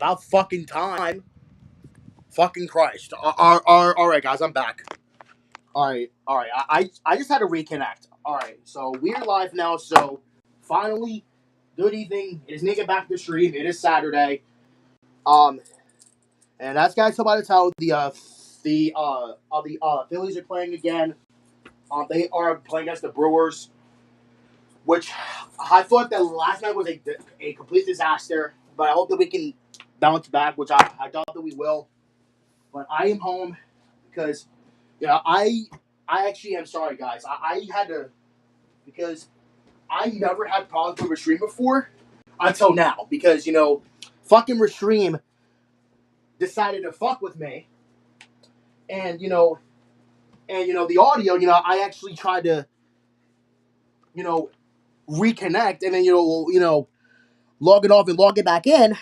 About fucking time. Fucking Christ. All right, guys, I'm back. All right. I just had to reconnect. All right, so we're live now. So finally, good evening. It is Naked back to the stream. It is Saturday. And as guys about to tell, the Phillies are playing again. They are playing against the Brewers, which I thought that last night was a complete disaster. But I hope that we can bounce back, which I doubt that we will. But I am home because I actually am sorry, guys. I had to because I never had problems with Restream before until now because fucking Restream decided to fuck with me, and the audio. I actually tried to reconnect, and then log it off and log it back in.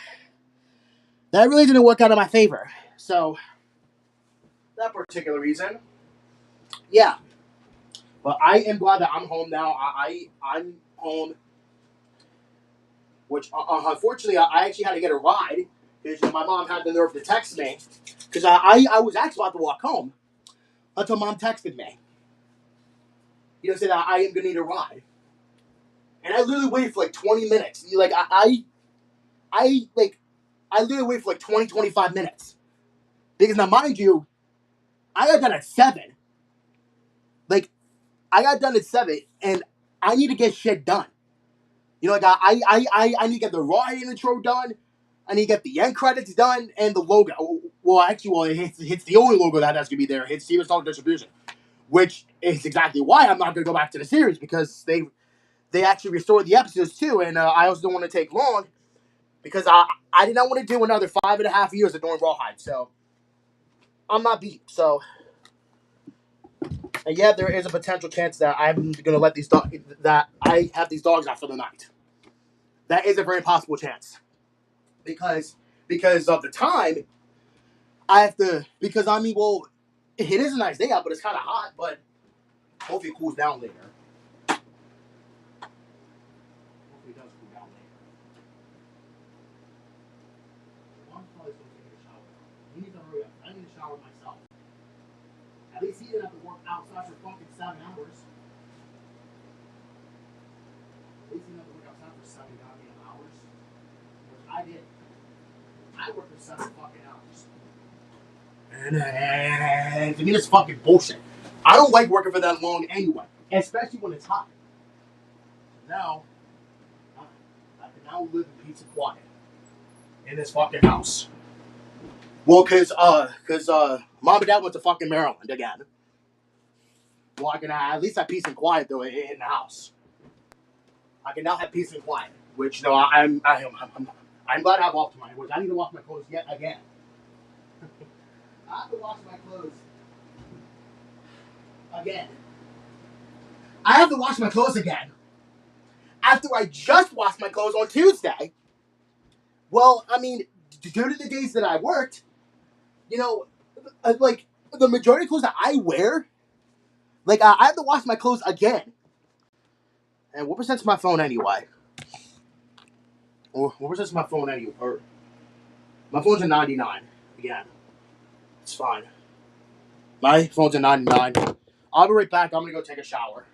That really didn't work out in my favor. So that particular reason, yeah. But I am glad that I'm home now. I'm home, which unfortunately I actually had to get a ride because my mom had the nerve to text me because I was actually about to walk home until mom texted me. Said that I am gonna need a ride, and I literally waited for like 20 minutes. I literally waited for like 25 minutes because now mind you, I got done at 7. Like I got done at 7, and I need to get shit done. I need to get the raw intro done. I need to get the end credits done and the logo. Well, actually, it's the only logo that has to be there. It's Steven Song Distribution, which is exactly why I'm not going to go back to the series because they actually restored the episodes too, and I also don't want to take long because I did not want to do another 5.5 years of doing Rawhide. So I'm not beat. So and yeah, there is a potential chance that I'm going to let that I have these dogs out for the night. That is a very possible chance because of the time. I have to because well, it is a nice day out, but it's kind of hot. But hopefully it cools down later. Hopefully it does cool down later. Mom's probably still taking a shower. He needs to hurry up. I need to shower myself. At least he didn't have to work outside for fucking 7 hours. At least he didn't have to work outside for 7 goddamn hours. Which I did. I worked for 7 fucking hours. And to me, that's fucking bullshit. I don't like working for that long anyway, especially when it's hot. Now, I can now live in peace and quiet in this fucking house. Well, cause mom and dad went to fucking Maryland again. Well, I can at least have peace and quiet though in the house. I can now have peace and quiet, which I'm glad I have off tomorrow. Which I need to wash my clothes yet again. I have to wash my clothes again. I have to wash my clothes again after I just washed my clothes on Tuesday. Well, I mean, due to the days that I worked, like the majority of clothes that I wear, like I have to wash my clothes again. And what percent's my phone anyway? Or what percent's my phone anyway? Or my phone's a 99 again. It's fine. My phone's a 99. I'll be right back. I'm gonna go take a shower.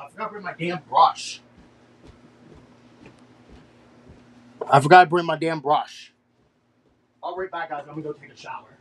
I forgot to bring my damn brush. I forgot to bring my damn brush. I'll be right back, guys. I'm gonna go take a shower.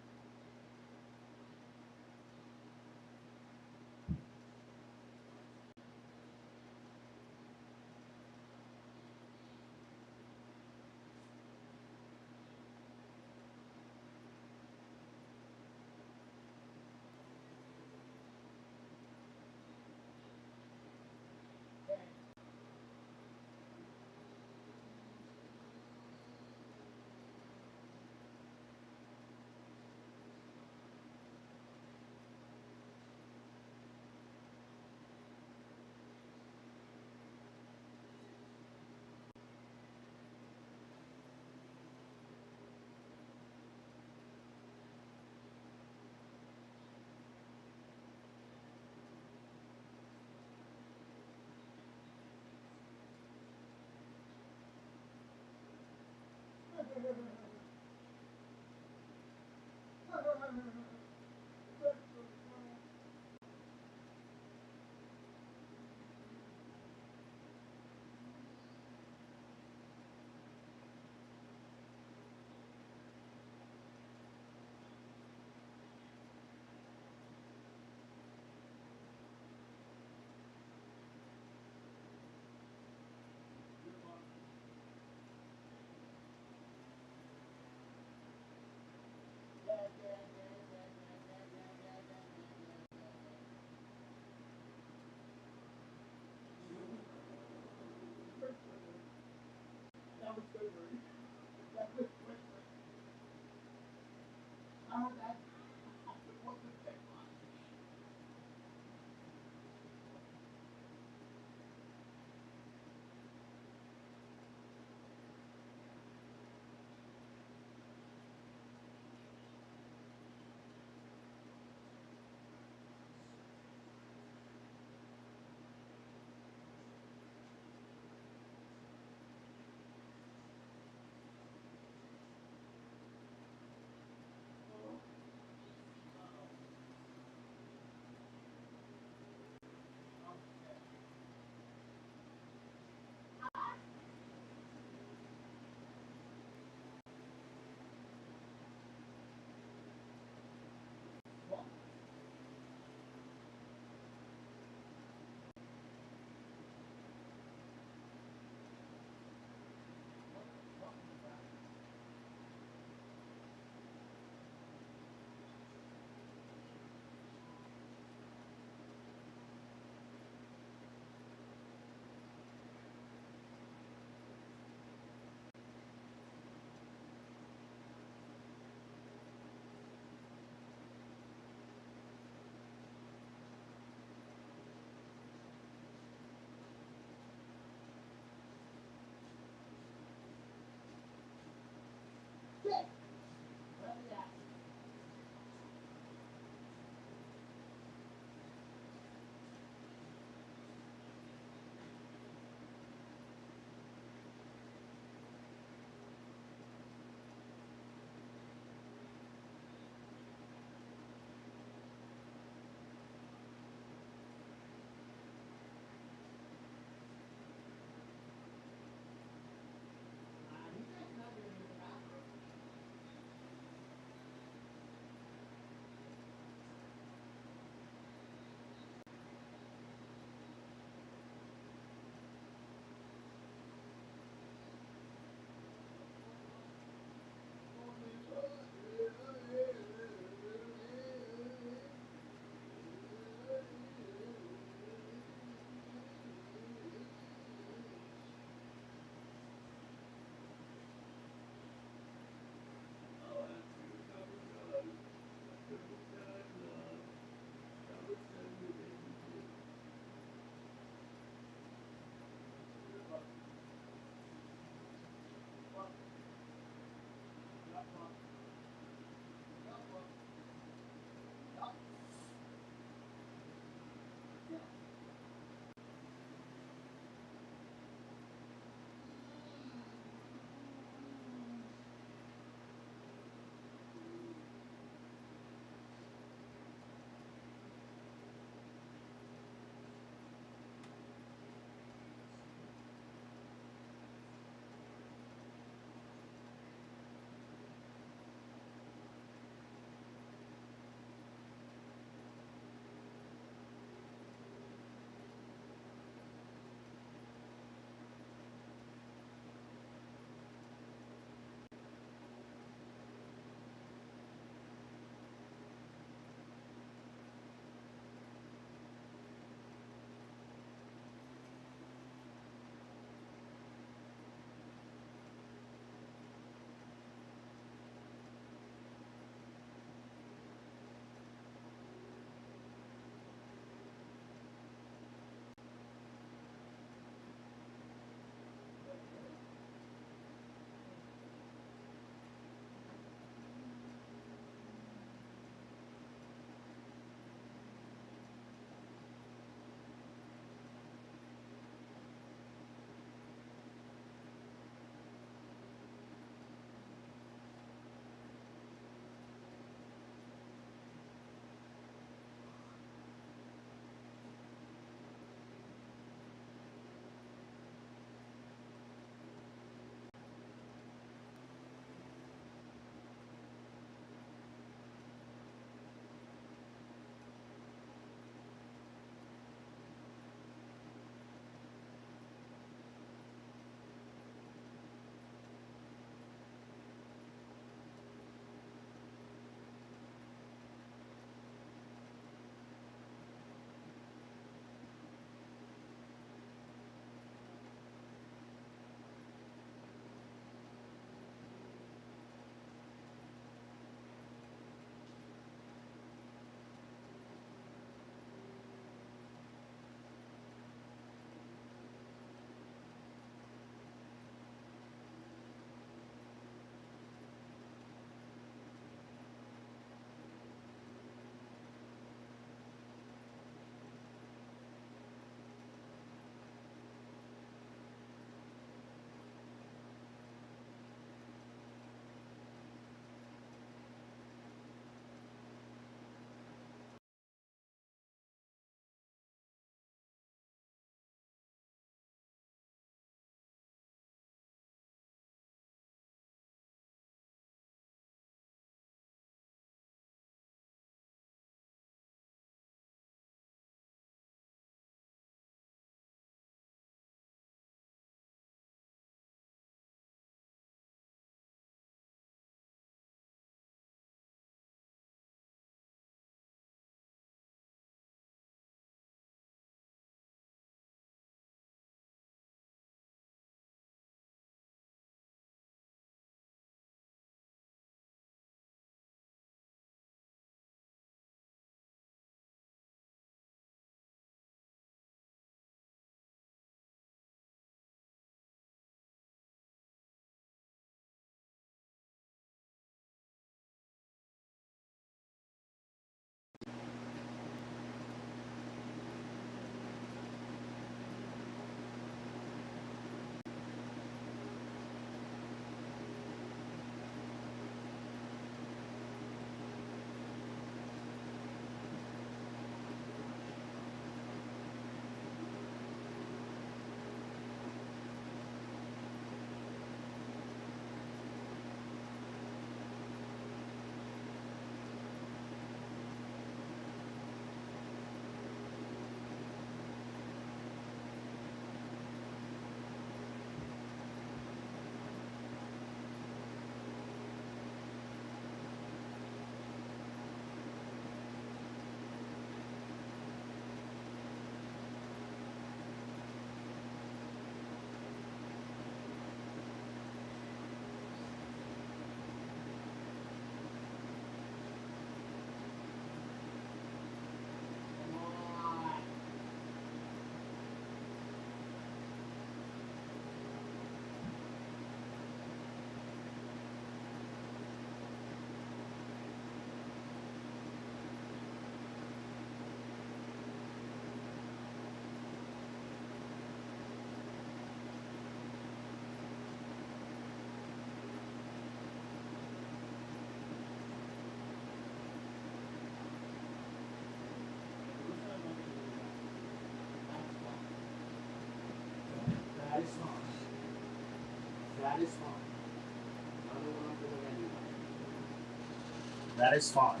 That is fine.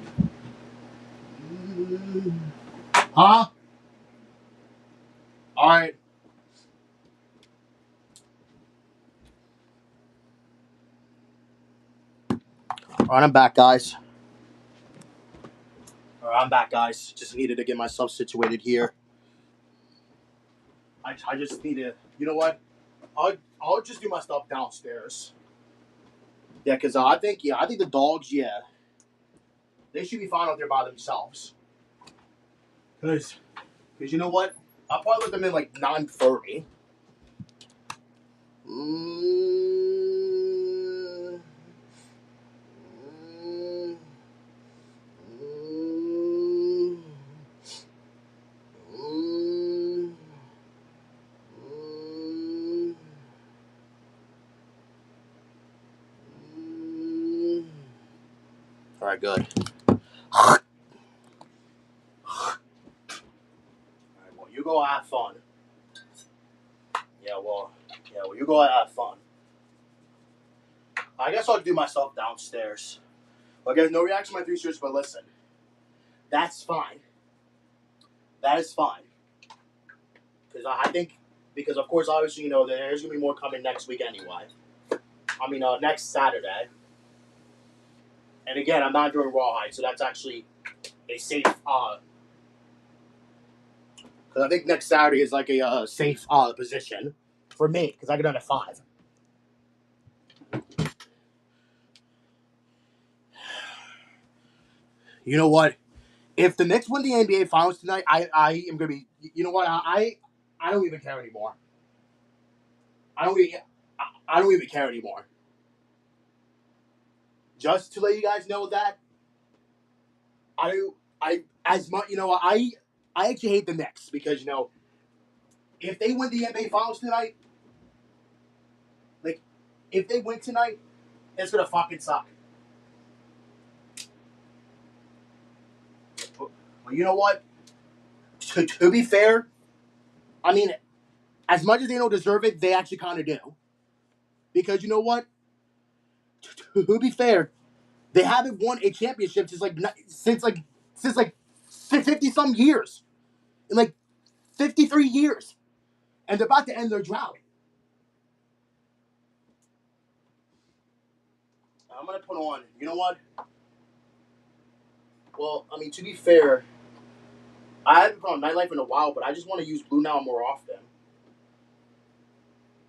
Huh? All right. All right, I'm back, guys. All right, I'm back, guys. Just needed to get myself situated here. I just need to. You know what? I'll just do my stuff downstairs. Yeah, because I think the dogs, yeah, they should be fine out there by themselves. Because you know what? I'll probably let them in like 9:30. Mm, mm, mm, mm, mm, mm. All right, good. All right, well, you go have fun. Yeah, well, you go have fun. I guess I'll do myself downstairs. Well, guys, no reaction to my 3 shirts, but listen, that's fine. That is fine. Because I think, because of course, obviously, there's going to be more coming next week anyway. I mean, next Saturday. And again, I'm not doing Rawhide, so that's actually a safe, because I think next Saturday is like a safe position for me, because I get done at 5. You know what? If the Knicks win the NBA Finals tonight, I am going to be, you know what? I don't even care anymore. I don't even care anymore. Just to let you guys know that I as much I actually hate the Knicks because if they win the NBA Finals tonight, like if they win tonight, it's gonna fucking suck. But you know what? To be fair, I mean, as much as they don't deserve it, they actually kind of do. Because you know what? To be fair, they haven't won a championship since 50 some years, in like 53 years, and they're about to end their drought. I'm gonna put on. You know what? Well, I mean, to be fair, I haven't put on nightlife in a while, but I just want to use Blue Now more often.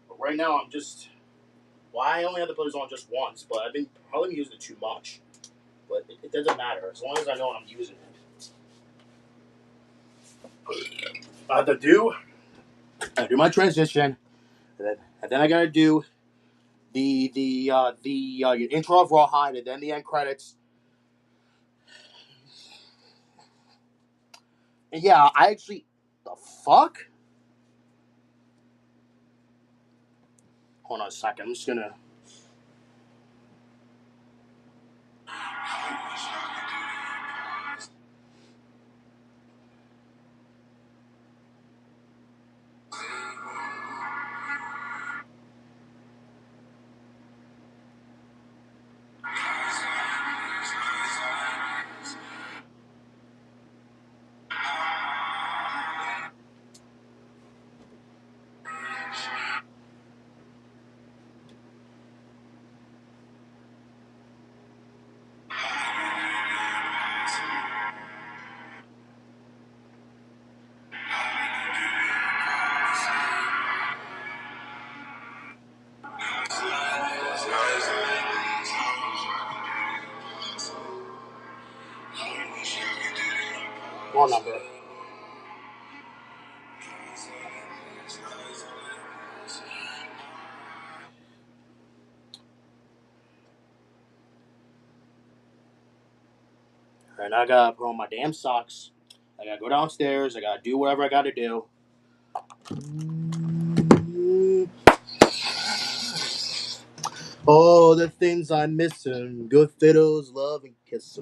But right now, I'm just. Well, I only have the put on just once, but I've been probably using it too much. But it doesn't matter as long as I know I'm using it. I have to do my transition, and then I gotta do the intro of Rawhide, and then the end credits. And yeah, I actually the fuck. Hold on a second. I'm just gonna. One number. And I gotta put on my damn socks. I gotta go downstairs. I gotta do whatever I gotta do. All the things I'm missing, good fiddles, love, and kisses,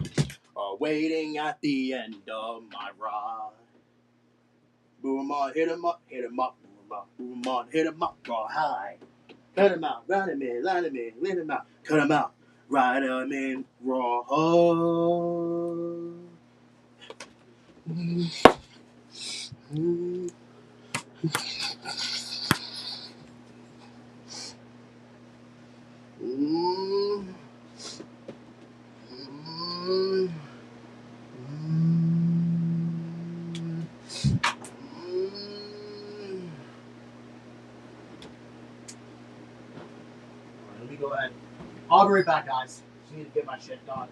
are waiting at the end of my ride. Boom on, hit 'em up, boom up, hit 'em up, go high. Cut 'em out, run 'em in, line 'em in, let 'em out, cut 'em out. Ride 'em in raw. Let me go ahead. I'll be right back, guys. Just need to get my shit done.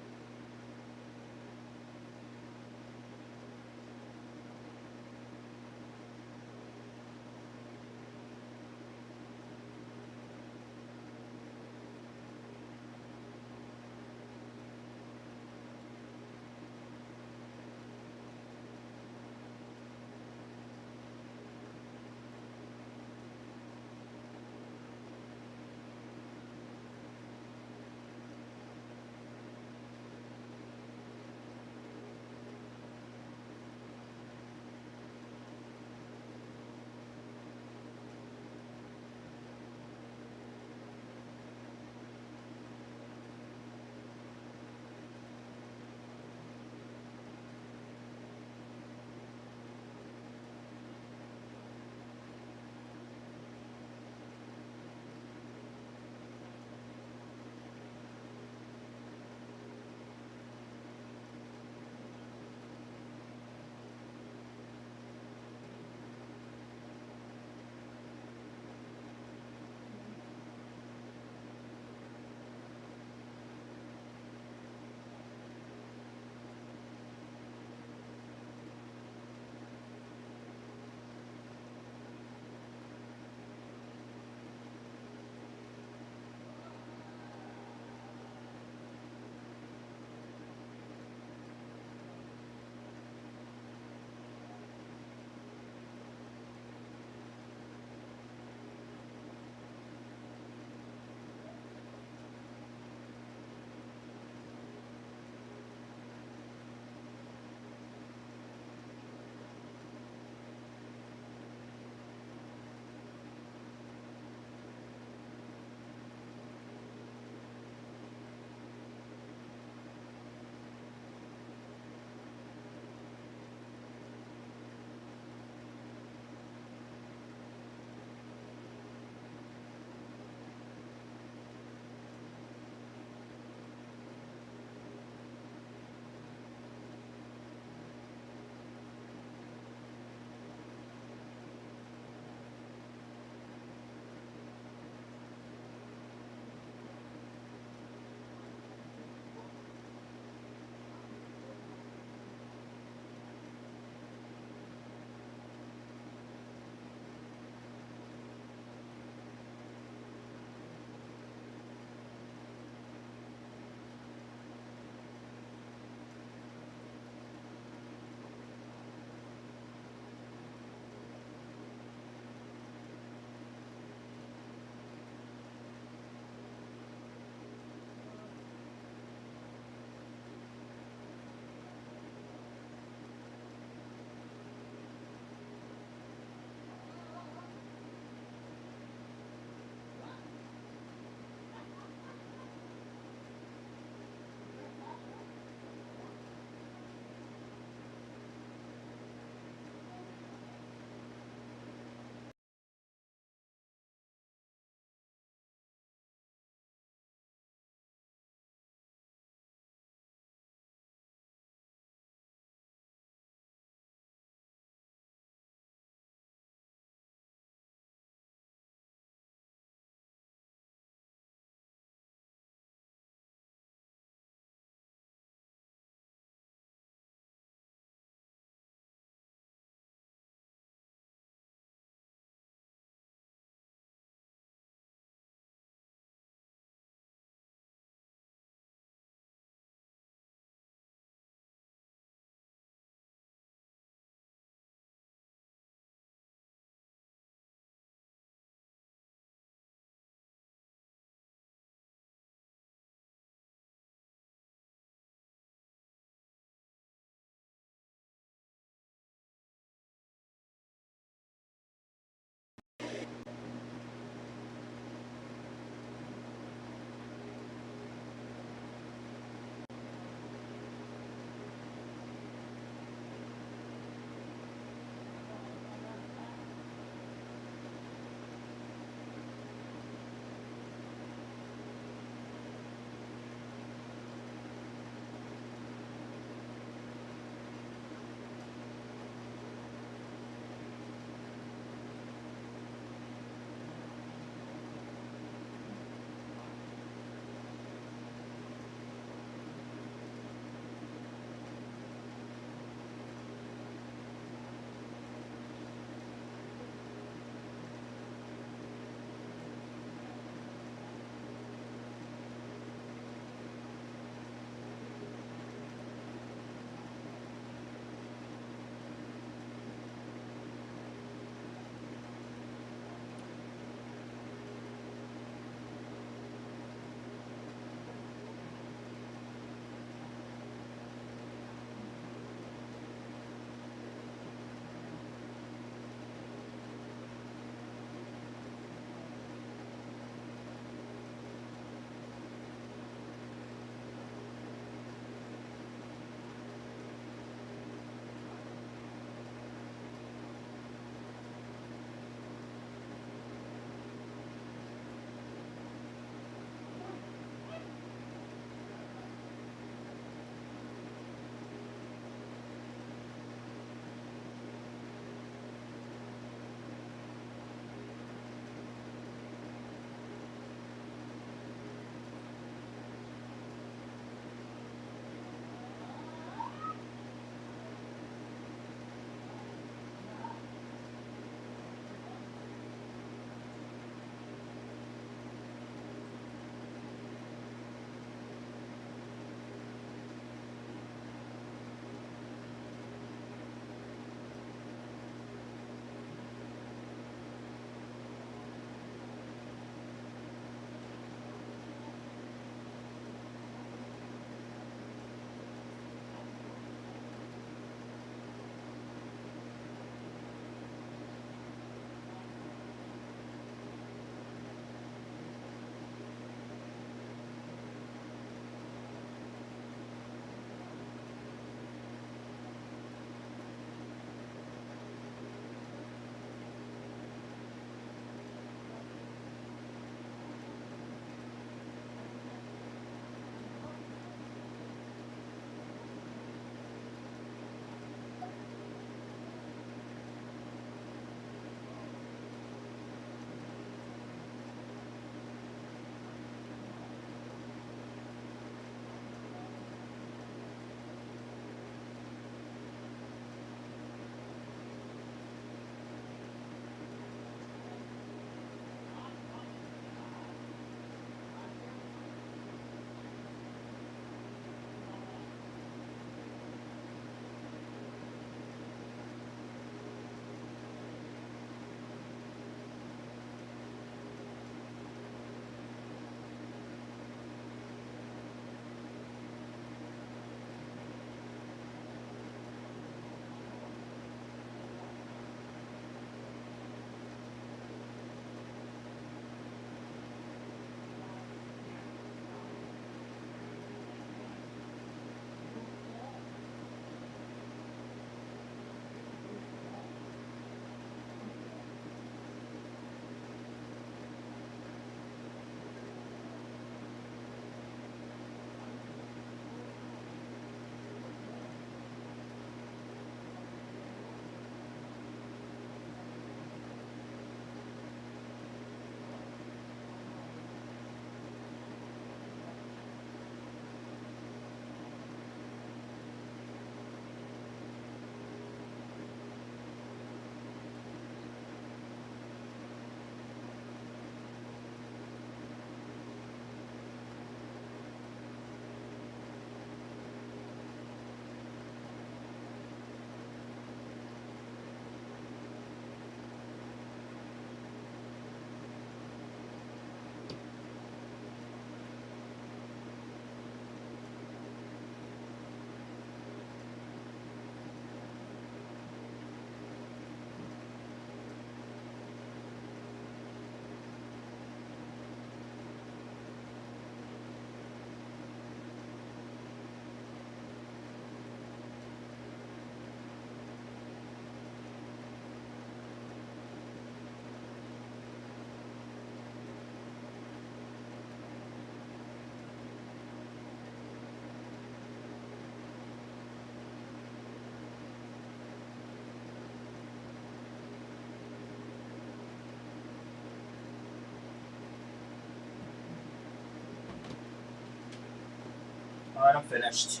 Alright, I'm finished.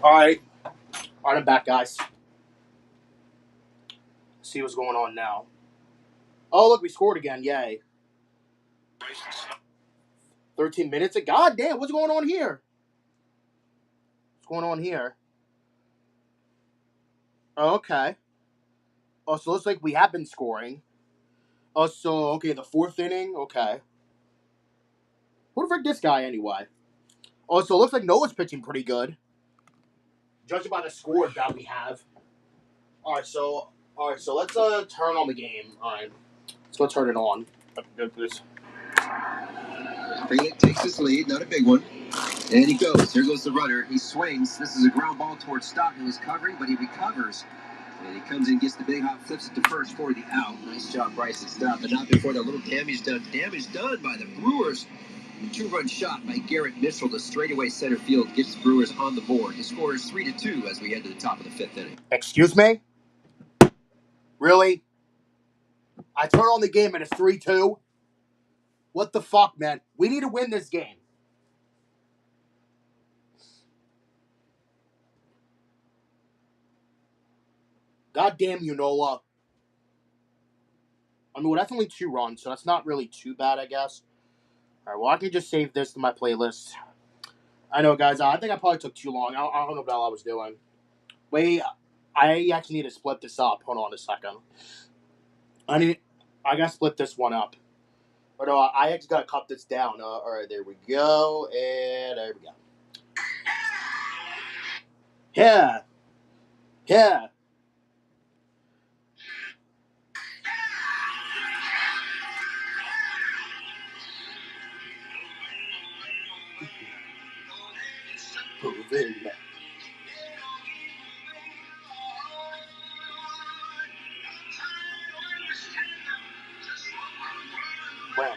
Alright. Alright, I'm back, guys. See what's going on now. Oh, look, we scored again. Yay. 13 minutes? God damn, what's going on here? What's going on here? Oh, okay. Oh, so it looks like we have been scoring. Oh, so, okay, the fourth inning? Okay. Who the frick this guy, anyway? Oh, so it looks like Noah's pitching pretty good. Judging by the score that we have. Alright, so let's turn on the game. Alright. Let's go turn it on. Good for this. Phoenix takes his lead, not a big one. And he goes. Here goes the runner. He swings. This is a ground ball towards Stockton, who's covering, but he recovers. And he comes in, gets the big hop, flips it to first for the out. Nice job, Bryson Stott, but not before that little damage done. Damage done by the Brewers. A two-run shot by Garrett Mitchell to straightaway center field gets the Brewers on the board. The score is 3-2 as we head to the top of the fifth inning. Excuse me? Really? I turn on the game and it's 3-2? What the fuck, man? We need to win this game. God damn you, Nola. I mean, well, that's only 2 runs, so that's not really too bad, I guess. Alright, well, I can just save this to my playlist. I know, guys, I think I probably took too long. I don't know what the hell I was doing. Wait, I actually need to split this up. Hold on a second. I gotta split this one up. Or no, I actually gotta cut this down. Alright, there we go. And there we go. Yeah. Yeah. When?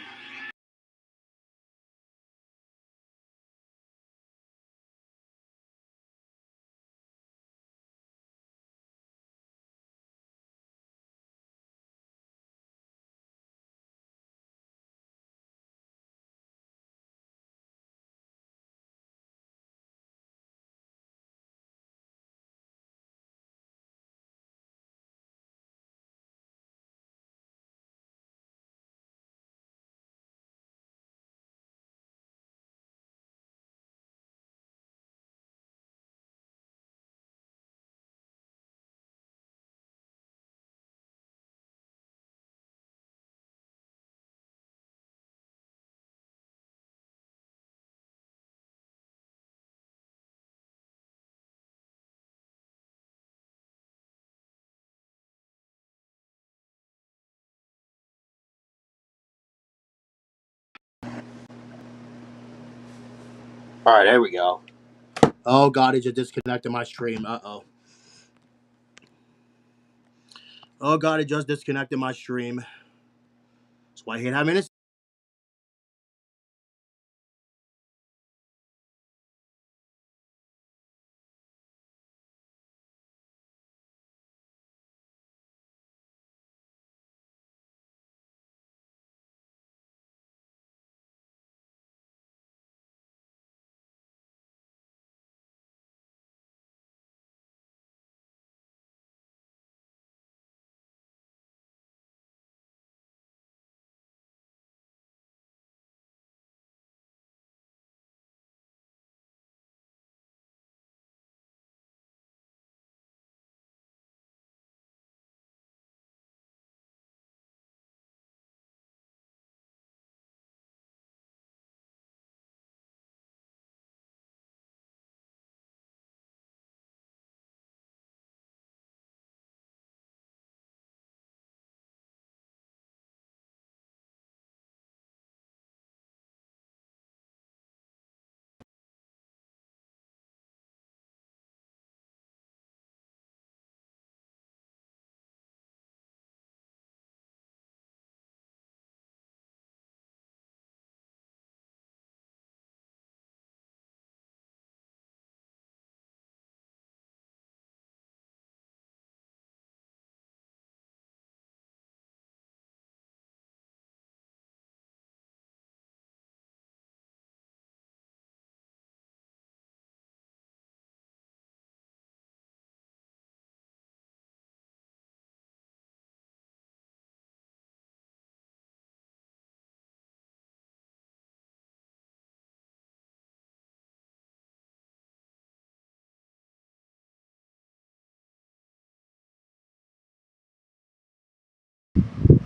Alright, there we go. Oh god, it just disconnected my stream. Uh-oh. Oh god, it just disconnected my stream. That's why I hate having this.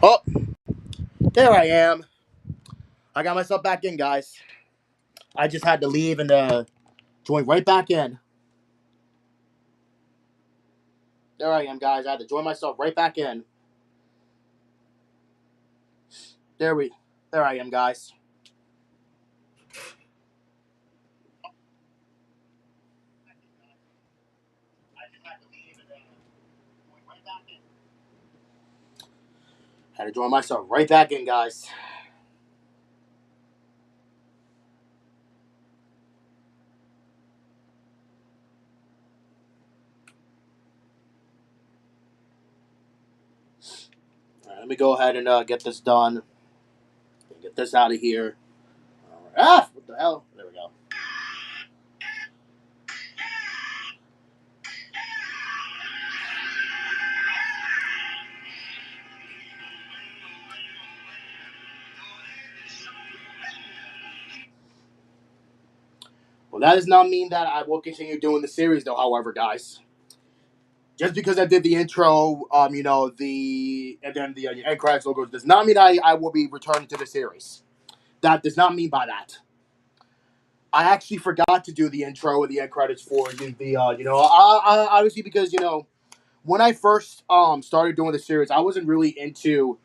Oh, there I am. I got myself back in, guys. I just had to leave and join right back in. There I am, guys. I had to join myself right back in. There I am, guys. Had to join myself right back in, guys. All right, let me go ahead and get this done. Get this out of here. All right. Ah, what the hell? There we go. Well, that does not mean that I will continue doing the series, though. However, guys, just because I did the intro, and then the end credits logos, does not mean I will be returning to the series. That does not mean by that. I actually forgot to do the intro and the end credits for obviously because when I first started doing the series, I wasn't really into.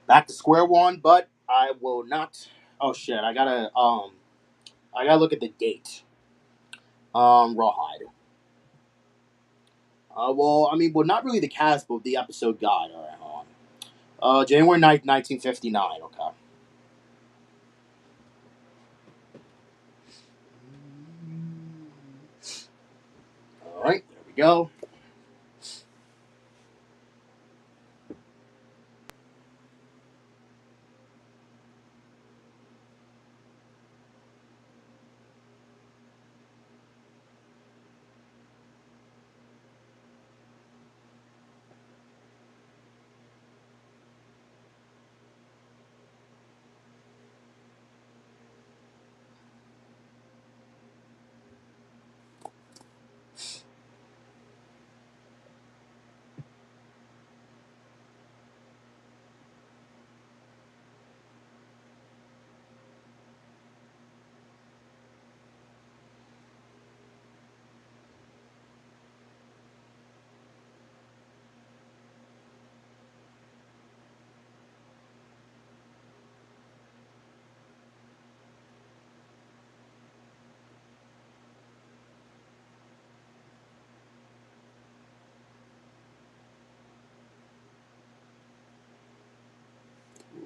Back to square one, but I will not. Oh shit! I gotta look at the date. Rawhide. Well, not really the cast, but the episode guide. All right, hold on. January 9th, 1959. Okay. All right, there we go.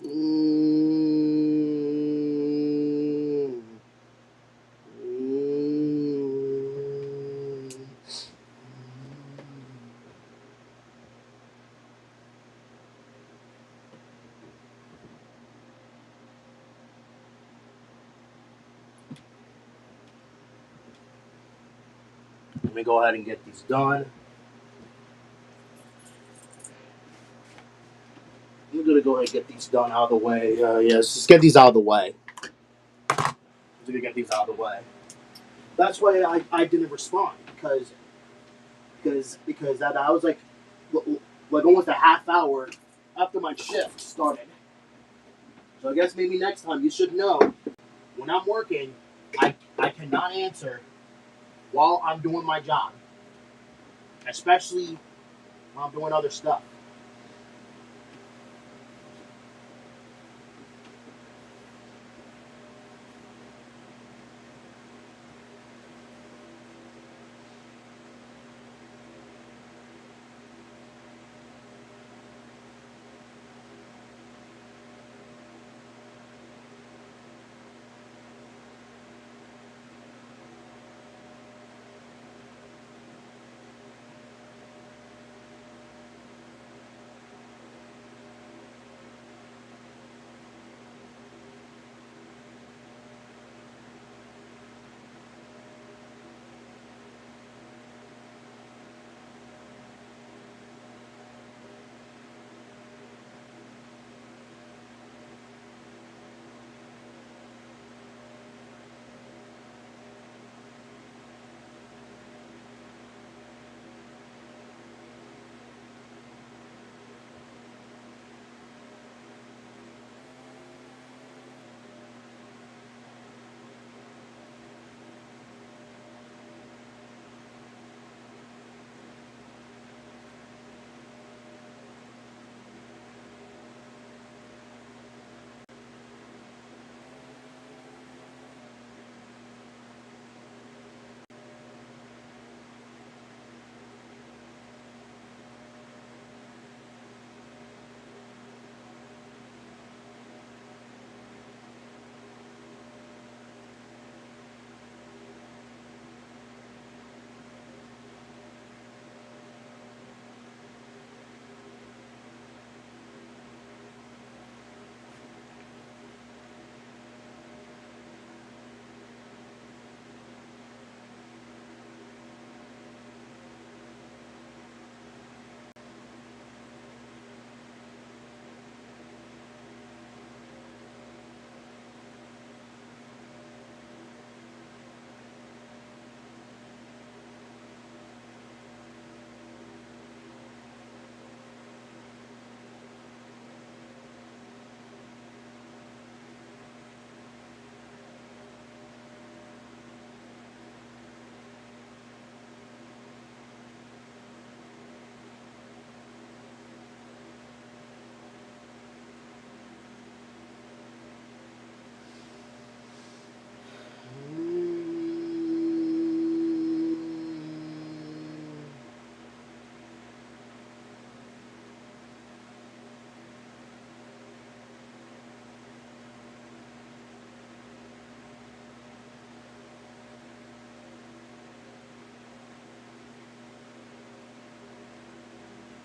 Mm, mm. Let me go ahead and get these done. I'm gonna go ahead and get these done out of the way. Yes, just get these out of the way. I'm gonna get these out of the way. That's why I didn't respond because that I was like almost a half hour after my shift started. So I guess maybe next time you should know when I'm working, I cannot answer while I'm doing my job, especially when I'm doing other stuff.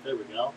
There we go.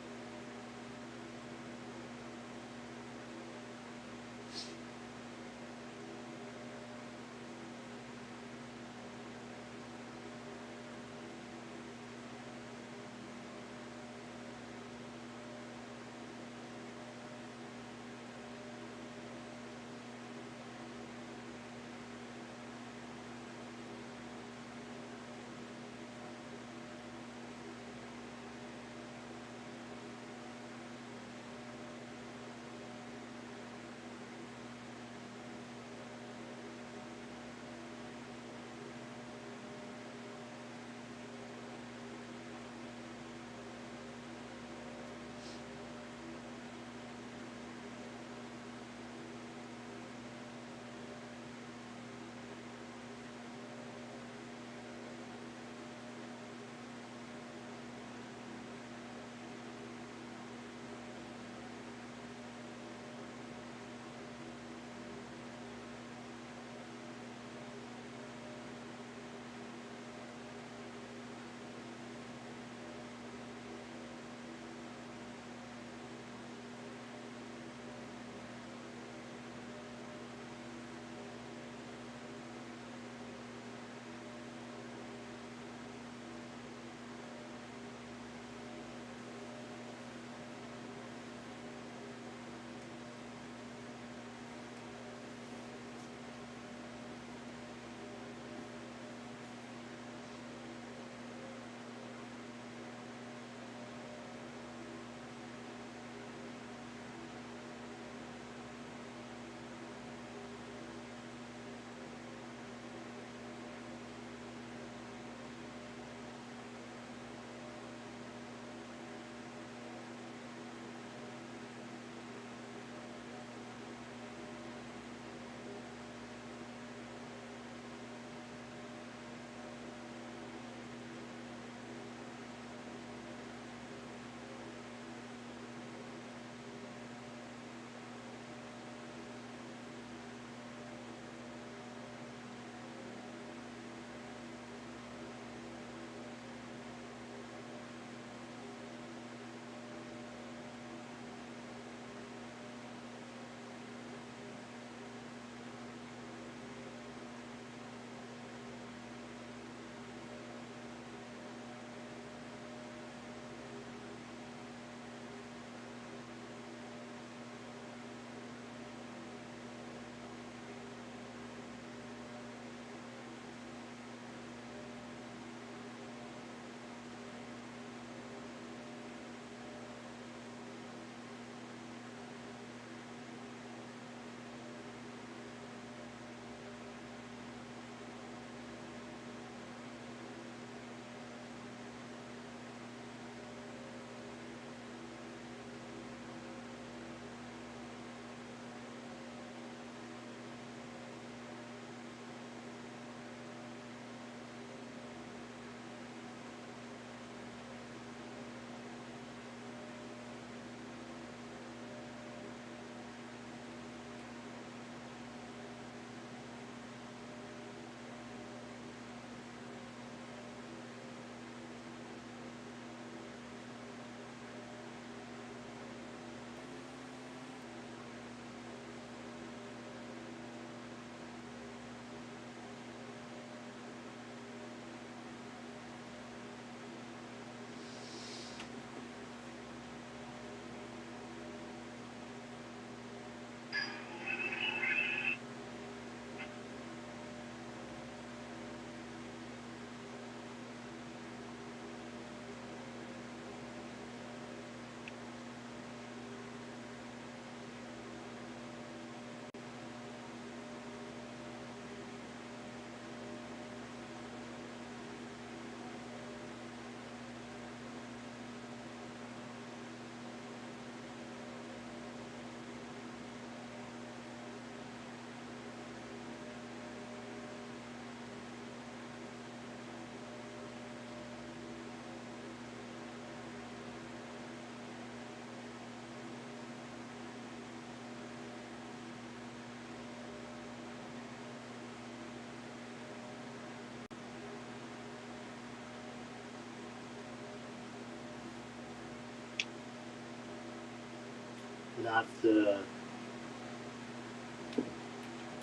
That's the.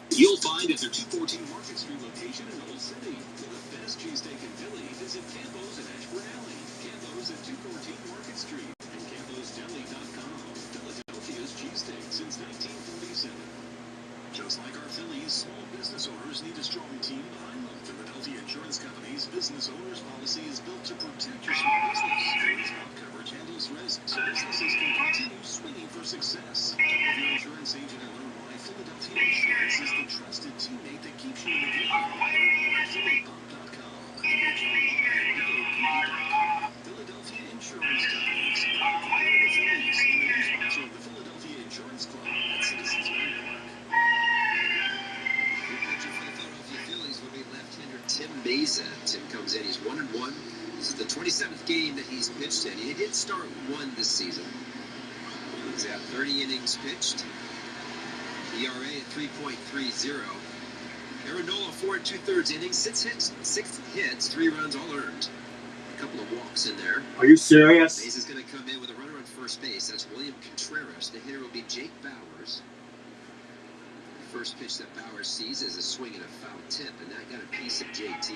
You'll find at their 214 Market Street location in Old City. For the best cheesesteak in Philly, visit Campo's in Ashburn Alley. Campo's at 214 Market Street and CamposDeli.com. Philadelphia's cheesesteak since 1947. Just like our Phillies, small business owners need a strong team behind them. Philadelphia Insurance Company's business owner's policy is built to protect your small business. Phillies top coverage handles risk so businesses can continue swinging for success. Talk with your insurance agent and learn why Philadelphia Insurance is the trusted teammate that keeps you in the game. PhillyPump.com. Philadelphia Insurance Company. Supported by the Phillies and the new sponsor of the Philadelphia Insurance Club at Citizens Bank Park. The pitcher for the Philadelphia Phillies will be left-hander Tim Mesa. Tim comes in, he's 1-1. This is the 27th game that he's pitched in. He did start one this season. He's got 30 innings pitched. ERA at 3.30. Aaron Nola, 4 2/3 innings, 6 hits, 3 runs, all earned. A couple of walks in there. Are you serious? Mesa's going to come in with a runner on first base. That's William Contreras. The hitter will be Jake Bowers. The first pitch that Bowers sees is a swing and a foul tip, and that got a piece of JT.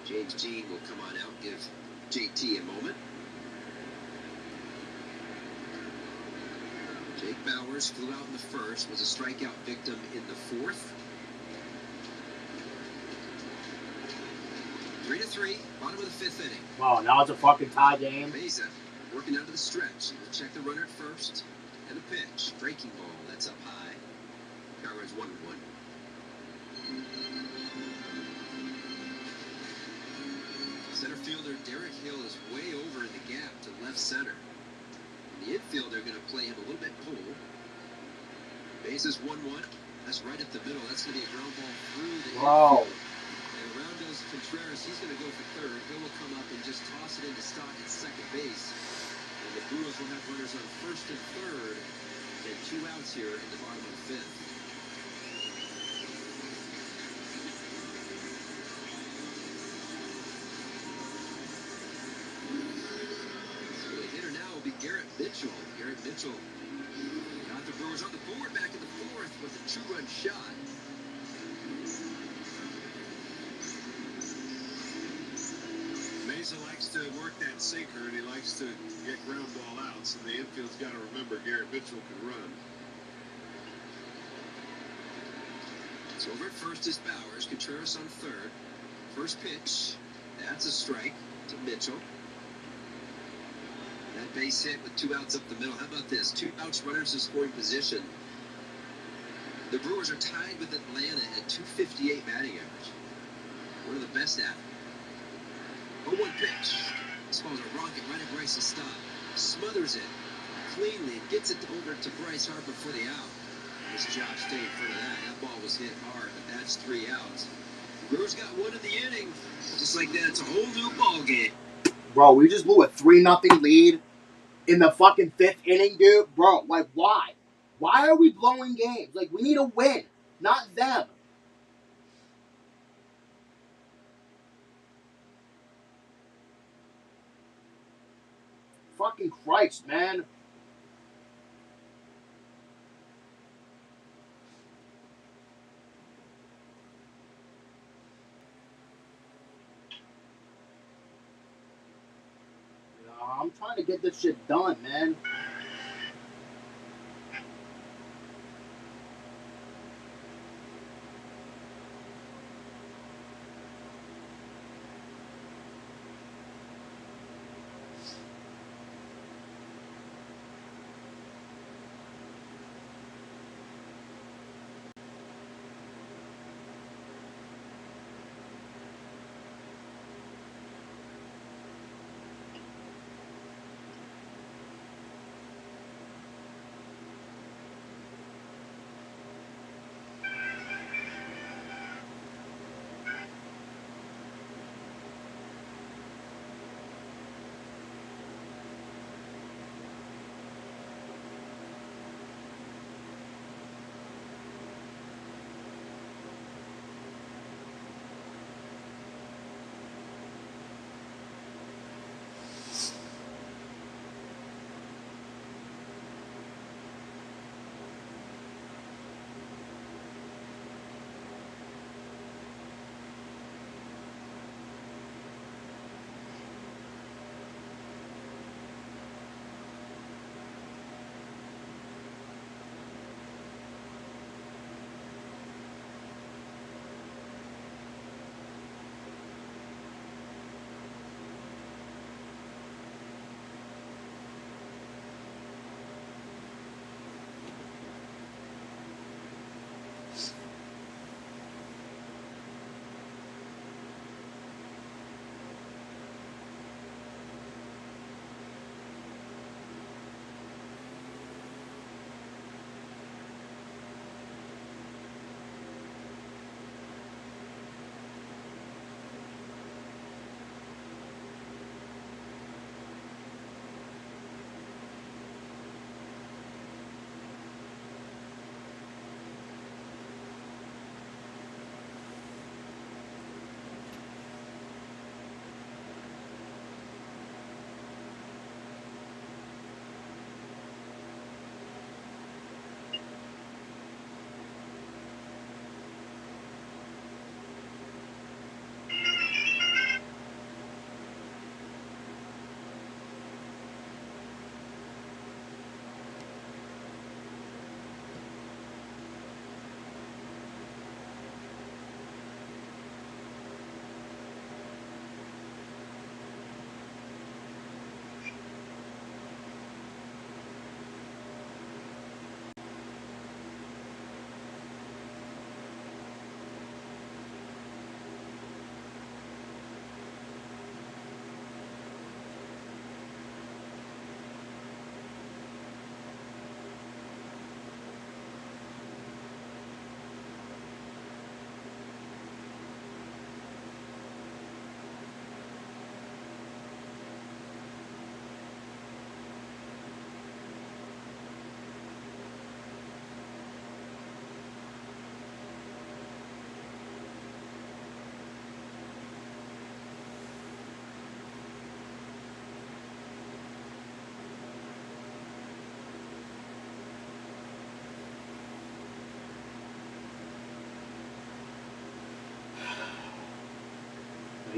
James Jean will come on out, give JT a moment. Jake Bowers flew out in the first, was a strikeout victim in the fourth. 3-3, bottom of the fifth inning. Wow, now it's a fucking tie game. Mesa working out to the stretch. We'll check the runner at first. And a pitch. Breaking ball. That's up high. Count runs 1-1. Center fielder Derek Hill is way over in the gap to left center. The infielder going to play him a little bit cool. Bases 1-1. That's right up the middle. That's going to be a ground ball through the infield. And around goes Contreras. He's going to go for third. Hill will come up and just toss it into Stock at second base. And the Brewers will have runners on first and third. And 2 outs here in the bottom of the fifth. Garrett Mitchell. Garrett Mitchell got the Brewers on the board back in the fourth with a 2-run shot. Mesa likes to work that sinker, and he likes to get ground ball outs, and the infield's got to remember Garrett Mitchell can run. So over at first is Bowers. Contreras on third. First pitch. That's a strike to Mitchell. That base hit with 2 outs up the middle. How about this? 2 outs, runners in scoring position. The Brewers are tied with Atlanta at .258 batting average. One of the best at it. 0-1 pitch. This ball's a rocket right at Bryce's stop. Smothers it cleanly and gets it over to Bryce Harper for the out. This Josh stayed in front of that. That ball was hit hard, but that's 3 outs. Brewers got 1 in the inning. Just like that, it's a whole new ball game. Bro, we just blew a 3-0 lead in the fucking 5th inning, dude. Bro, like, why? Why are we blowing games? Like, we need a win, not them. Fucking Christ, man. I'm trying to get this shit done, man.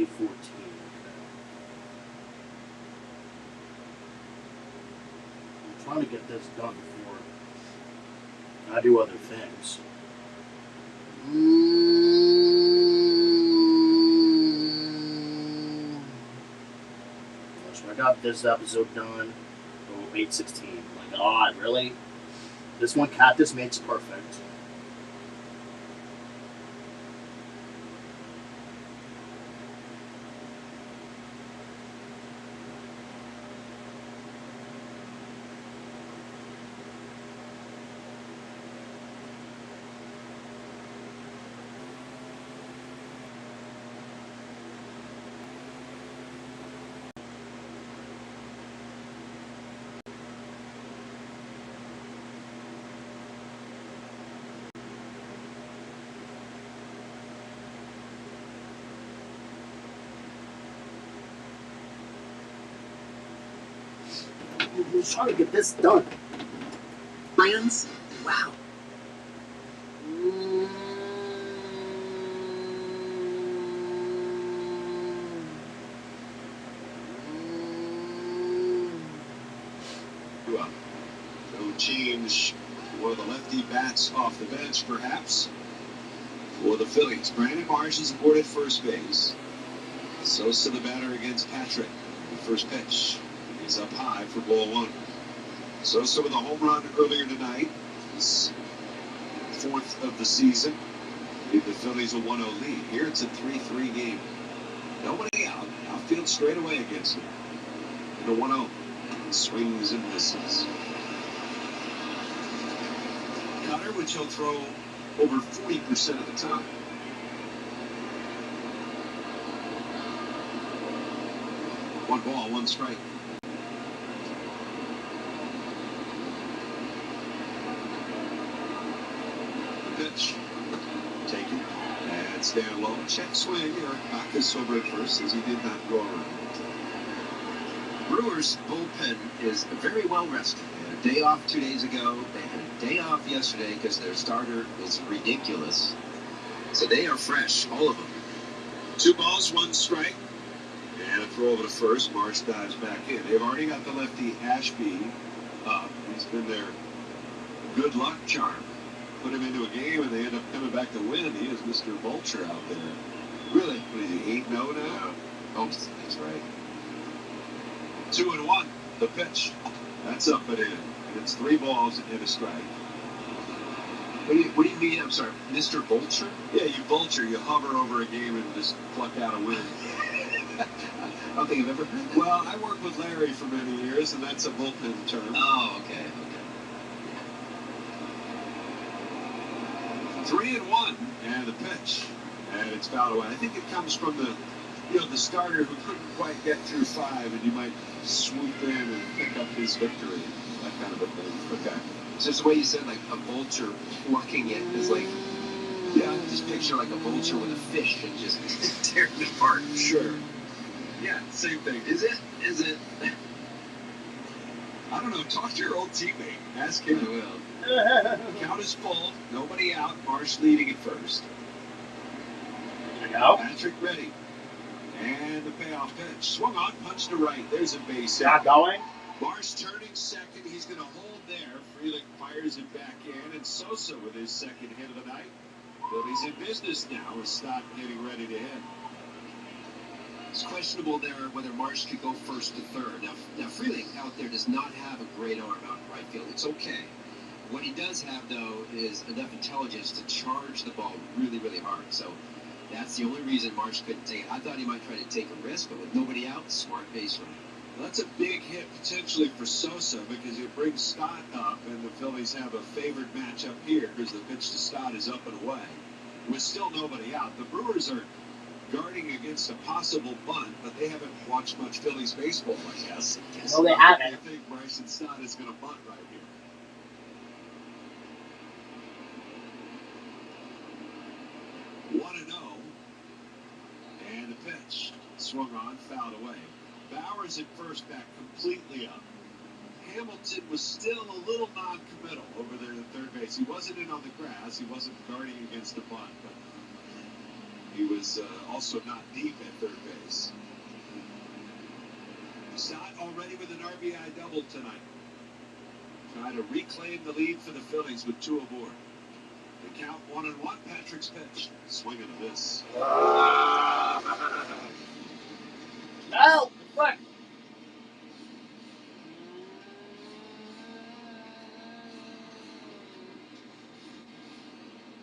8:14. I'm trying to get this done before I do other things. So I got this episode done. Oh, 8:16. My God, really? This one, Cactus makes perfect. I'm just trying to get this done. Friends? Wow. Well, no change for the lefty bats off the bench, perhaps. For the Phillies, Brandon Marsh is aboard at first base. Sosa, the batter against Patrick. The first pitch is up high for ball one. Sosa with a home run earlier tonight. His fourth of the season. Gave the Phillies a 1-0 lead. Here it's a 3-3 game. Nobody out. Outfield straight away against him. And a 1-0. Swings and misses. Cutter, which he'll throw over 40% of the time. One ball, one strike. The pitch. Taken. And stand low. Check swing. Eric Bacchus over at first as he did not go around. Brewers bullpen is very well rested. They had a day off 2 days ago. They had a day off yesterday because their starter is ridiculous. So they are fresh, all of them. 2 balls, 1 strike. And a throw over to first. Marsh dives back in. They've already got the lefty Ashby up. He's been their good luck charm. Put him into a game and they end up coming back to win. He is Mr. Vulture out there. Really? What is he, 8-0 now? Oh, that's right. 2-1. The pitch. That's up and in. And it's 3 balls and a strike. What do you mean? I'm sorry, Mr. Vulture? Yeah, you vulture. You hover over a game and just pluck out a win. I don't think I've ever heard that. Well, I worked with Larry for many years, and that's a bullpen term. Oh, okay. 3-1, and the pitch, and it's fouled away. I think it comes from the starter who couldn't quite get through 5, and you might swoop in and pick up his victory, that kind of a thing. Okay. So just the way you said, like a vulture plucking it is like, yeah, just picture like a vulture with a fish and just tearing it apart. Sure. Yeah, same thing. Is it? I don't know. Talk to your old teammate. Ask him. I will. Count is full. Nobody out. Marsh leading at first. There you go. Patrick ready. And the payoff pitch. Swung on, punch to right. There's a base hit. Not going. Marsh turning second. He's going to hold there. Freeling fires it back in. And Sosa with his second hit of the night. Phillies in business now with Stott getting ready to hit. It's questionable there whether Marsh could go first to third. Now Freeling out there does not have a great arm out in right field. It's okay. What he does have, though, is enough intelligence to charge the ball really, really hard. So that's the only reason Marsh couldn't take it. I thought he might try to take a risk, but with nobody out, smart base running. Well, that's a big hit potentially for Sosa because it brings Stott up, and the Phillies have a favored matchup here because the pitch to Stott is up and away. With still nobody out, the Brewers are guarding against a possible bunt, but they haven't watched much Phillies baseball, I guess. No, they haven't. I think Bryson Stott is going to bunt right here. And the pitch. Swung on, fouled away. Bowers at first back completely up. Hamilton was still a little non-committal over there at third base. He wasn't in on the grass. He wasn't guarding against the bunt. But He was also not deep at third base. Stott already with an RBI double tonight. Trying to reclaim the lead for the Phillies with 2 aboard. The count 1-1. Patrick's pitch. Swing and a miss. No! Fuck!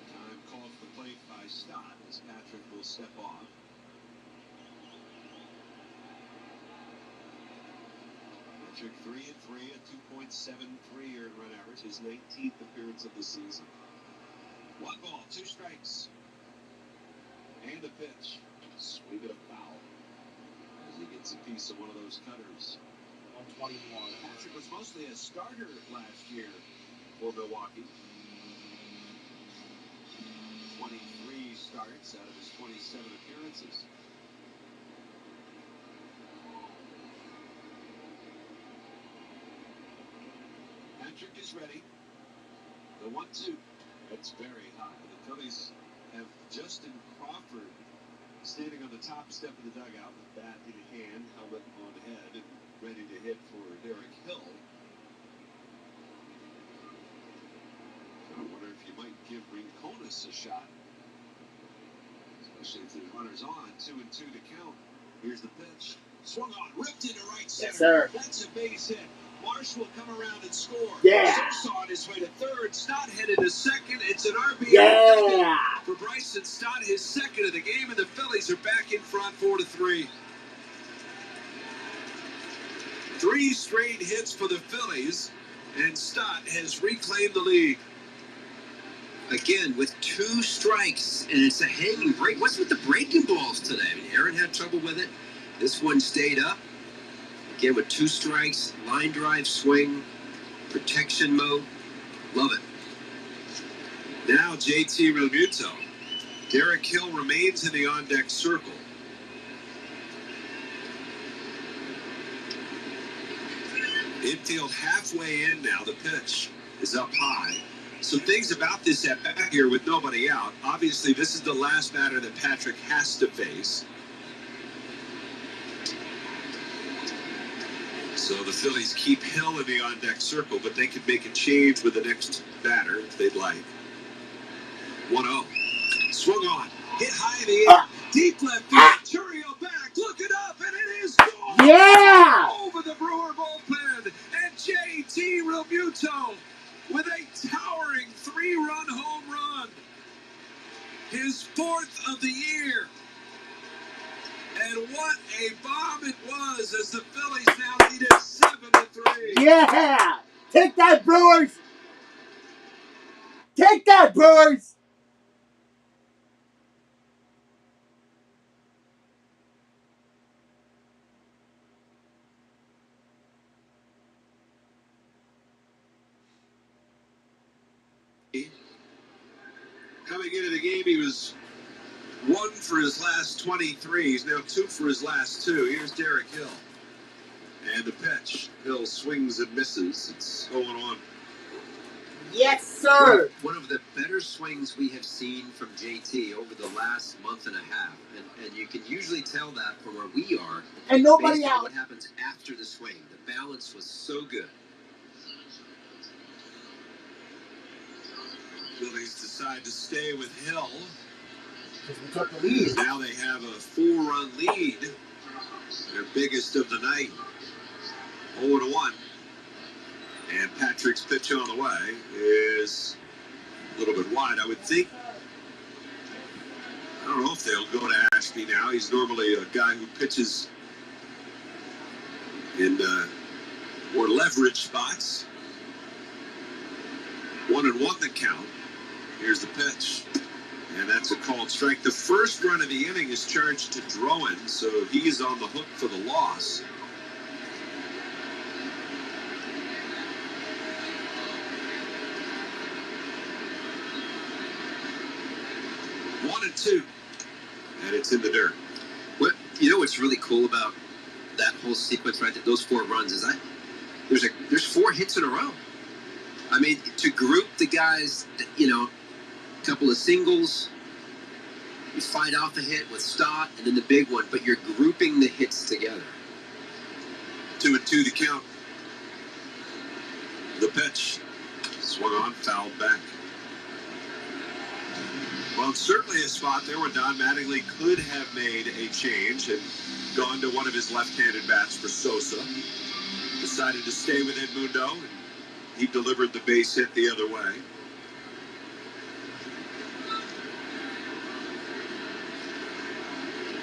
Time called at the plate by Stott as Patrick will step off. Patrick 3-3 at 2.73 earned run average, his 19th appearance of the season. 1 ball, 2 strikes. And a pitch. Swing and a foul. As he gets a piece of one of those cutters. 121. Patrick was mostly a starter last year for Milwaukee. 23 starts out of his 27 appearances. Patrick is ready. The 1-2. That's very high. The Phillies have Justin Crawford standing on the top step of the dugout with bat in hand, helmet on head, and ready to hit for Derek Hill. I wonder if you might give Rincones a shot. Especially if the runner's on. 2-2 to count. Here's the pitch. Swung on, ripped into right center. Yes, sir. That's a base hit. Marsh will come around and score. Yeah. Sosa on his way to third. Stott headed to second. It's an RBI Yeah. for Bryson Stott, his second of the game, and the Phillies are back in front 4-3. 3 straight hits for the Phillies, and Stott has reclaimed the lead. Again, with 2 strikes, and it's a hanging break. What's with the breaking balls today? I mean, Aaron had trouble with it. This one stayed up. Again, with 2 strikes, line drive swing, protection mode. Love it. Now JT Realmuto. Derek Hill remains in the on-deck circle. Infield halfway in now. The pitch is up high. Some things about this at bat here with nobody out. Obviously, this is the last batter that Patrick has to face. So the Phillies keep Hill in the on-deck circle, but they could make a change with the next batter if they'd like. 1-0. Swung on. Hit high in the air. Deep left field. Churio back. Look it up, and it is gone. Yeah! Over the Brewer bullpen. And JT Realmuto with a towering 3-run home run. His 4th of the year. And what a bomb it was as the Phillies now lead it 7-3. Yeah! Take that, Brewers! Take that, Brewers! Coming into the game, he was 1 for his last 23. He's now 2 for his last 2. Here's Derek Hill. And the pitch. Hill swings and misses. It's 0-1. Yes, sir! One of the better swings we have seen from JT over the last month and a half. And you can usually tell that from where we are. And nobody based on out. what happens after the swing. The balance was so good. Phillies decide to stay with Hill. Because we took the lead. Now they have a 4-run lead. Their biggest of the night. 0-1. And Patrick's pitch on the way is a little bit wide. I would think, I don't know if they'll go to Ashby now. He's normally a guy who pitches in more leverage spots. 1-1 the count. Here's the pitch. And that's a called strike. The first run of the inning is charged to Drowan, so he's on the hook for the loss. One and 2. And it's in the dirt. What what's really cool about that whole sequence, right? Those 4 runs is there's 4 hits in a row. I mean, to group the guys, a couple of singles, You fight off a hit with Stott and then the big one, but you're grouping the hits together. 2-2 the count. The pitch. Swung on, fouled back. Well, it's certainly a spot there where Don Mattingly could have made a change and gone to one of his left-handed bats for Sosa. Decided to stay with Edmundo, and he delivered the base hit the other way.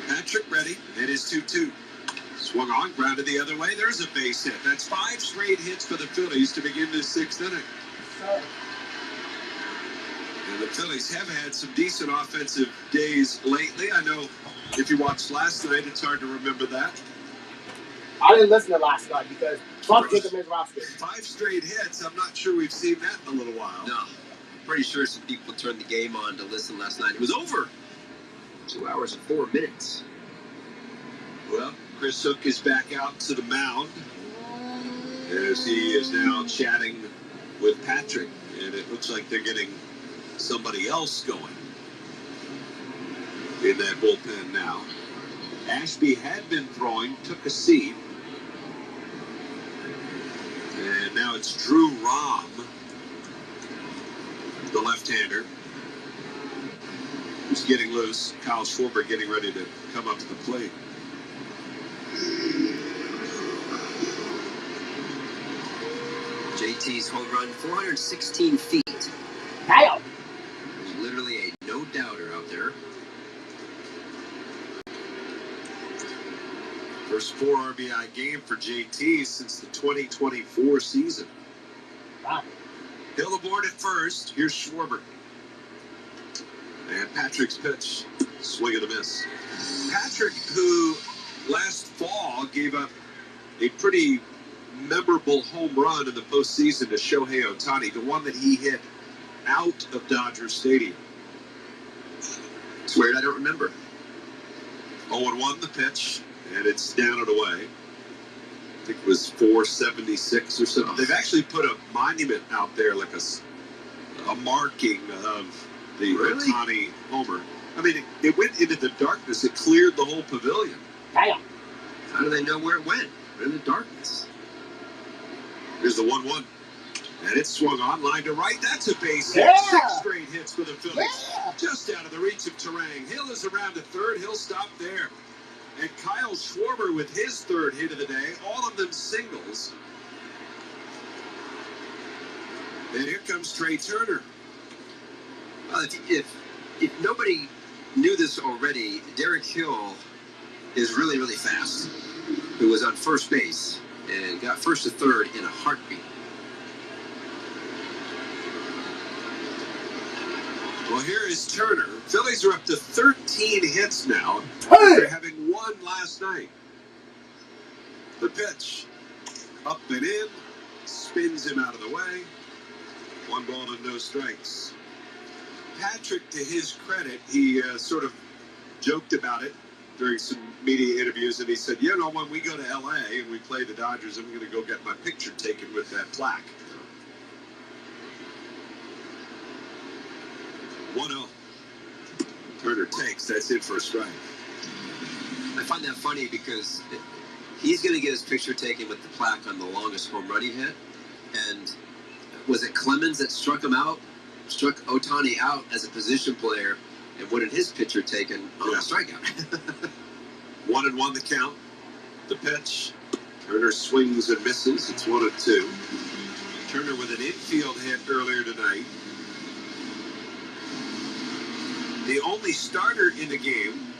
Patrick ready. It is 2-2. Swung on, grounded the other way. There's a base hit. That's 5 straight hits for the Phillies to begin this 6th inning. And the Phillies have had some decent offensive days lately. I know if you watched last night, it's hard to remember that. I didn't listen to last night because Trump took him as roster. 5 straight hits. I'm not sure we've seen that in a little while. No. Pretty sure some people turned the game on to listen last night. It was over. 2 hours and 4 minutes. Well, Chris Hook is back out to the mound as he is now chatting with Patrick. And it looks like they're getting somebody else going in that bullpen now. Ashby had been throwing, took a seat. And now it's Drew Rom, the left-hander, who's getting loose. Kyle Schwarber getting ready to come up to the plate. JT's home run, 416 feet. Damn! There's literally a no-doubter out there. First 4 RBI game for JT since the 2024 season. Wow. Hill aboard at first. Here's Schwarber. And Patrick's pitch. Swing and a miss. Patrick, who last fall gave up a pretty memorable home run in the postseason to Shohei Ohtani, the one that he hit out of Dodger Stadium. It's weird, I don't remember. 0-1 the pitch, and it's down and away. I think it was 476 or something. They've actually put a monument out there, like a marking of the Ohtani homer. I mean, it went into the darkness. It cleared the whole pavilion. Damn! How do they know where it went? In the darkness. Here's the 1-1. And it's swung on, line to right. That's a base hit. Yeah. 6 straight hits for the Phillies. Yeah. Just out of the reach of Terang. Hill is around to third. He'll stop there. And Kyle Schwarber with his 3rd hit of the day. All of them singles. And here comes Trey Turner. If nobody knew this already, Derek Hill is really, really fast. Who was on first base and got first to third in a heartbeat. Well, here is Turner. Phillies are up to 13 hits now after having 1 last night. The pitch. Up and in. Spins him out of the way. 1 ball and no strikes. Patrick, to his credit, he sort of joked about it during some media interviews, and he said, you know, when we go to L.A. and we play the Dodgers, I'm going to go get my picture taken with that plaque. 1-0. Turner takes. That's it for a strike. I find that funny because he's going to get his picture taken with the plaque on the longest home run he hit. And was it Clemens that struck Ohtani out as a position player and wanted his picture taken on a strikeout? 1-1 the count. The pitch. Turner swings and misses. It's 1-2. Turner with an infield hit earlier tonight. The only starter in the game,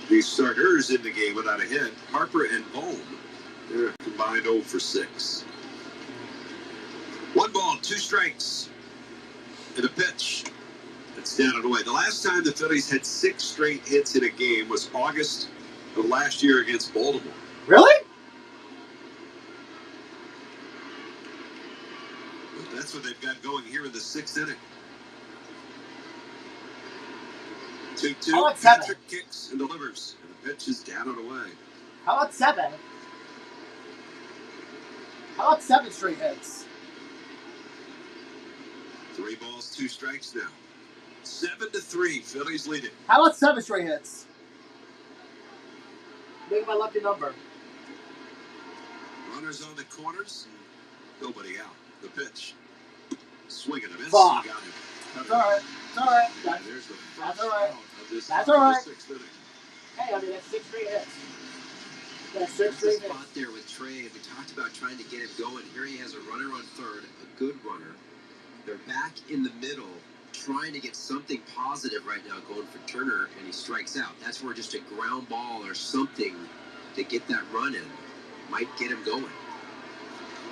the starters in the game without a hit, Harper and Bohm. They're combined 0 for 6. 1 ball, 2 strikes. And a pitch. It's down and away. The last time the Phillies had 6 straight hits in a game was August of last year against Baltimore. Really? But that's what they've got going here in the 6th inning. 2-2. Patrick kicks and delivers. And the pitch is down and away. How about 7? How about 7 straight hits? 3 balls, 2 strikes now. 7-3, Phillies lead it. How about 7 straight hits? Make my lucky number. Runners on the corners, nobody out. The pitch. Swing and a miss. Fuck. He got it. It's alright. It's alright. There's the That's first alright. out of this That's top of the alright. 6th inning. Hey, I mean, that's 6 straight hits. That's 6 There's the straight hits. spot there with Trey. We talked about trying to get him going. Here he has a runner on third, a good runner. They're back in the middle, trying to get something positive right now going for Turner, and he strikes out. That's where just a ground ball or something to get that run in might get him going.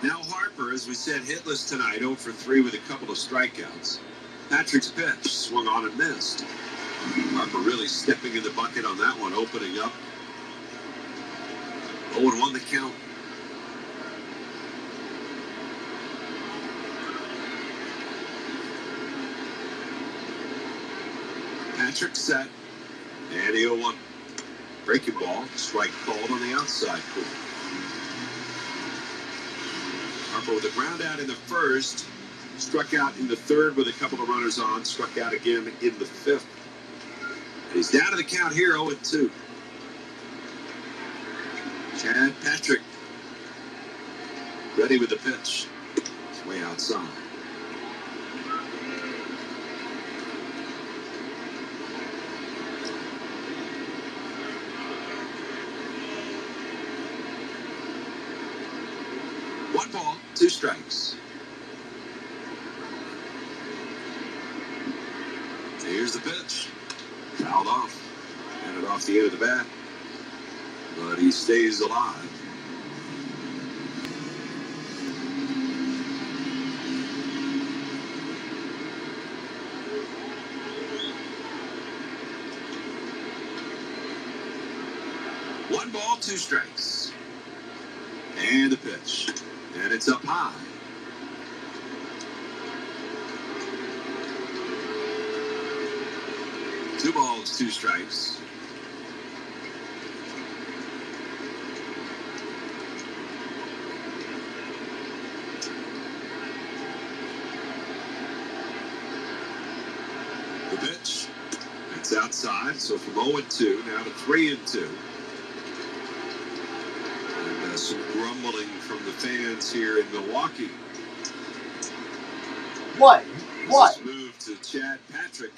Now Harper, as we said, hitless tonight, 0 for 3 with a couple of strikeouts. Patrick's pitch swung on and missed. Harper really stepping in the bucket on that one, opening up. 0-1 the count. Patrick set, and the 0-1. Breaking ball, strike called on the outside corner. Harper with a ground out in the first, struck out in the third with a couple of runners on, struck out again in the fifth. And he's down to the count here, 0-2. Chad Patrick ready with the pitch. It's way outside. One ball, 2 strikes. Here's the pitch. Fouled off. Handed off the end of the bat. But he stays alive. One ball, 2 strikes. And the pitch. And it's up high. Two balls, 2 strikes. The pitch. It's outside, so from 0-2 now to 3-2. And some grumbling from the fans here in Milwaukee. What? What? This move to Chad Patrick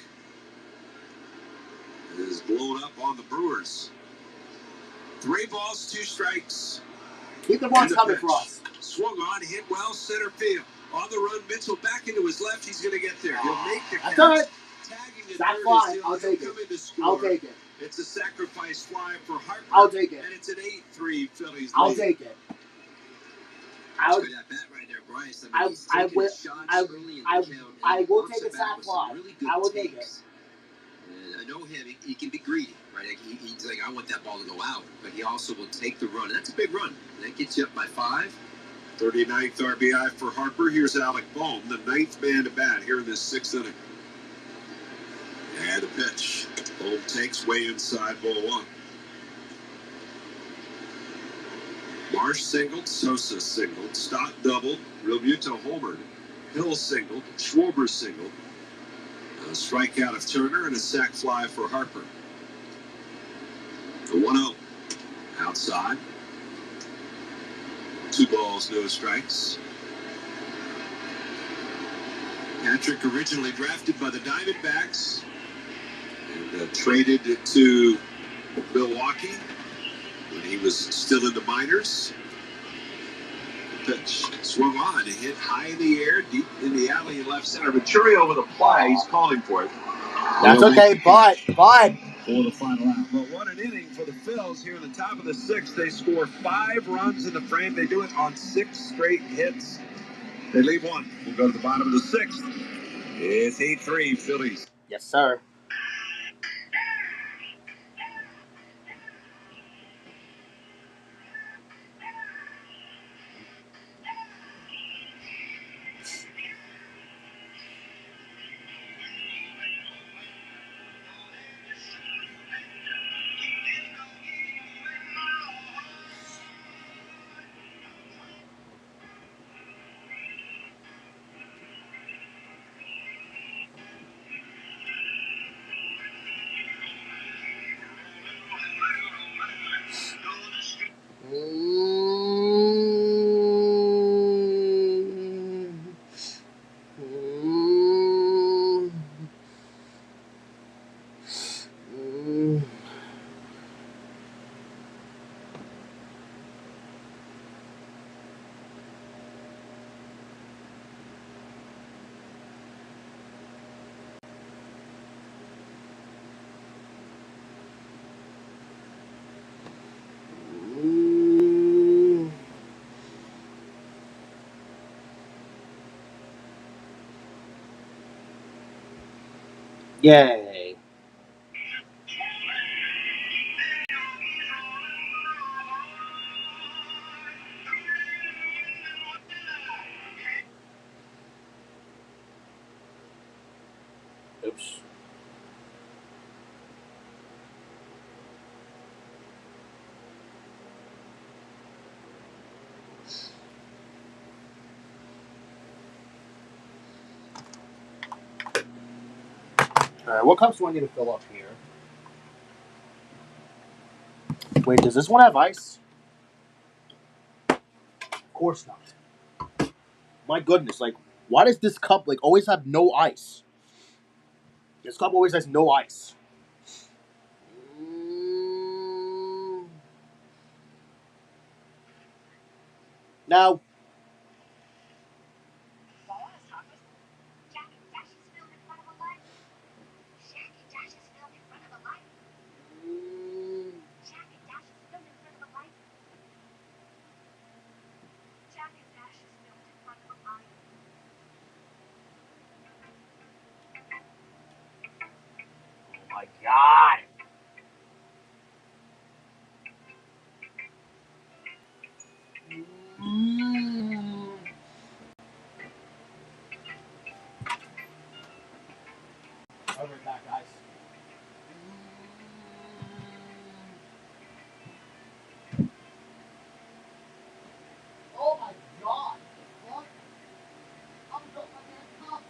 is blown up on the Brewers. 3 balls, 2 strikes. Keep the runs coming pitch. for us. Swung on, hit well, center field. On the run, Mitchell back into his left. He's going to get there. He'll make the catch. That's all right. Tagging Sack third fly. is I'll take come it. in to score. I'll take it. It's a sacrifice fly for Harper. I'll take it. And it's an 8-3 Phillies I'll lead. take it. Look at that bat right there, Bryce. I mean, he's taking his shots early in the count, and I he will works take a it back sack with some fly. really good I will take takes. it. And I know him. He can be greedy, right? Like he's like, I want that ball to go out, but he also will take the run. And that's a big run. And that gets you up by 5. 39th RBI for Harper. Here's Alec Bohm, the 9th man to bat here in this 6th inning. And the pitch. Bohm takes way inside ball 1. Marsh singled, Sosa singled, Stott doubled, Realmuto homered, Hill singled, Schwarber singled. A strikeout of Turner and a sac fly for Harper. The 1-0 outside. 2 balls, no strikes. Patrick originally drafted by the Diamondbacks and traded to Milwaukee when he was still in the minors. The pitch swung on, hit high in the air, deep in the alley in left center. Venturio with a fly, he's calling for it. That's okay, but. For the final out. But what an inning for the Phils here in the top of the 6th. They score 5 runs in the frame. They do it on 6 straight hits. They leave 1. We'll go to the bottom of the 6th. It's 8-3 Phillies. Yes, sir. Yay. Oops. Alright, what cups do I need to fill up here? Wait, does this one have ice? Of course not. My goodness, like, why does this cup, like, always have no ice? This cup always has no ice. Now, oh my god. I'll be right back, guys. Oh my god. What? I'm so fucking cup.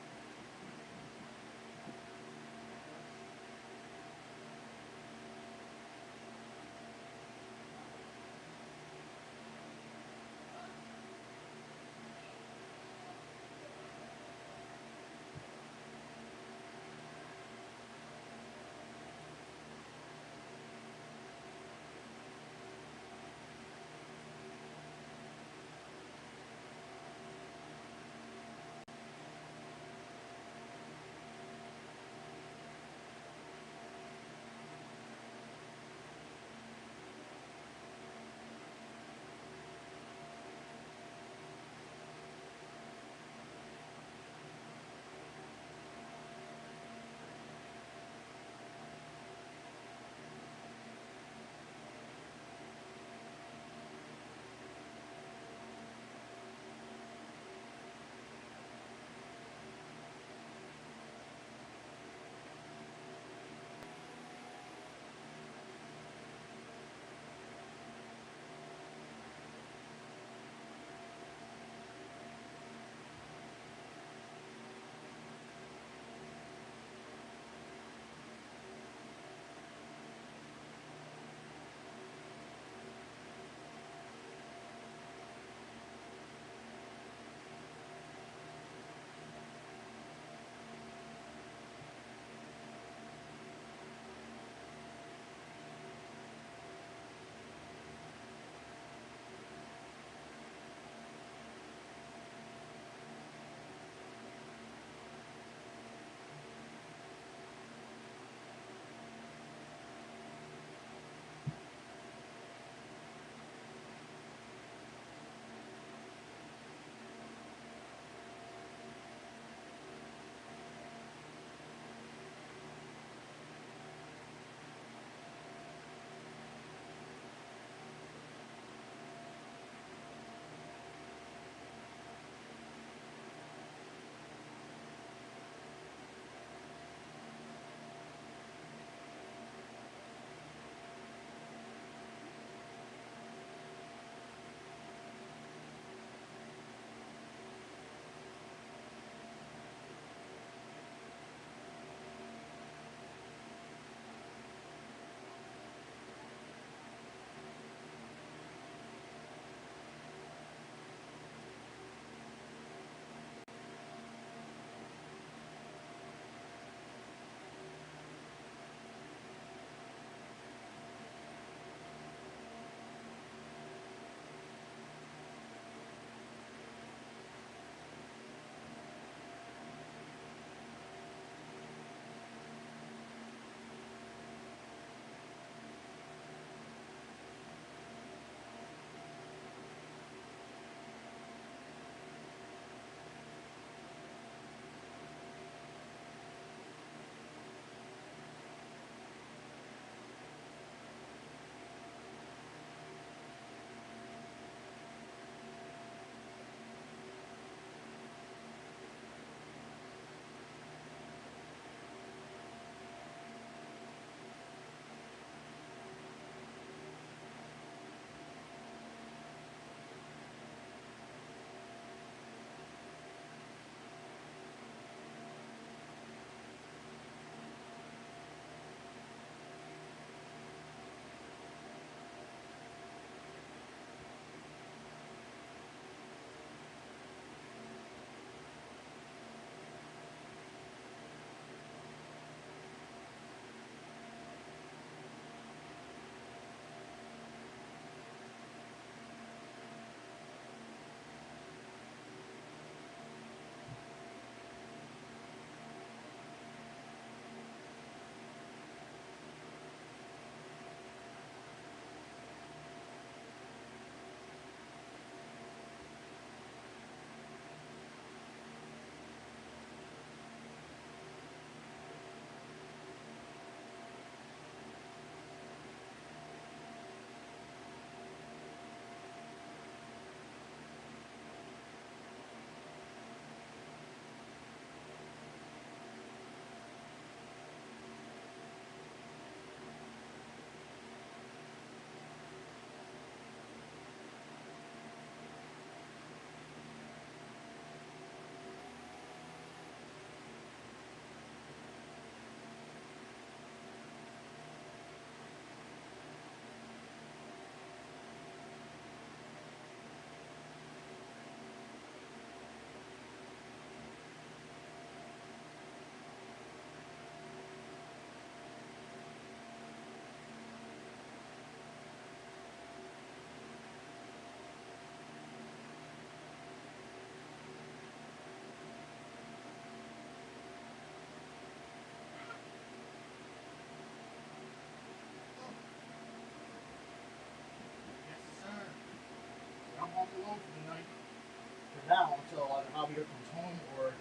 now until either Javier comes home or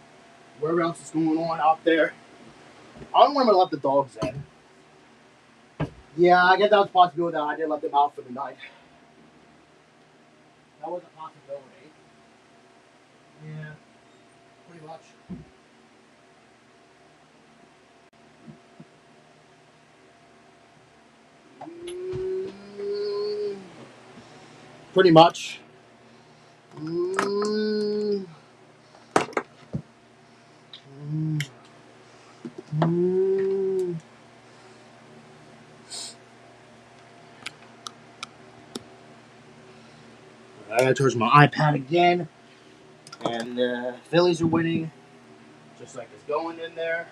whatever else is going on out there. I don't want to let the dogs in. Yeah, I guess that was a possibility that I did let them out for the night. That was a possibility. Yeah, pretty much. Mm, pretty much. Mm, mm, mm. I gotta charge my iPad again. And Phillies are winning, just like it's going in there.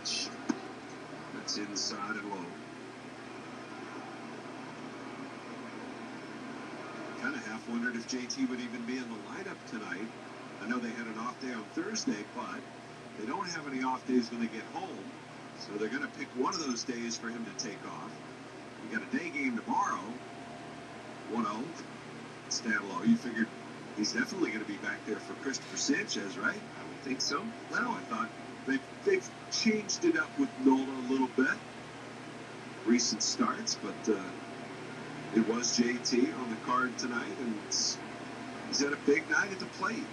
pitch. That's inside and low. Kind of half wondered if JT would even be in the lineup tonight. I know they had an off day on Thursday, but they don't have any off days when they get home. So they're going to pick one of those days for him to take off. We got a day game tomorrow. 1-0. Stand low. You figured he's definitely going to be back there for Christopher Sanchez, right? I would think so. Well, I thought they've changed it up with Nola a little bit. Recent starts, but it was JT on the card tonight, and he's had a big night at the plate.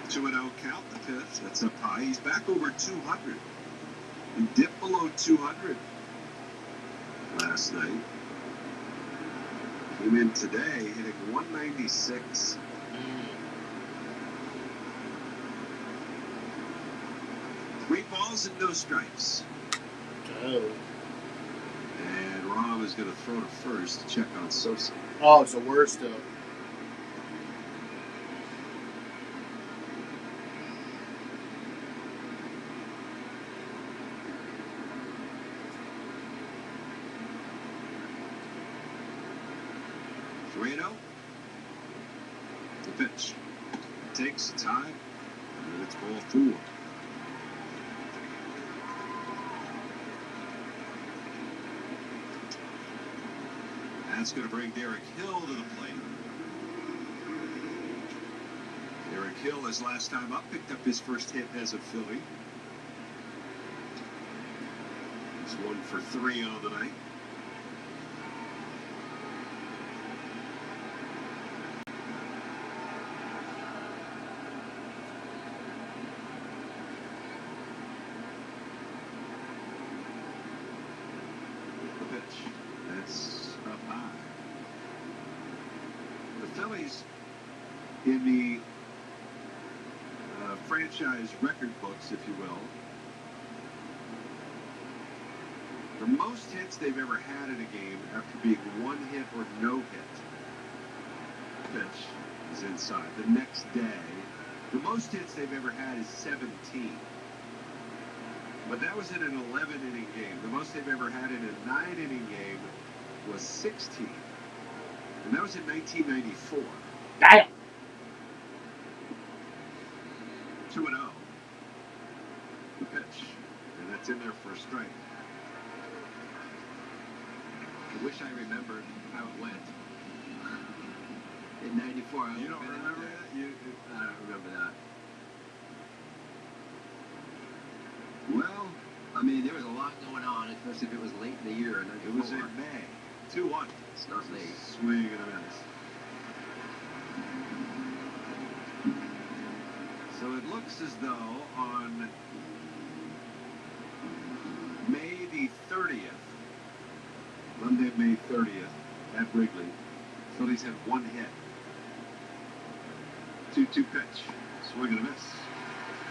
2-0 count, the pitch. That's up high. He's back over 200. He dipped below 200 last night. Came in today hitting 196. 3 balls and no strikes. Oh. And Rob is going to throw to first to check on Sosa. Oh, it's the worst, though. The pitch. Takes time, and it's ball 4. That's going to bring Derek Hill to the plate. Derek Hill, his last time up, picked up his first hit as a Philly. He's 1 for 3 on the night. The pitch. That's up high. The Phillies, in the franchise record books, if you will, the most hits they've ever had in a game after being 1 hit or no hit. Pitch is inside. The next day, the most hits they've ever had is 17. But that was in an 11-inning game. The most they've ever had in a 9-inning game was 16. And that was in 1994. Damn! 2-0. The pitch. And that's in there for a strike. I wish I remembered how it went. In 94, You don't remember that? I don't remember that. Well, I mean, there was a lot going on, especially if it was late in the year. In it was in May. 2-1. It's not late. Swing and a miss. So it looks as though on May the 30th, Monday, May 30th, at Wrigley, Phillies had 1 hit. 2-2 pitch. Swing and a miss.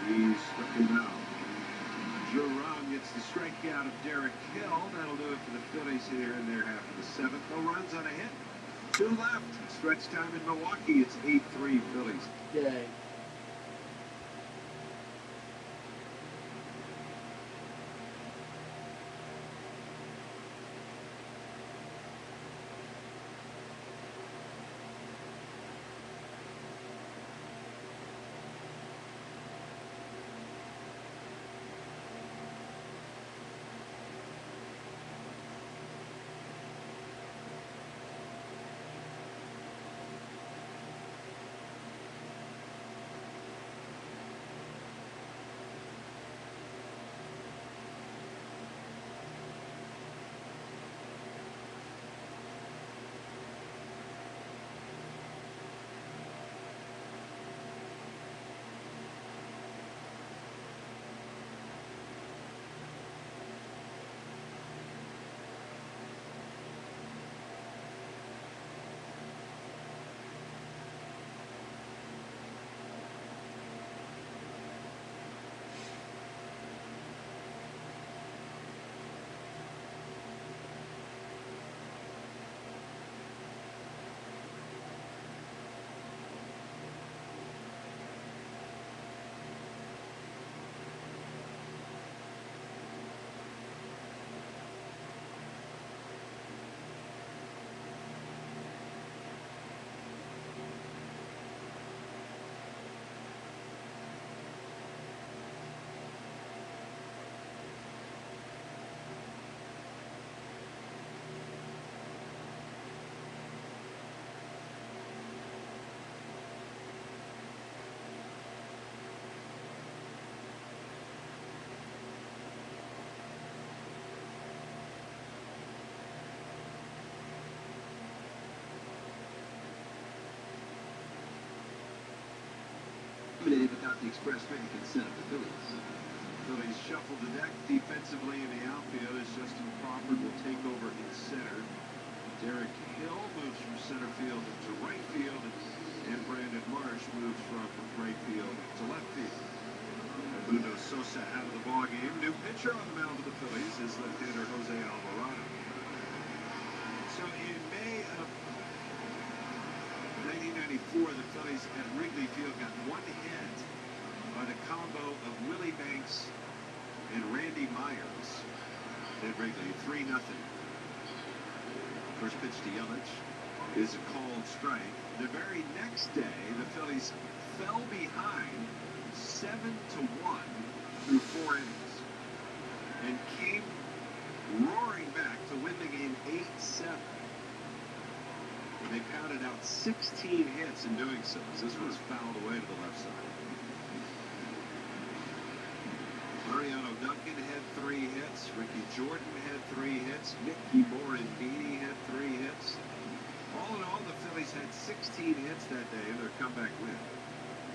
He's stricken out. Jerome gets the strikeout of Derek Hill. That'll do it for the Phillies here in their half of the 7th. No runs on a hit. 2 left. Stretch time in Milwaukee. It's 8-3 Phillies. Yay. eliminated without the express written consent of the Phillies. Phillies shuffle the deck defensively in the outfield as Justin Crawford will take over in center. Derek Hill moves from center field to right field, and Brandon Marsh moves from right field to left field. Mundo Sosa out of the ballgame. New pitcher on the mound for the Phillies is left-hander Jose Alvarado. So in May of 1994, the Phillies at Wrigley Field got one hit by the combo of Willie Banks and Randy Myers at Wrigley, 3-0. First pitch to Yelich is a called strike. The very next day, the Phillies fell behind 7-1 through 4 innings and came roaring back to win the game 8-7. And they pounded out 16 hits in doing so, as this was fouled away to the left side. Mariano Duncan had 3 hits. Ricky Jordan had 3 hits. Mickey Morandini had 3 hits. All in all, the Phillies had 16 hits that day in their comeback win.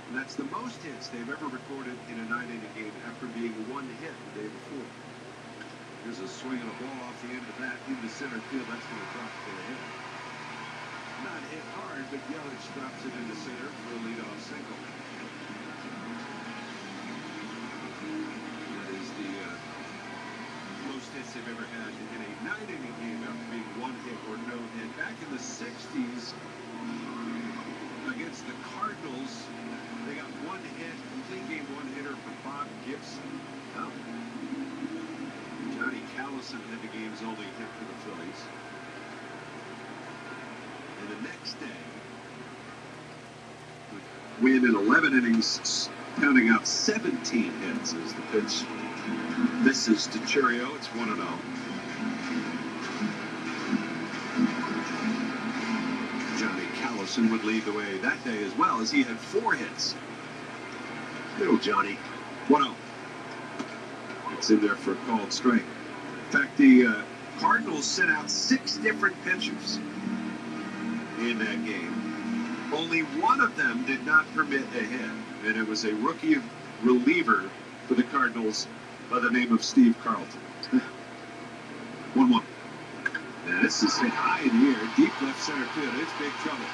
And that's the most hits they've ever recorded in a 9-inning game after being 1 hit the day before. Here's a swing and a ball off the end of that into center field. That's going to drop for a hit. Not hit hard, but Yelich drops it into center for a leadoff single. That is the most hits they've ever had in a 9-inning game after being 1 hit or no hit. Back in the 60s, against the Cardinals, they got 1 hit, complete game 1-hitter for Bob Gibson. Oh. Johnny Callison had the game's only hit for the Phillies. And the next day, win in 11 innings, pounding out 17 hits as the pitch. This is to Churio. It's 1-0. Johnny Callison would lead the way that day as well, as he had 4 hits. Little Johnny. 1-0. It's in there for a called strike. In fact, the Cardinals sent out 6 different pitchers in that game. Only one of them did not permit a hit, and it was a rookie reliever for the Cardinals by the name of Steve Carlton. 1-1. Now this is hit high in the air, deep left center field. It's big trouble.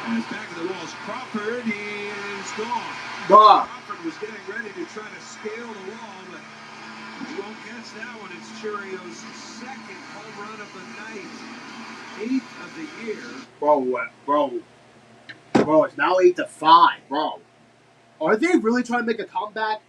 And it's back of the walls. Crawford is gone. Crawford was getting ready to try to scale the wall, but he won't catch that one. It's Churio's 2nd home run of the night. 8th of the year. Bro, it's now 8-5, bro. Are they really trying to make a comeback?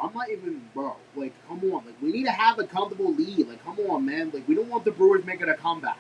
I'm not even, bro. Like, come on. Like, we need to have a comfortable lead. Like, come on, man. Like, we don't want the Brewers making a comeback.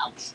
Ouch.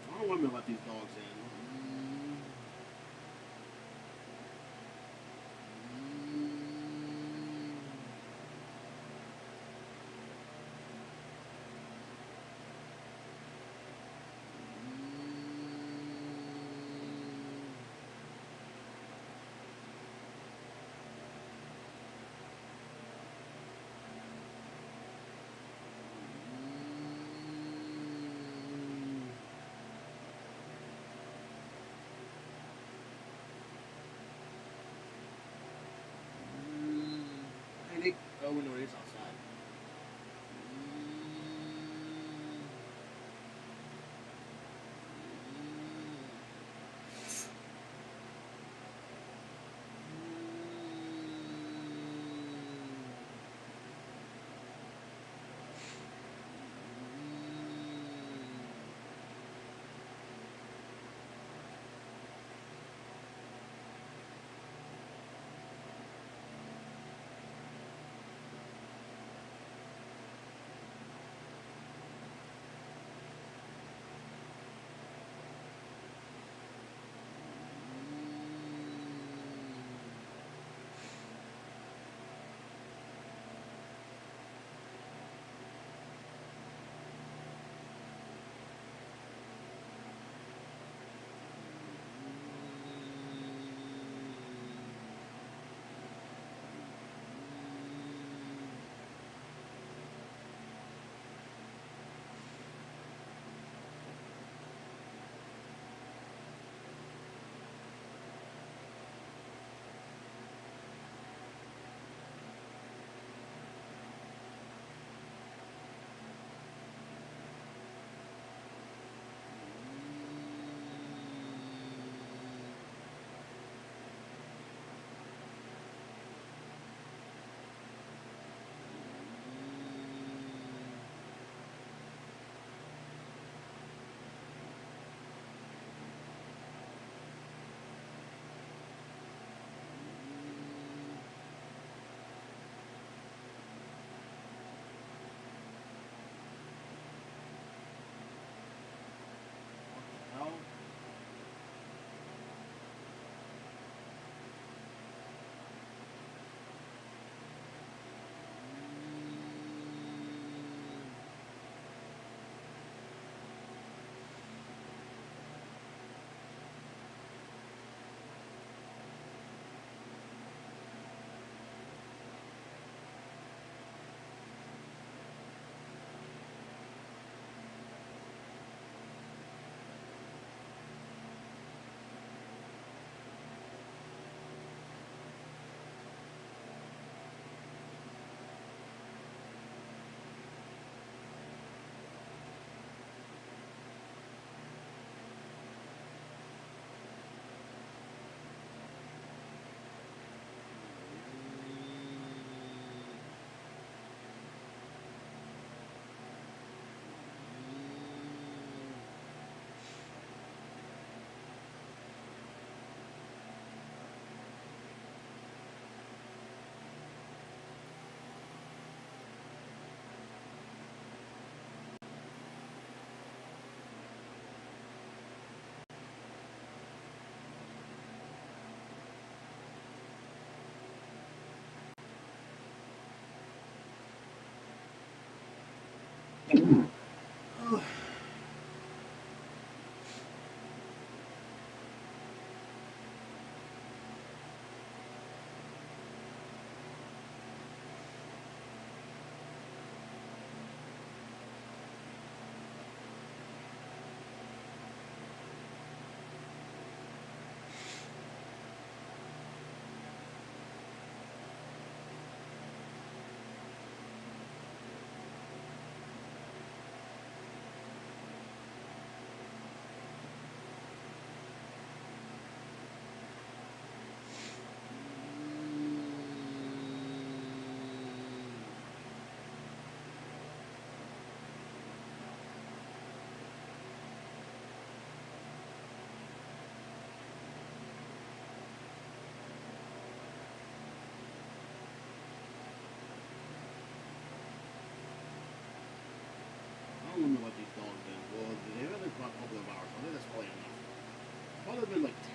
I don't want to let these dogs in. I think. Oh, no, it is outside. I don't remember what these dogs did. Well, they were there for a couple of hours. I think that's probably enough. Probably been like 10.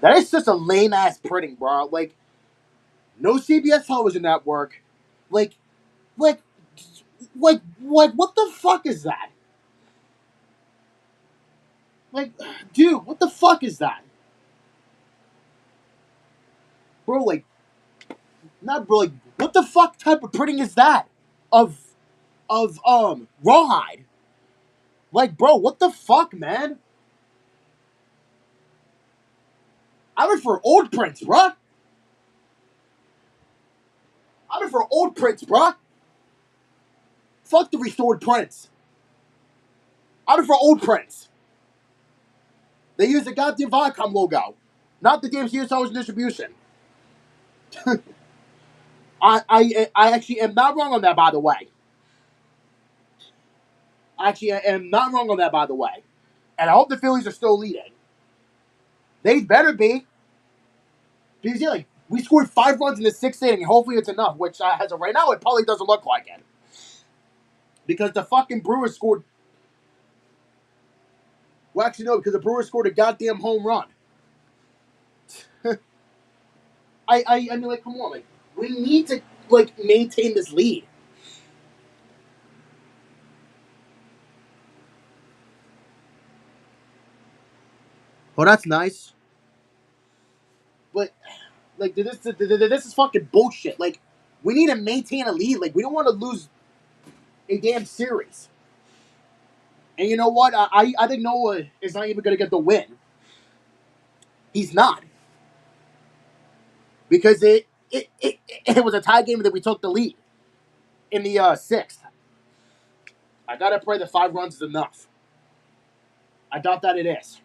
That is just a lame ass printing, bro. Like, no CBS television network. Like, like, what the fuck is that? Like, dude, what the fuck is that? Bro, like, not bro, like, what the fuck type of printing is that? Of rawhide. Like, bro, what the fuck, man? I'm in for old prints, bruh. I'm in for old prints, bruh. Fuck the restored prints. I'm in for old prints. They use the goddamn Viacom logo, not the damn Sears Television Distribution. I actually am not wrong on that, by the way. Actually, I am not wrong on that, by the way. And I hope the Phillies are still leading. They better be. Because, yeah, like, we scored 5 runs in the 6th inning, and hopefully it's enough, which, as of right now, it probably doesn't look like it. Because the fucking Brewers scored... Well, actually, no, because the Brewers scored a goddamn home run. I mean, like, come on, like, we need to, like, maintain this lead. Well, that's nice. But, like, this is fucking bullshit. Like, we need to maintain a lead. Like, we don't want to lose a damn series. And you know what? I think Noah is not even going to get the win. He's not. Because it was a tie game that we took the lead in the 6th. I got to pray that 5 runs is enough. I doubt that it is.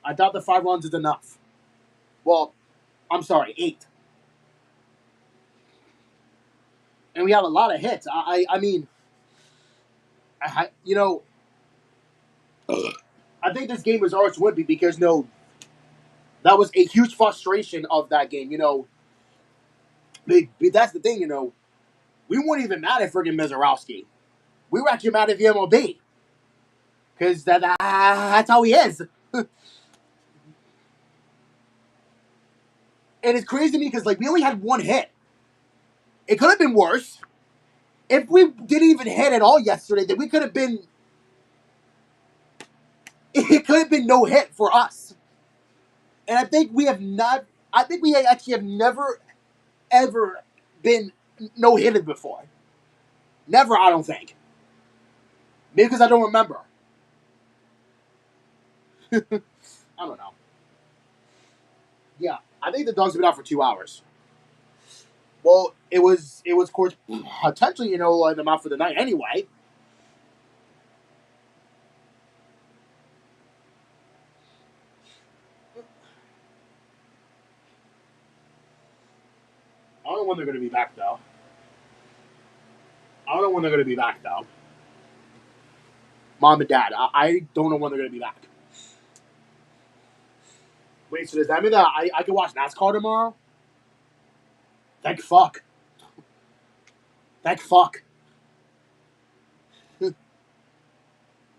I doubt that 5 runs is enough. Well, I'm sorry, 8. And we have a lot of hits. I mean, you know, I think this game was ours to win because, you know, that was a huge frustration of that game. You know, that's the thing, you know. We weren't even mad at friggin' Mizorowski. We were actually mad at the MLB. Because that's how he is. And it's crazy to me because, like, we only had 1 hit. It could have been worse. If we didn't even hit at all yesterday, then we could have been... It could have been no hit for us. And I think we have not... I think we actually have never, ever been no-hitted before. Never, I don't think. Maybe because I don't remember. I don't know. Yeah, I think the dogs have been out for 2 hours. Well, it was of course, potentially, you know, letting them out for the night anyway. I don't know when they're going to be back, though. I don't know when they're going to be back, though. Mom and Dad, I don't know when they're going to be back. Wait, so does that mean that I can watch NASCAR tomorrow? Thank fuck. Thank fuck.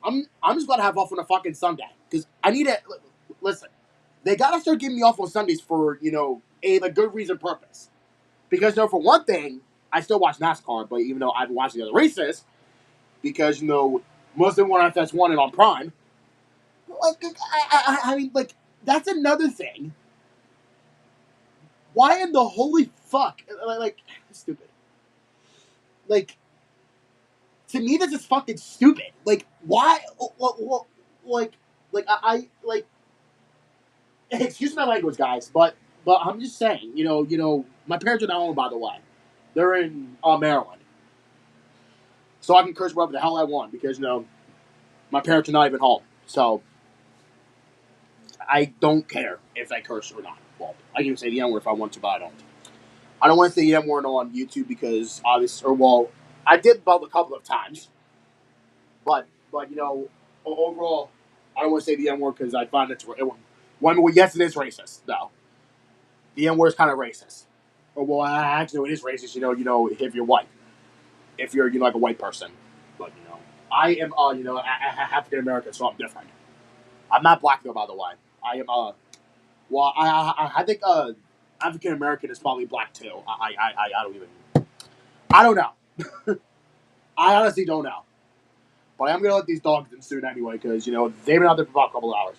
I'm just glad to have off on a fucking Sunday. Because I need to... Listen, they got to start giving me off on Sundays for, you know, a good reason purpose. Because, you know, for one thing, I still watch NASCAR, but even though I've been watching the other races, because, you know, most of them were on FS1 and on Prime, like, I mean, like, that's another thing. Why in the holy fuck? Like, stupid. Like, to me, this is fucking stupid. Like, why? Like, like, excuse my language, guys, but I'm just saying, you know, my parents are not home, by the way. They're in Maryland. So I can curse whatever the hell I want because, you know, my parents are not even home. So I don't care if I curse or not. Well, I can even say the N word if I want to, but I don't. I don't want to say the N word on YouTube because obviously, or well, I did about a couple of times, but you know, overall, I don't want to say the N word because I find it. Well, yes, it is racist though. The N word is kind of racist. Or well, actually, no, it is racist. You know, if you're white, if you're like a white person, but you know, I am you know, African American, so I'm different. I'm not black though, by the way. I am well, I think African American is probably black too. I don't even. I don't know. I honestly don't know. But I'm gonna let these dogs in soon anyway because you know they've been out there for about a couple of hours.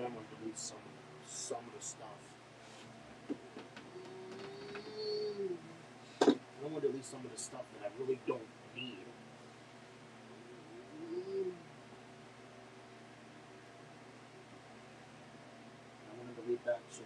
I'm gonna delete some of the stuff. I don't want to delete some of the stuff that I really don't need. I want to delete that too.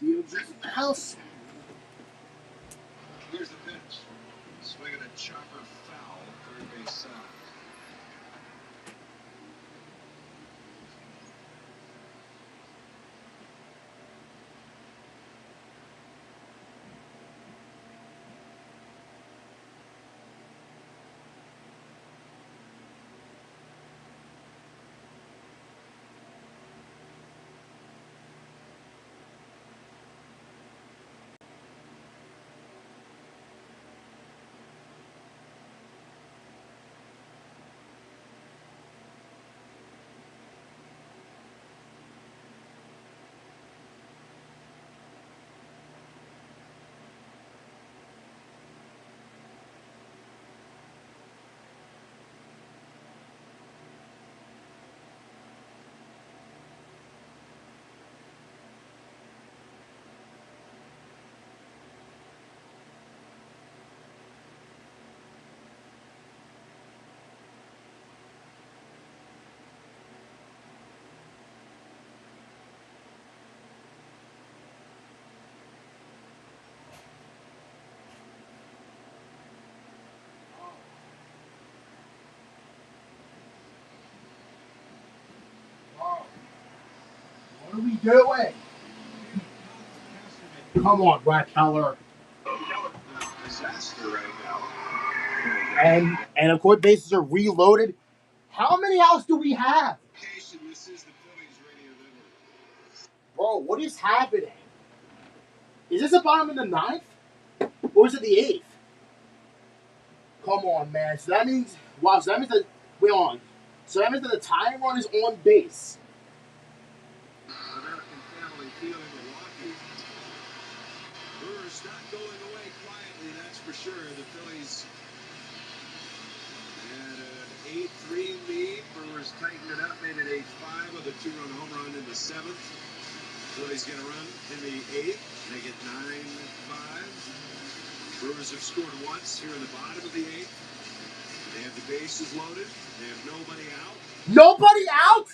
DOG's in the house. Here's the pitch. Swinging a chopper foul, third base side. What are we doing? Come on, Brad Keller. Disaster right now. And of course, bases are reloaded. How many outs do we have? This is the Phillies radio network. Bro, what is happening? Is this the bottom of the ninth? Or is it the eighth? Come on, man. So that means, wow, so that means that, wait on. So that means that the tying run is on base. American family feeling Milwaukee. Brewers not going away quietly, that's for sure. The Phillies had an 8-3 lead. Brewers Brewers tighten it up, made it 8-5 with a 2-run home run in the 7th. Phillies get a run in the 8th. They get 9-5. Brewers have scored once here in the bottom of the 8th. They have the bases loaded. They have nobody out. Nobody out?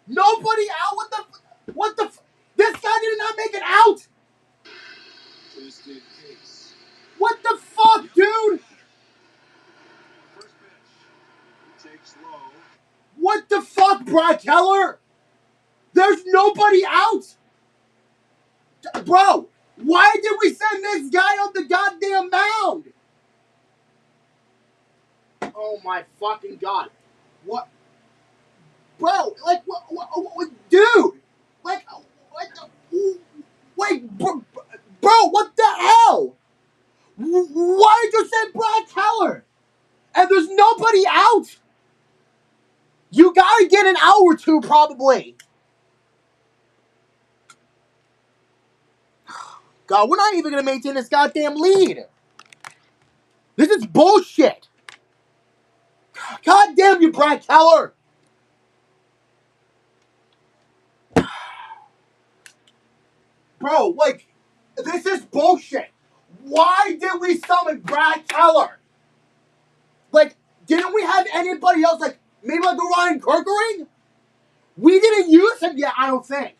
Nobody out? What the this guy did not make it out! Twisted case. What the fuck, dude? First pitch. He takes low. What the fuck, Brad Keller? There's nobody out! Bro, why did we send this guy on the goddamn mound? Oh my fucking god. What? Bro, like, what dude? Like, what the... Wait, bro, what the hell? Why did you send Brad Keller? And there's nobody out? You gotta get an hour or two, probably. God, we're not even gonna maintain this goddamn lead. This is bullshit. God damn you, Brad Keller. Bro, like, this is bullshit. Why did we summon Brad Keller? Like, didn't we have anybody else, like, maybe like a Ryan Kirkering? We didn't use him yet, I don't think.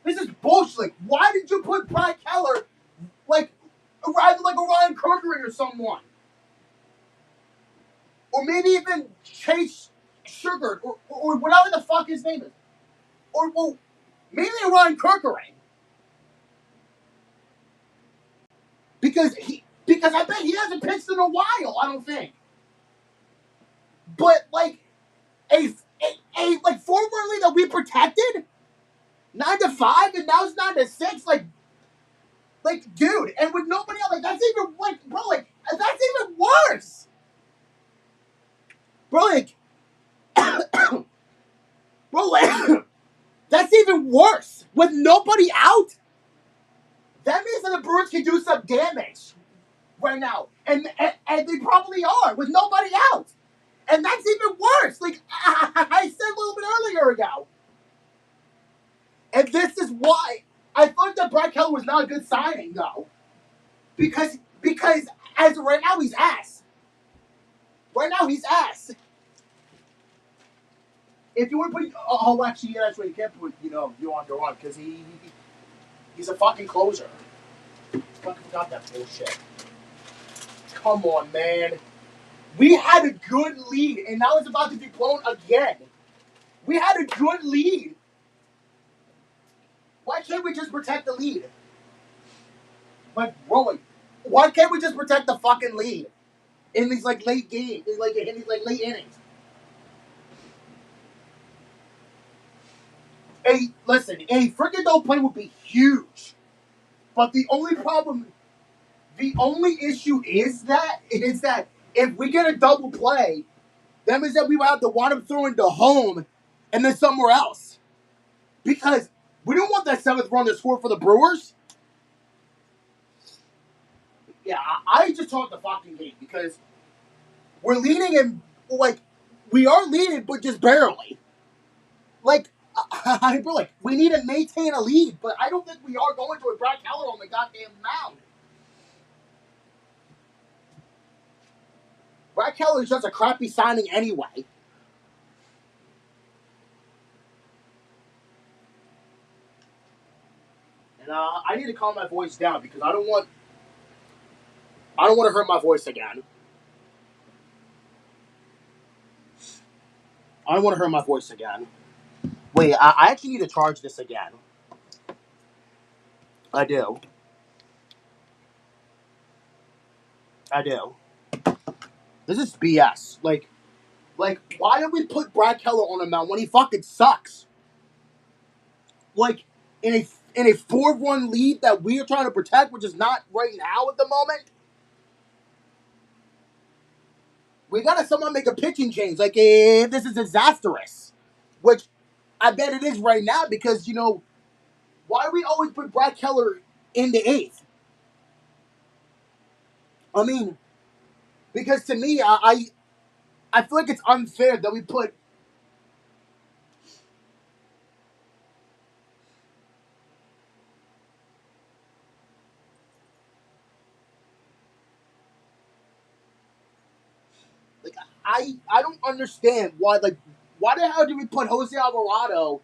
This is bullshit. Like, why did you put Brad Keller, like, rather like a Ryan Kirkering or someone? Or maybe even Chase Sugar, or whatever the fuck his name is. Or, well, maybe a Ryan Kirkering. Because I bet he hasn't pitched in a while, I don't think. But, like, a like 4-run lead that we protected? 9-5, and now it's 9-6, like, dude, and with nobody else, like, that's even, like, bro, like, that's even worse! Bro, like, bro, like, that's even worse! With nobody out? That means that the Brewers can do some damage right now, and they probably are, with nobody out! And that's even worse! Like, I said a little bit earlier ago. And this is why I thought that Brad Keller was not a good signing, though. Because as right now, he's ass. Right now, he's ass. If you want to put... Oh, actually, yeah, that's right. You can't put, you on Duran, because he's a fucking closer. Fucking forgot that bullshit. Come on, man. We had a good lead, and now it's about to be blown again. We had a good lead. Why can't we just protect the lead? Like, bro, like, why can't we just protect the fucking lead in these like late games, in these like late innings? Listen, a freaking no play would be huge, but the only issue is that if we get a double play, that means that we will have to wind up throwing to home and then somewhere else, because we don't want that 7th run to score for the Brewers. Yeah, I just talked the fucking game because we're leading and, like, we are leading, but just barely. Like, we need to maintain a lead, but I don't think we are going to with Brad Keller on the goddamn mound. Brad Keller is just a crappy signing anyway. And I need to calm my voice down because I don't want to hurt my voice again. I don't want to hurt my voice again. Wait, I actually need to charge this again. I do. This is BS. Like, why did we put Brad Keller on the mound when he fucking sucks? Like, in a 4-1 lead that we are trying to protect, which is not right now at the moment. We gotta somehow make a pitching change. Like, if this is disastrous, which I bet it is right now because, why do we always put Brad Keller in the 8th? I mean, because to me, I feel like it's unfair that we put. Like, I don't understand why the hell did we put Jose Alvarado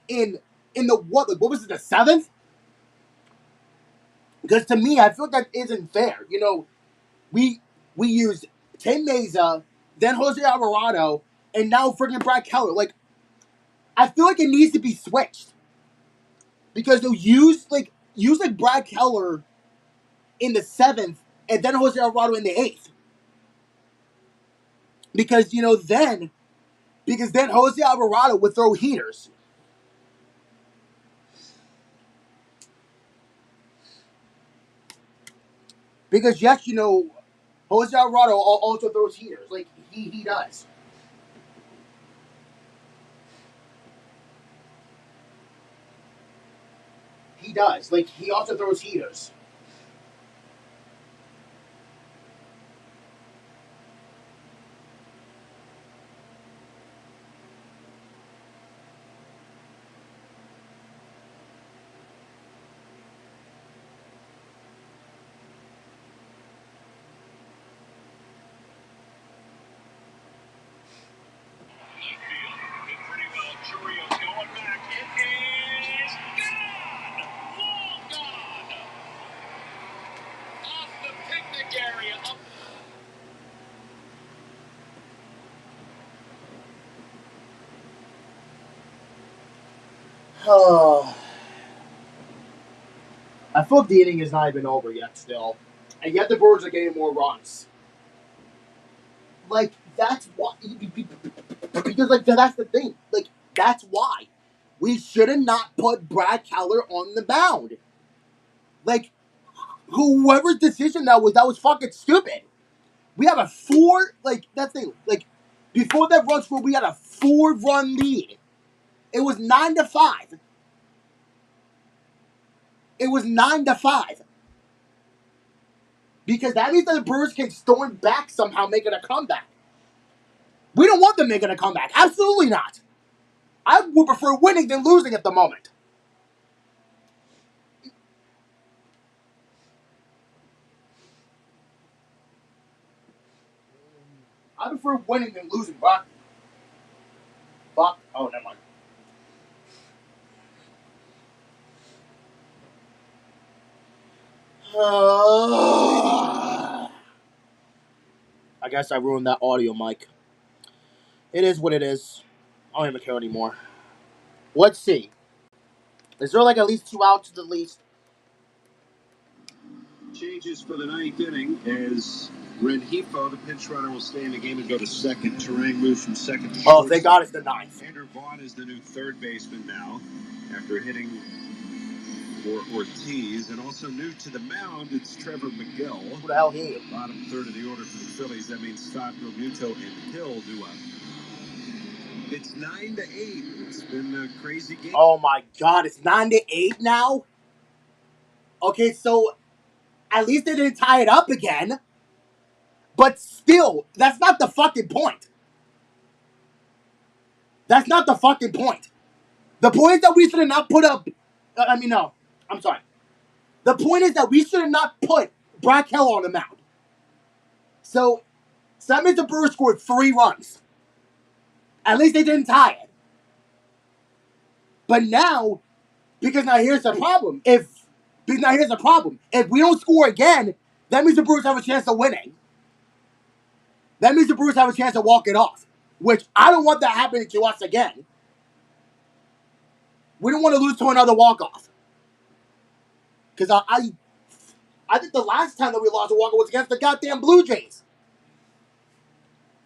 in the what? Like, what was it, the seventh? Because to me, I feel like that isn't fair. You know, we we used Tim Mesa, then Jose Alvarado, and now freaking Brad Keller. Like, I feel like it needs to be switched because they'll use like Brad Keller in the seventh, and then Jose Alvarado in the eighth. Because then Jose Alvarado would throw heaters. Because yes, Jose Alvarado also throws heaters. Like he does. He does. Like he also throws heaters. Oh, I feel like the inning is not even over yet still. And yet the Brewers are getting more runs. Like, that's why. Because, like, that's the thing. Like, that's why. We should have not put Brad Keller on the mound. Like, whoever's decision that was fucking stupid. We have a that's the thing. Like, before that run score, we had a 4-run lead. It was 9-5. It was 9-5. Because that means that the Brewers can storm back somehow, making a comeback. We don't want them making a comeback. Absolutely not. I would prefer winning than losing at the moment. I prefer winning than losing, but fuck. Oh, never mind. I guess I ruined that audio mic. It is what it is. I don't even care anymore. Let's see. Is there like at least 2 outs at least? Changes for the ninth inning as Renhefo, the pinch runner, will stay in the game and go to second. Turang moves from second to Oh, thank shortstop. God it's the ninth. Andrew Vaughn is the new third baseman now after hitting for Ortiz. And also new to the mound, it's Trevor McGill. Who the hell he? Bottom third of the order for the Phillies. That means Stott, Realmuto, and Hill do up. It's 9-8. It's been a crazy game. Oh my God, it's 9-8 now? Okay, so at least they didn't tie it up again. But still, that's not the fucking point. That's not the fucking point. The point is that we should have not put up. No. I'm sorry. The point is that we should have not put Brad Keller on the mound. So that means the Brewers scored 3 runs. At least they didn't tie it. But now, because now here's the problem. If we don't score again, that means the Brewers have a chance of winning. That means the Brewers have a chance of walking off. Which I don't want that happening to us again. We don't want to lose to another walk-off. Because I think the last time that we lost a walk-off was against the goddamn Blue Jays.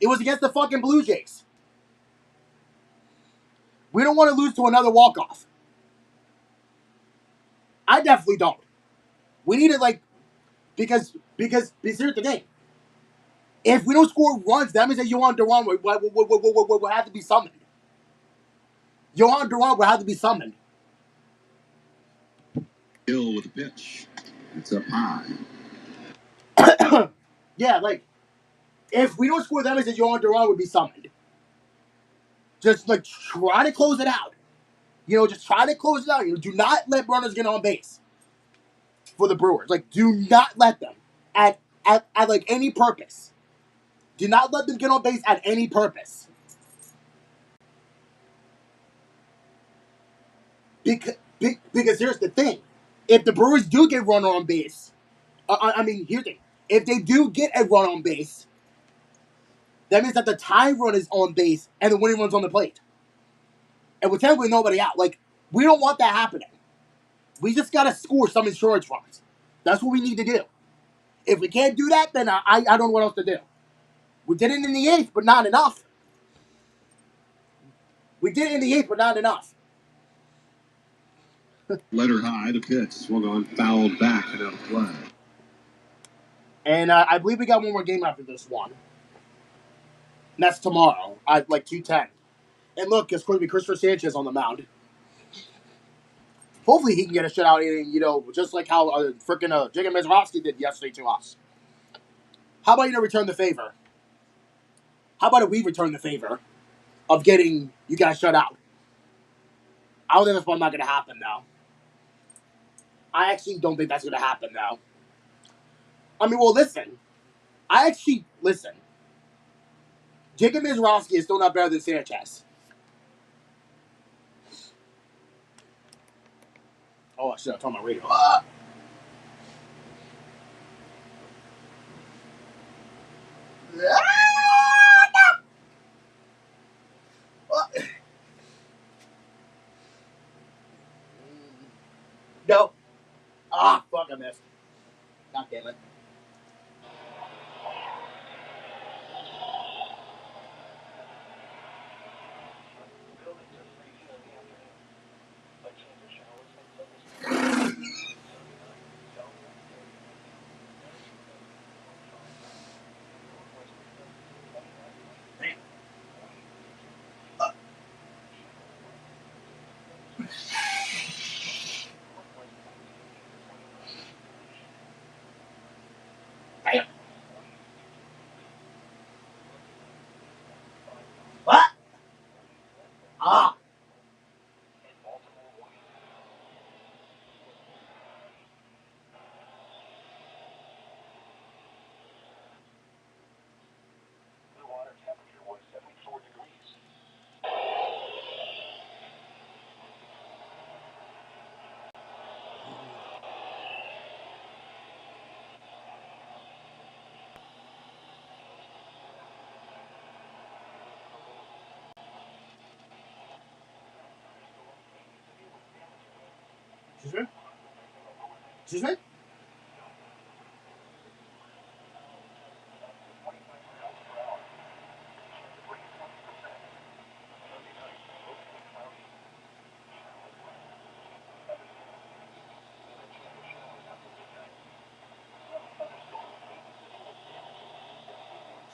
It was against the fucking Blue Jays. We don't want to lose to another walk-off. I definitely don't. We need it because here's the thing. If we don't score runs, that means that Yohan Duran will have to be summoned. Yohan Duran will have to be summoned. Hill with a pitch. It's up high. Yeah, like, if we don't score them, it's that Yohan Duran would be summoned. Just, like, try to close it out. You know, just try to close it out. You know, do not let runners get on base for the Brewers. Like, do not let them at like, any purpose. Do not let them get on base at any purpose. Because here's the thing. If the Brewers do get run on base, here's the thing. If they do get a run on base, that means that the tie run is on base and the winning run's on the plate. And with technically nobody out. Like, we don't want that happening. We just got to score some insurance runs. That's what we need to do. If we can't do that, then I don't know what else to do. We did it in the 8th, but not enough. We did it in the 8th, but not enough. Letter high, the pitch swung on, fouled back and out of play. And I believe we got one more game after this one. And that's tomorrow at like 2:10. And look, it's going to be Christopher Sanchez on the mound. Hopefully he can get a shutout inning, you know, just like how freaking Jacob Mizrowski did yesterday to us. How about you return the favor? How about we return the favor of getting you guys shut out? I don't think that's not going to happen, though. I actually don't think that's going to happen, though. I mean, well, listen. Listen. Jacob Mizrowski is still not better than Sanchez. Oh, shit, I turned my radio. No. Ah, fuck, I missed. God damn it. Damn. What? Ah. Excuse me? Excuse me?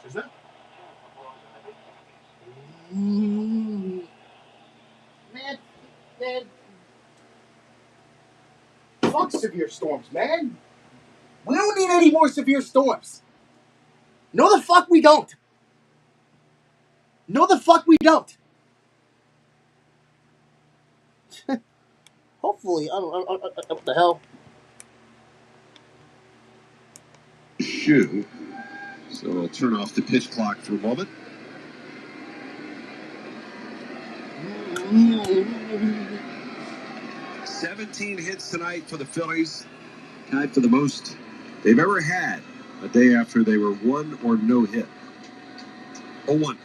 Excuse me? Man. Fuck severe storms, man. We don't need any more severe storms. No, the fuck we don't. No, the fuck we don't. Hopefully, I don't. What the hell? Shoe. So I'll turn off the pitch clock for a moment. 17 hits tonight for the Phillies, tied for the most they've ever had a day after they were 1 or no hit. 0-1.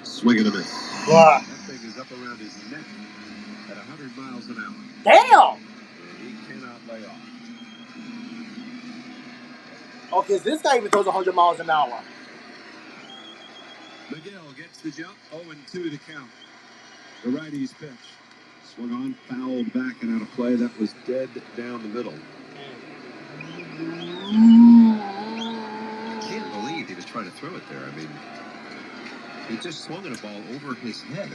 Swing and a miss. Wow. That thing is up around his neck at 100 miles an hour. Damn! And he cannot lay off. Okay, so this guy even throws 100 miles an hour. Miguel gets the jump. 0-2 the count. The righty's pitch. Swung on, fouled back and out of play. That was dead down the middle. I can't believe he was trying to throw it there. I mean, he just swung at a ball over his head.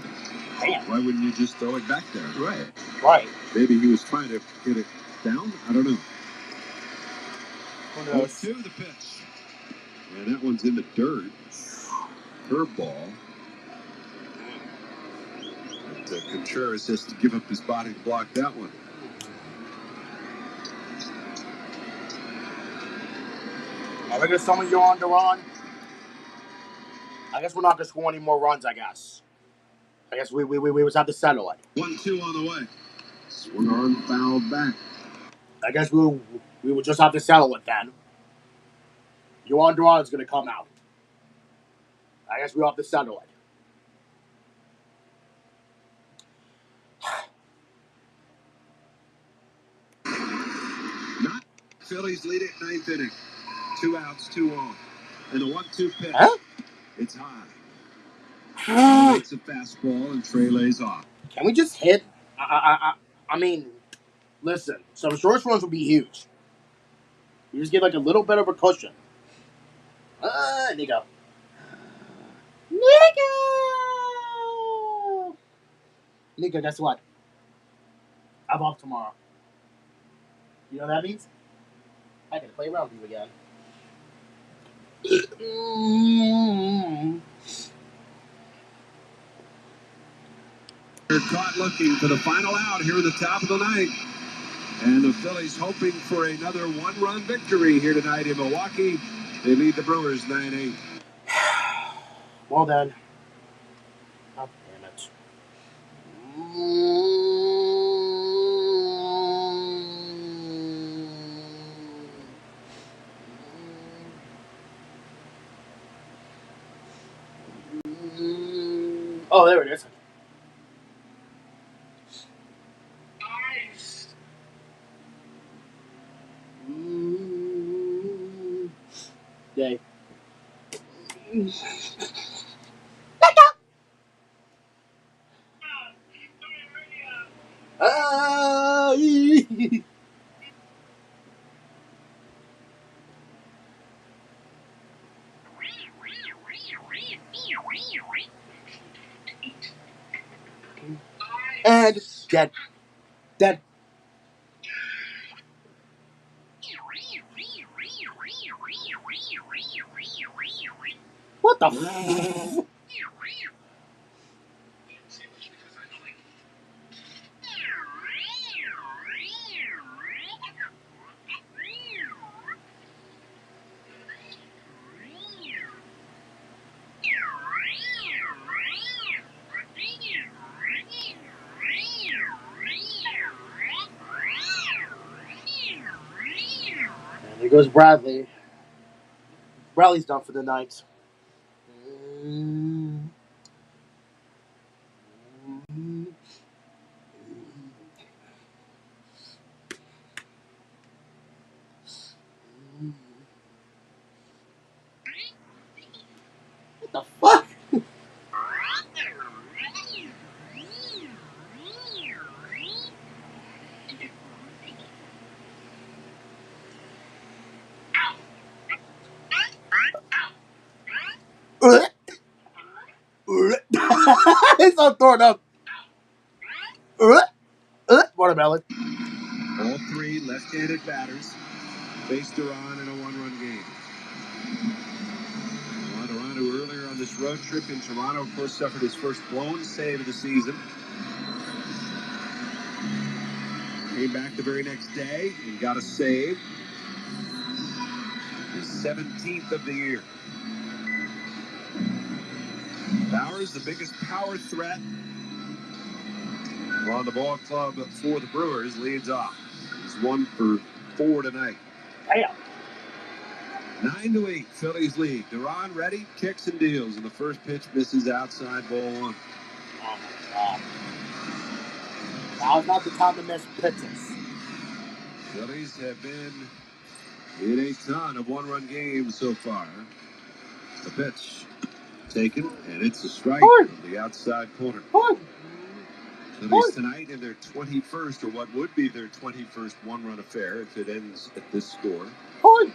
Damn. Why wouldn't you just throw it back there? Right. Right. Maybe he was trying to get it down? I don't know. Who knows? 0-2 the pitch. And that one's in the dirt. Curveball. Contreras has to give up his body to block that one. I guess some of you on the run. I guess we're not going to score any more runs, I guess. I guess we just have to settle it. 1-2 on the way. Swung on, fouled back. I guess we will just have to settle it then. Yohan Duran's going to come out. I guess we'll have to settle it. Phillies lead it ninth inning. 2 outs, 2 on. And the 1-2 pitch. Huh? It's high. Makes a fastball and Trey lays off. Can we just hit? I mean, listen. Some short runs would be huge. You just get like a little bit of a cushion. Nico. Nico, guess what? I'm off tomorrow. You know what that means? I can play around with you again. They're caught looking for the final out here in the top of the ninth. And the Phillies hoping for another one-run victory here tonight in Milwaukee. They lead the Brewers 9-8. Well then. Oh, damn it. Oh, there it is. Yay. And dead. Dead. What the f? And there goes Bradley. Bradley's done for the night. What the fuck? He's all thrown up. Watermelon. All three left-handed batters faced Duran in a one-run game. Duran, who earlier on this road trip in Toronto, of course, suffered his first blown save of the season. Came back the very next day and got a save. His 17th of the year. Bowers, the biggest power threat on the ball club for the Brewers, leads off. He's 1 for 4 tonight. Damn. 9-8, Phillies lead. Duran ready, kicks and deals, and the first pitch misses outside ball 1. Oh my god. Now's not the time to miss pitches. Phillies have been in a ton of one-run games so far. The pitch taken, and it's a strike from the outside corner. Phillies tonight in their 21st, or what would be their 21st one-run affair if it ends at this score. 1-1.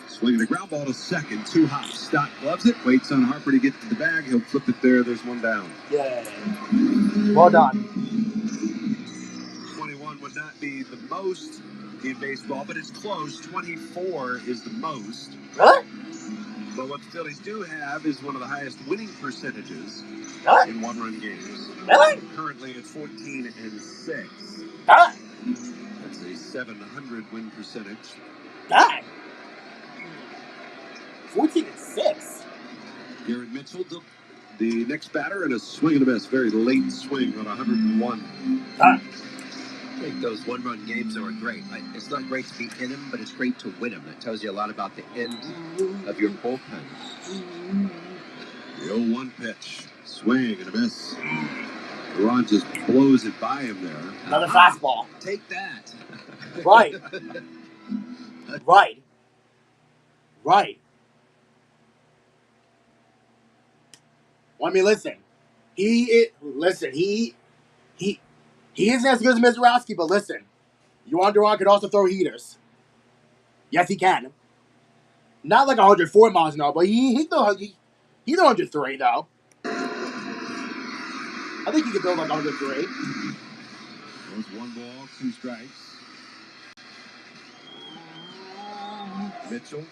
Swinging a ground ball to second, 2 hops. Stott gloves it, waits on Harper to get to the bag. He'll flip it there. There's 1 down. Yeah. Well done. 21 would not be the most in baseball, but it's close. 24 is the most. Really? But what the Phillies do have is one of the highest winning percentages Really? in one-run games. Really? Currently at 14 and 6. God. That's a 700 win percentage. God. 14 and 6. Garrett Mitchell, the next batter, and a swing and a miss. Very late swing on 101. God. I think those one-run games are great. It's not great to be in them, but it's great to win them. That tells you a lot about the end of your bullpen. The 0-1 pitch. Swing and a miss. Ron just blows it by him there. Another fastball. Take that. Right. Right. Right. Well, I mean, listen. He isn't as good as Mizorowski, but listen. Yuan Duran could also throw heaters. Yes, he can. Not like 104 miles an hour, but he's 103 though. I think he could throw like 103. There's 1 ball, 2 strikes. Mitchell,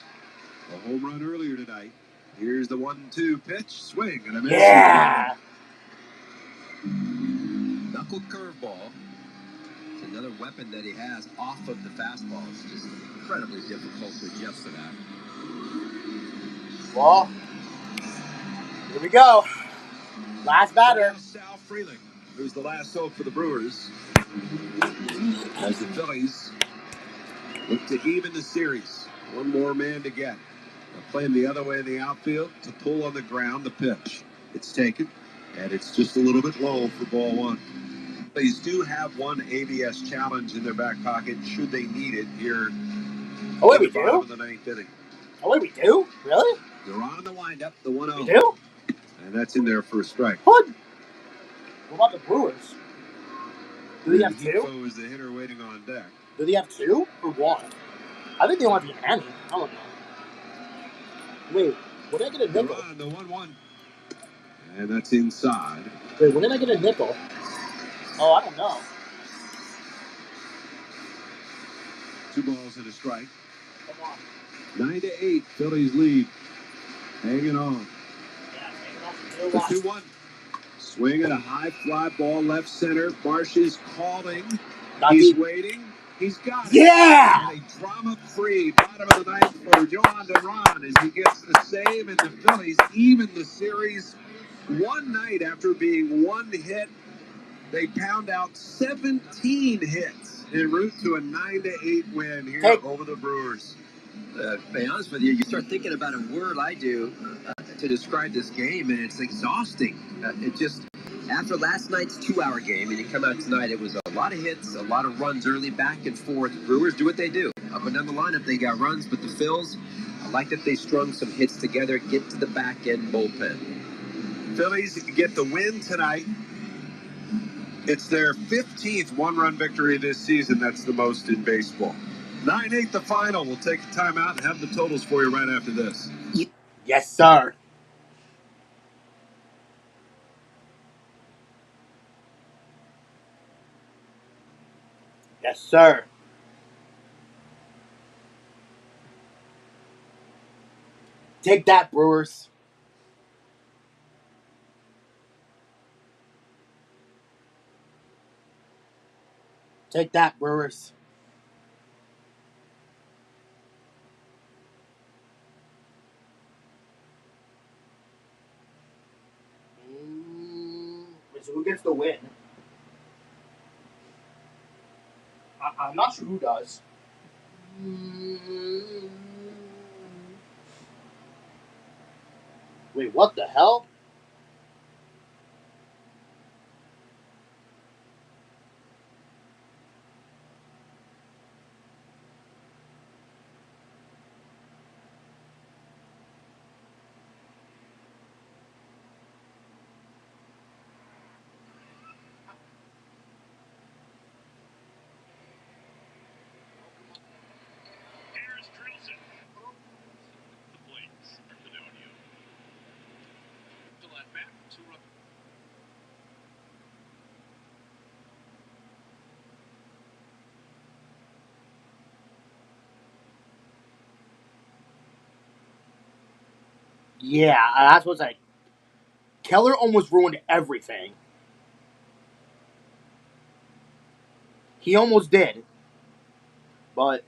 a home run earlier tonight. Here's the 1-2 pitch, swing and a miss. Yeah. Knuckle curveball. It's another weapon that he has off of the fastball. It's just incredibly difficult to adjust to that. Well, here we go. Last batter. Sal Freeling, who's the last hope for the Brewers. As the Phillies look to even the series. One more man to get. They're playing the other way in the outfield to pull on the ground the pitch. It's taken, and it's just a little bit low for ball 1. Phillies do have one ABS challenge in their back pocket should they need it here. Oh, wait, we do? Of the 9th inning. Oh, wait, we do? Really? They're on in the windup, the 1-0. We do? And that's in there for a strike. What? What about the Brewers? Do they have 2? Hifo is the hitter waiting on deck. Do they have 2 or 1? I think they want to be any. I don't know. Wait, when did I get a nickel? They're on the 1-1. And that's inside. Wait, when did I get a nickel? Oh, I don't know. 2 balls and a strike. Come on. 9-8, Phillies lead. Hanging on. Yeah, The 2-1. Swing at a high fly ball left center. Marsh is calling. He's waiting. He's got it. Yeah! And a drama-free bottom of the 9th for Johan Duran as he gets the save, and the Phillies even the series. One night after being 1 hit, they pound out 17 hits en route to a 9-8 win here over the Brewers. To be honest with you, you start thinking about a word I do to describe this game, and it's exhausting. It just, after last night's 2-hour game, and you come out tonight, it was a lot of hits, a lot of runs early, back and forth. Brewers do what they do. Up and down the lineup, they got runs, but the Phils, I like that they strung some hits together, get to the back end bullpen. Phillies get the win tonight. It's their 15th one-run victory this season. That's the most in baseball. 9-8 the final. We'll take a timeout and have the totals for you right after this. Yes, sir. Yes, sir. Take that, Brewers. Take that, Brewers. So who gets the win? I'm not sure who does. Wait, what the hell? Yeah, that's what's like. Keller almost ruined everything. He almost did, but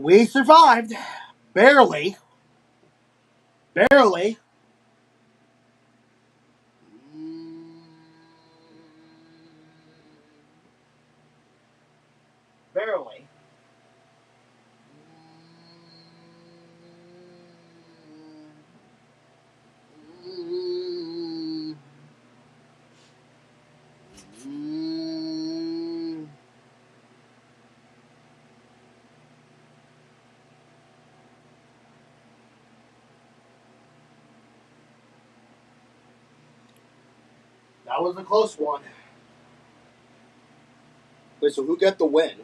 we survived. Barely. Barely. Barely. That was a close one. Wait, so who got the win?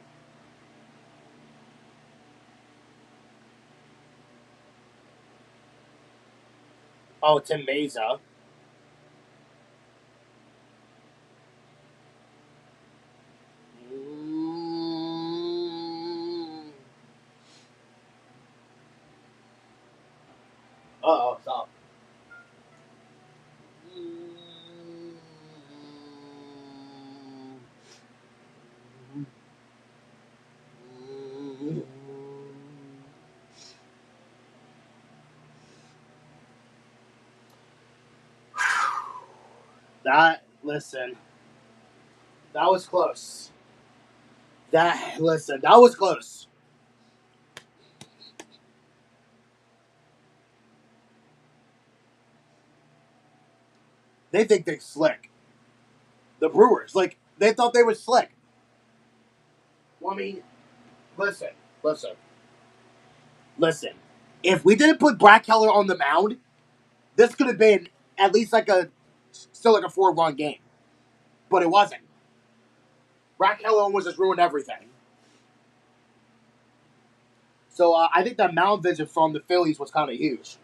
Oh, Tim Meza. Uh-oh, stop. Listen, that was close. That was close. They think they're slick. The Brewers, like, they thought they were slick. Well, I mean, listen, listen, listen. If we didn't put Brad Keller on the mound, this could have been at least still like a 4-run game. But it wasn't. Brad Keller almost just ruined everything. So I think that mound visit from the Phillies was kind of huge.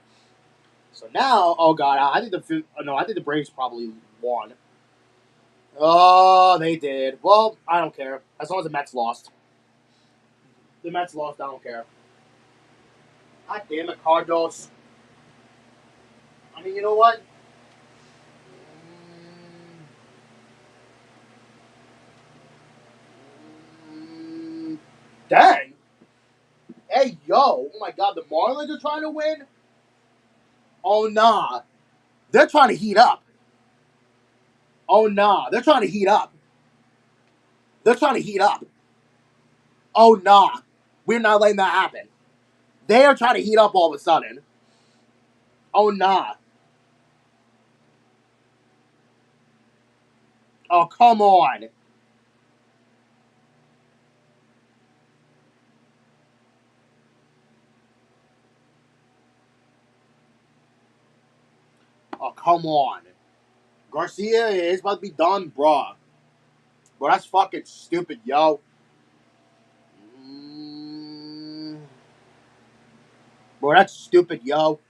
So now, oh god, I think the Braves probably won. Oh, they did. Well, I don't care as long as the Mets lost. The Mets lost. I don't care. God damn it, Cardinals. I mean, you know what? Dang. Hey, yo. Oh my god, the Marlins are trying to win? Oh, nah. They're trying to heat up. Oh, nah. They're trying to heat up. They're trying to heat up. Oh, nah. We're not letting that happen. They are trying to heat up all of a sudden. Oh, nah. Oh, come on. Oh, come on. Garcia is about to be done, bruh. Bro, that's fucking stupid, yo. Bro, that's stupid, yo.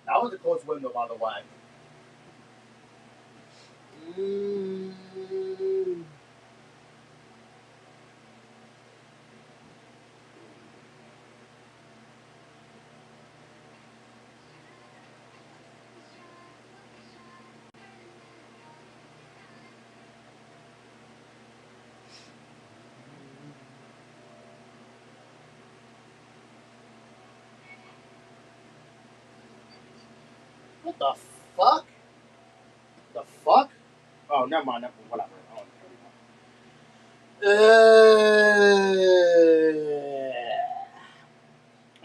That was a close window, by the way. What the fuck? The fuck? Oh, never mind. Whatever. I don't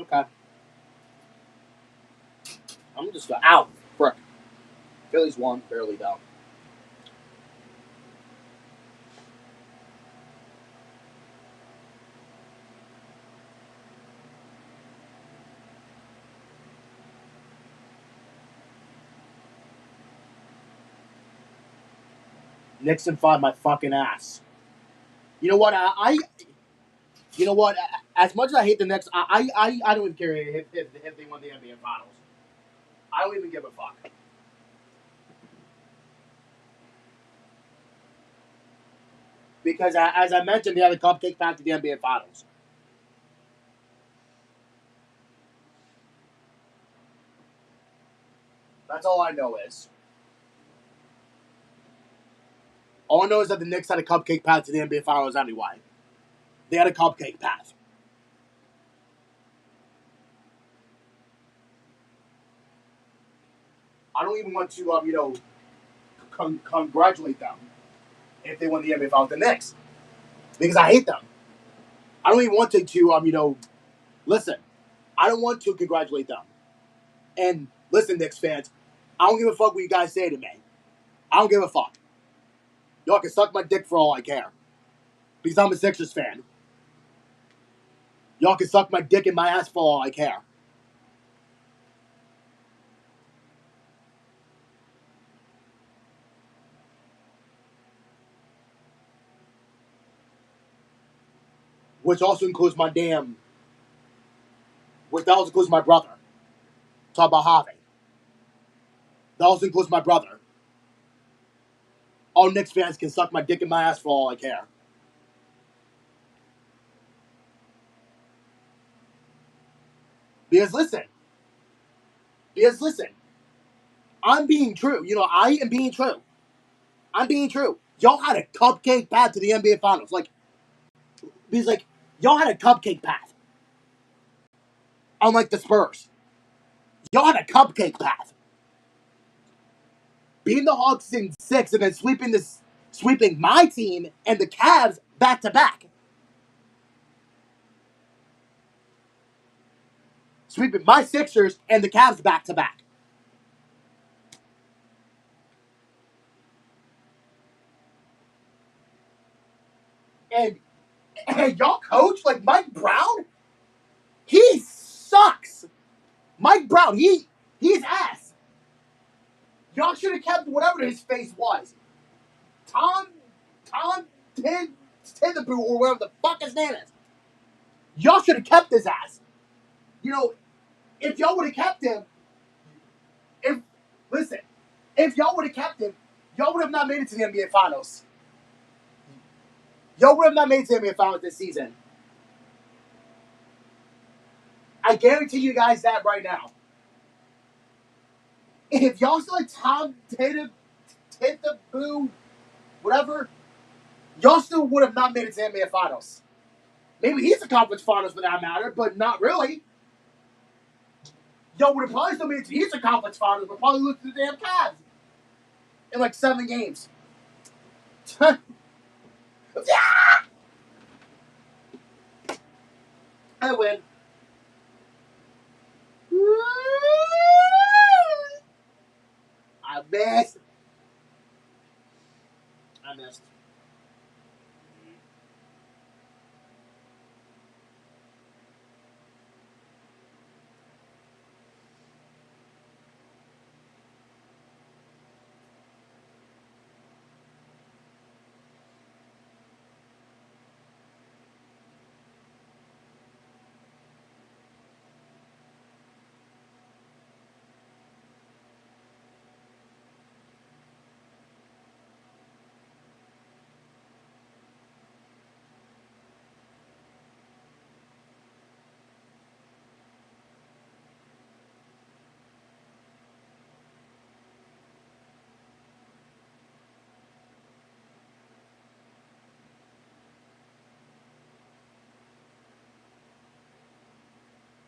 care okay. I'm just going out. Frick. Phillies won. Barely though. Knicks in 5, my fucking ass. You know what? You know what? As much as I hate the Knicks, I don't even care if they won the NBA Finals. I don't even give a fuck. Because as I mentioned, they had a cupcake path to the NBA Finals. That's all I know is. All I know is that the Knicks had a cupcake path to the NBA Finals anyway. They had a cupcake path. I don't even want to, congratulate them if they won the NBA Finals. The Knicks, because I hate them. I don't even want to, listen. I don't want to congratulate them. And listen, Knicks fans, I don't give a fuck what you guys say to me. I don't give a fuck. Y'all can suck my dick for all I care. Because I'm a Sixers fan. Y'all can suck my dick in my ass for all I care. Which also includes my which also includes my brother. Talk about Javi. That also includes my brother. All Knicks fans can suck my dick in my ass for all I care. Because listen, I'm being true. I am being true. I'm being true. Y'all had a cupcake path to the NBA Finals. Y'all had a cupcake path. Unlike the Spurs. Y'all had a cupcake path. Beating the Hawks in 6 and then sweeping my team and the Cavs back to back. Sweeping my Sixers and the Cavs back to back. And y'all coach, like Mike Brown, he sucks. Mike Brown, he's ass. Y'all should have kept whatever his face was. Tom Thibodeau or whatever the fuck his name is. Y'all should have kept his ass. If y'all would have kept him, if listen, if y'all would have kept him, y'all would have not made it to the NBA Finals. Y'all would have not made it to the NBA Finals this season. I guarantee you guys that right now. If y'all still like Tom Thibodeau, whatever, y'all still would have not made it to the NBA Finals. Maybe he's a conference finals for that matter, but not really. Y'all would have probably still made it to the Eastern Conference Finals, but probably lose to the damn Cavs in like 7 games. I win. I missed. I missed.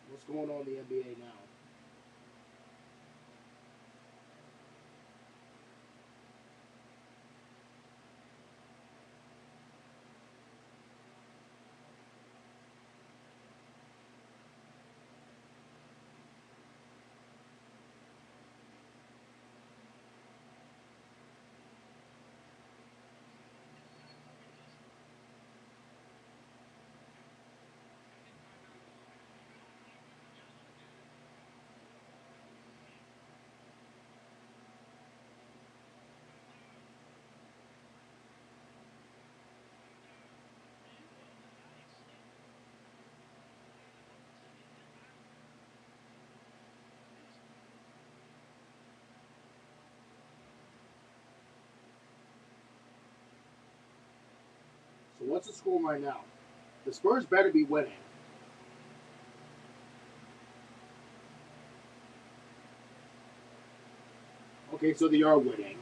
What's going on in the NBA now? what's the score right now? The Spurs better be winning. Okay, so they are winning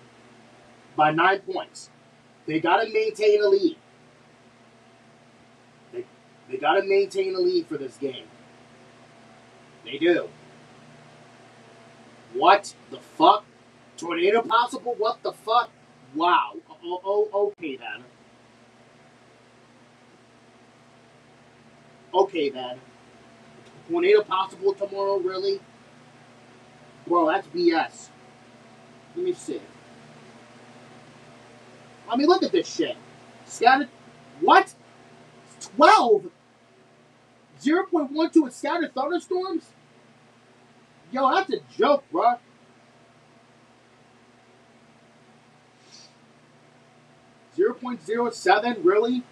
by 9 points. They got to maintain a lead. They got to maintain a lead for this game. They do. What the fuck? Tornado possible? What the fuck? Wow. Okay then. Okay then. Tornado possible tomorrow? Really? Bro, that's BS. Let me see. I mean, look at this shit. Scattered. What? 12? 0.12 with scattered thunderstorms? Yo, that's a joke, bro. .07, really?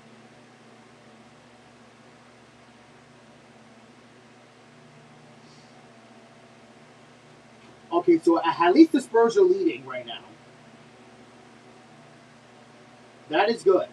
Okay, so at least the Spurs are leading right now. That is good.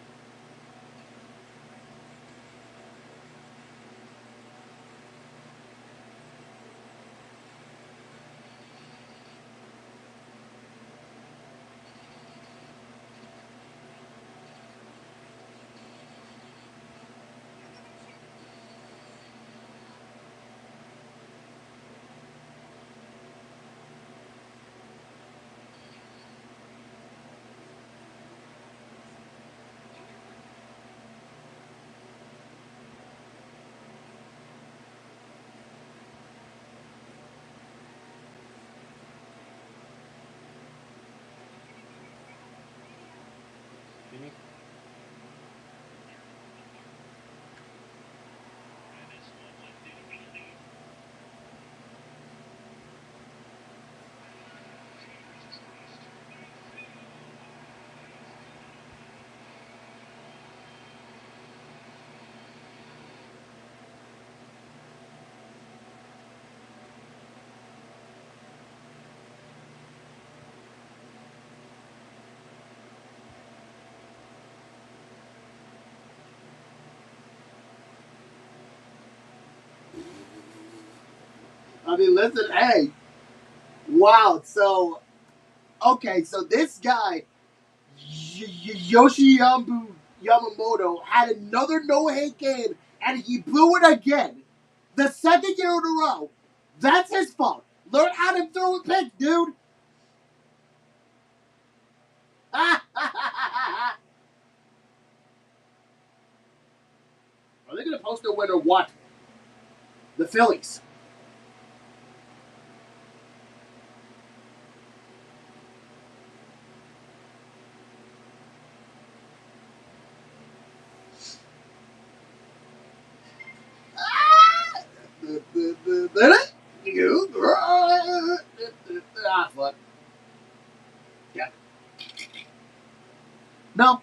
I mean, listen, hey. Wow, so, okay, so this guy, Yamamoto, had another no-hit game, and he blew it again. The second year in a row. That's his fault. Learn how to throw a pitch, dude. Are they going to post a win or what? The Phillies. Fuck. Yeah. No.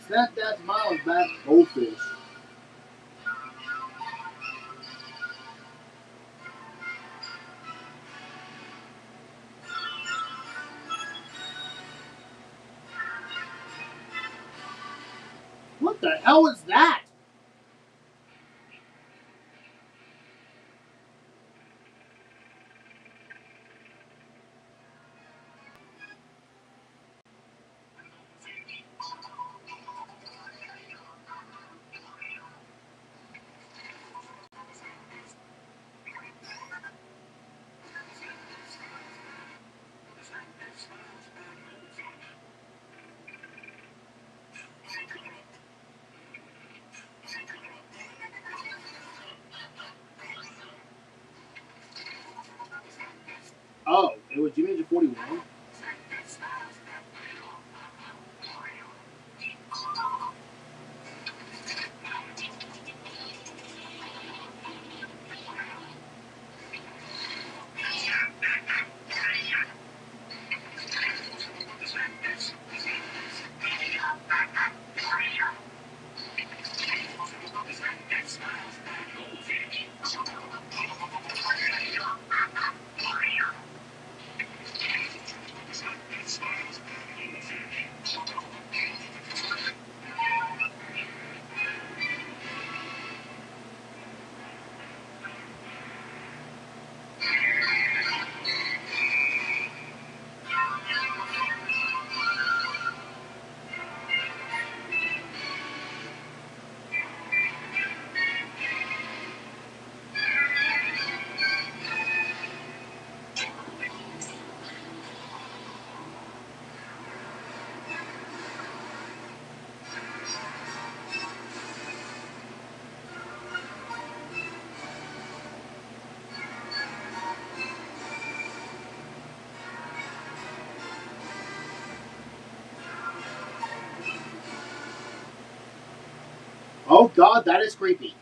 Snapdash Miles back goldfish. What the hell is that? It was Jimmy Age 41. Oh God, that is creepy.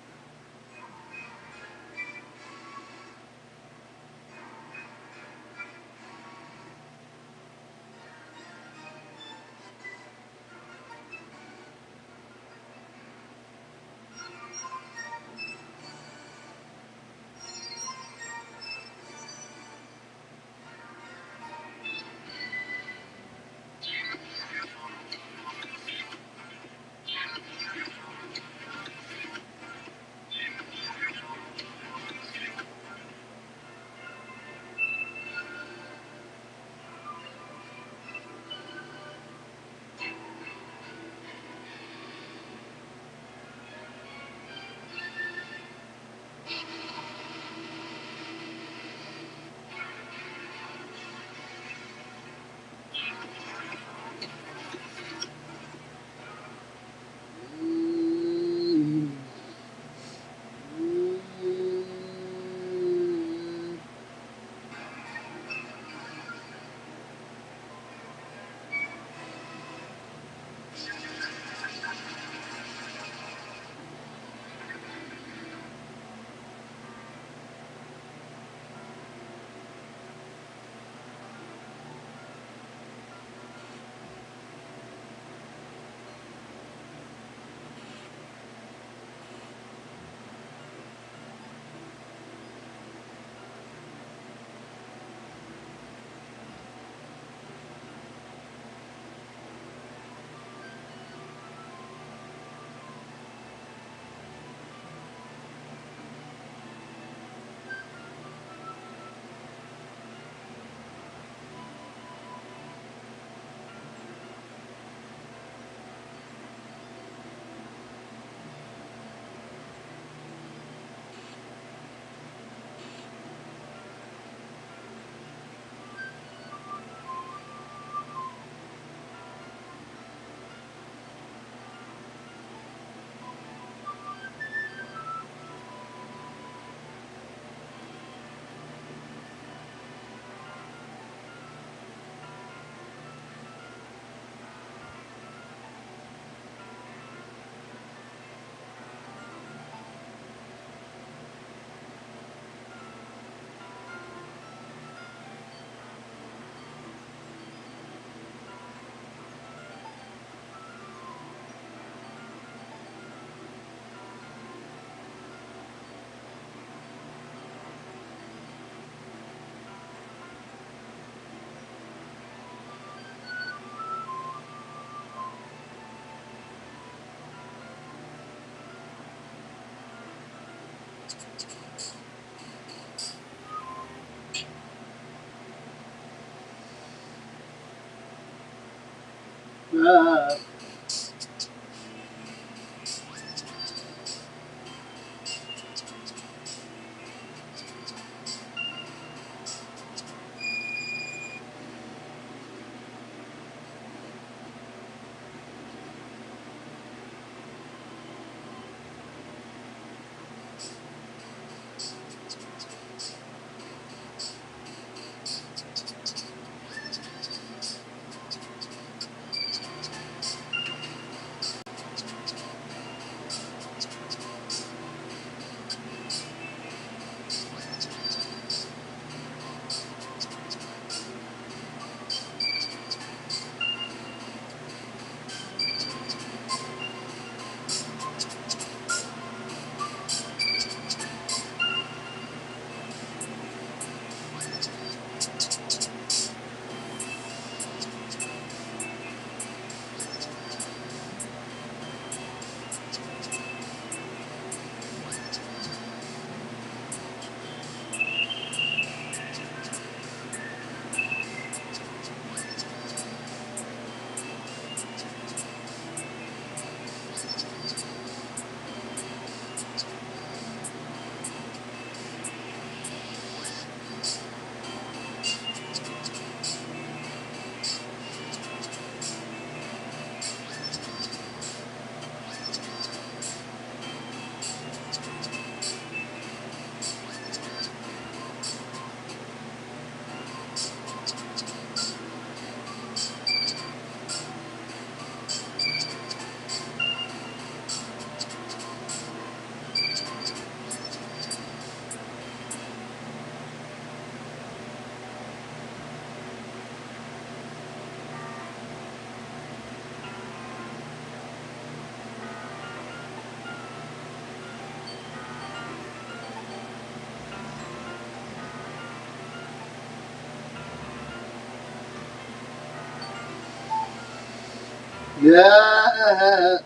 Yeah.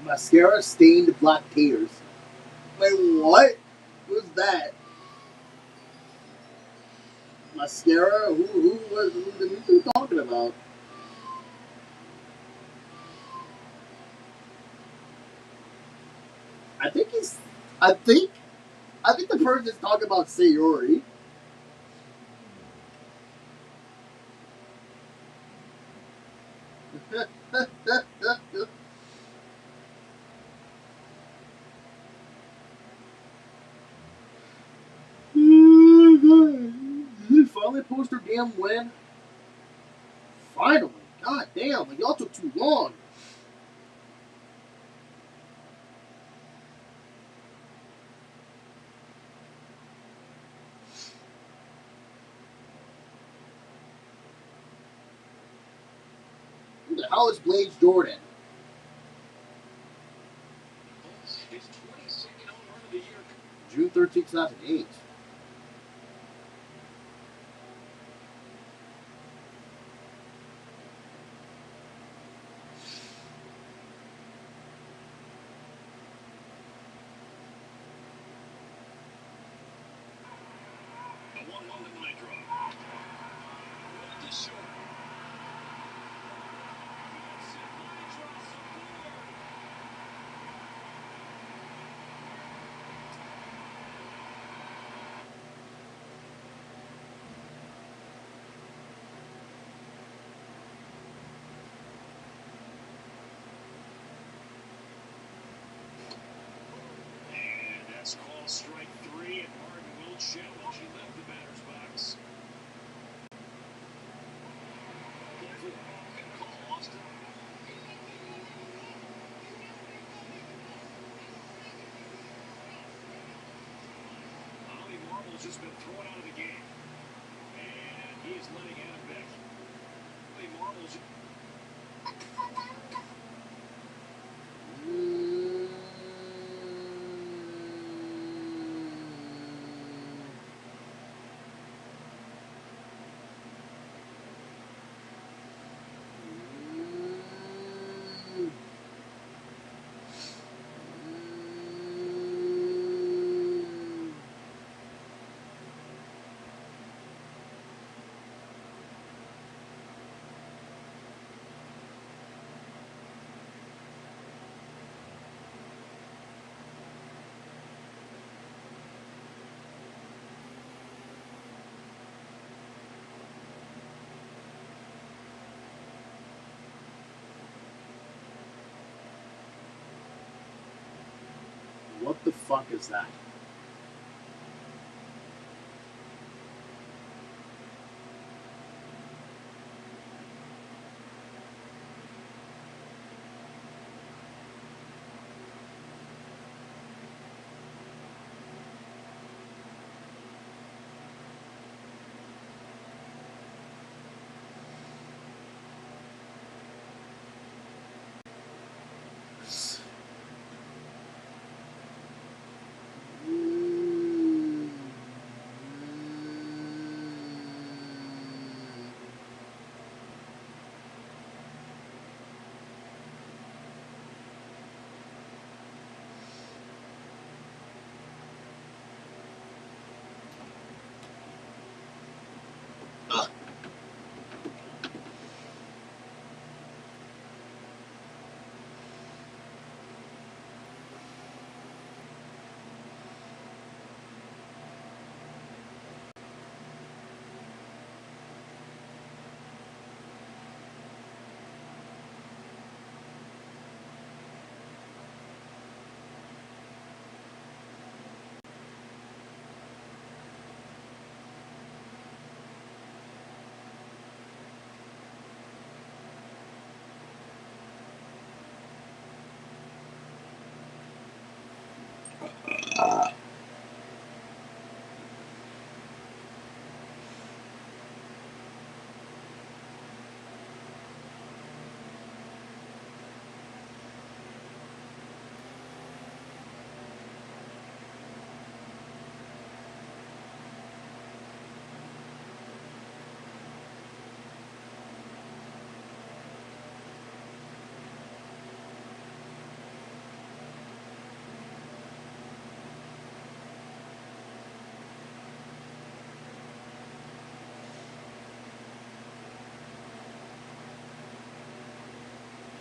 Mascara stained black taters. Wait, what? Who's that? Mascara? Who you talking about? I think he's. I think. I think the person's talking about Sayori. Did he finally post her damn win? Finally. God damn, like y'all took too long. Who the hell is Blaze Jordan? June 13th, 2008. That's called strike three, and Martin will challenge. He left the batter's box. Ollie Marvel's just been thrown out of the game, and he is letting Adam back. Ollie Marvel's. What the fuck is that?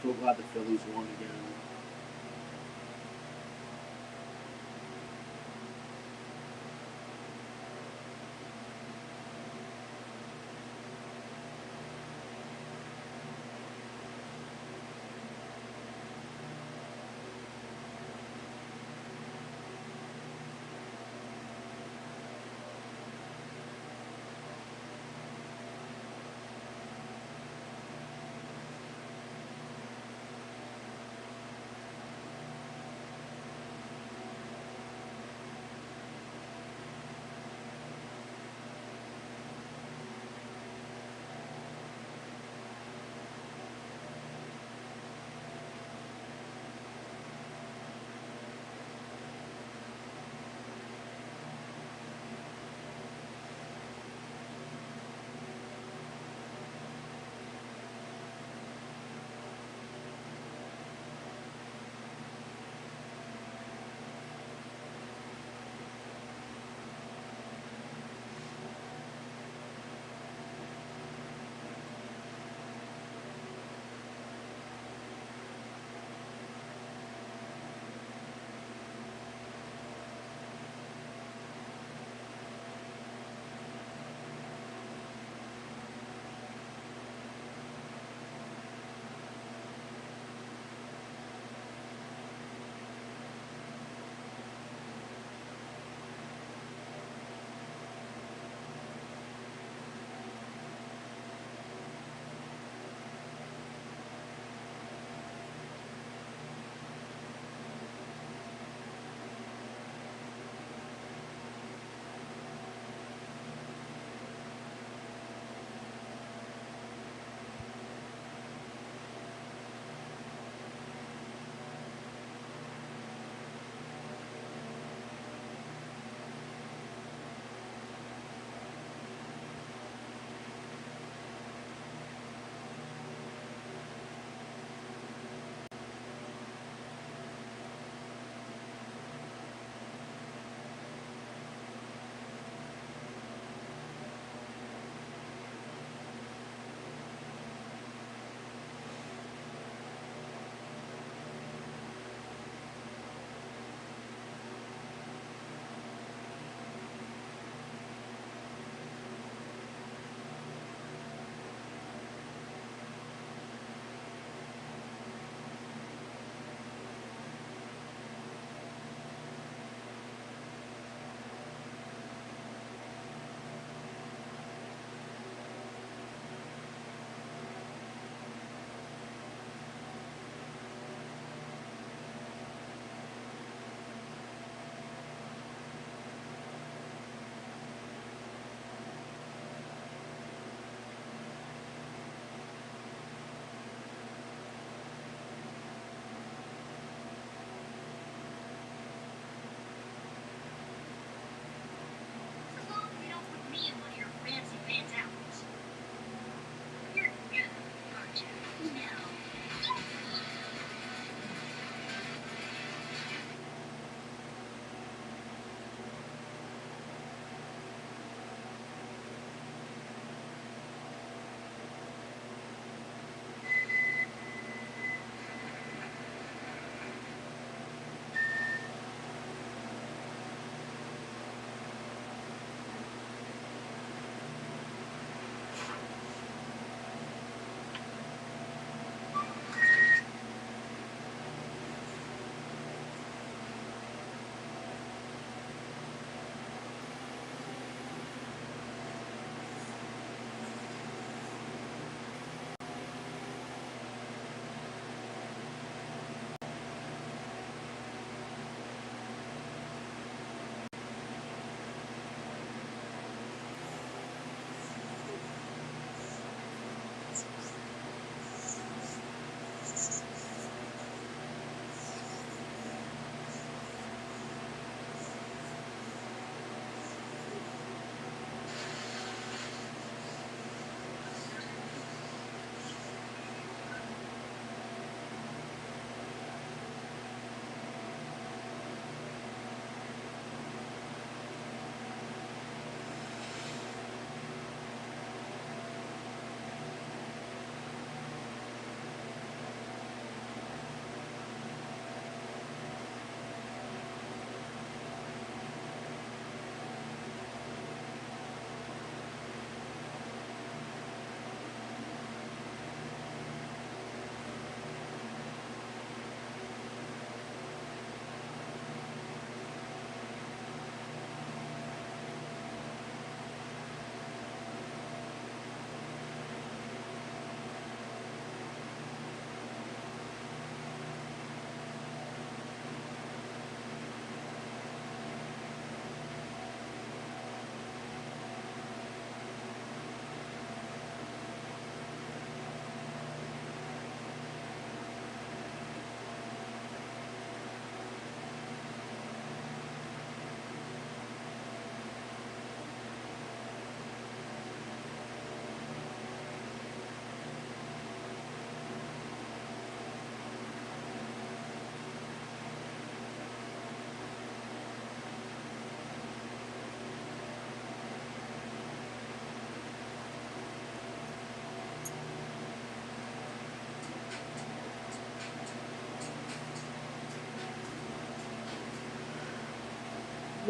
so glad the Phillies won again.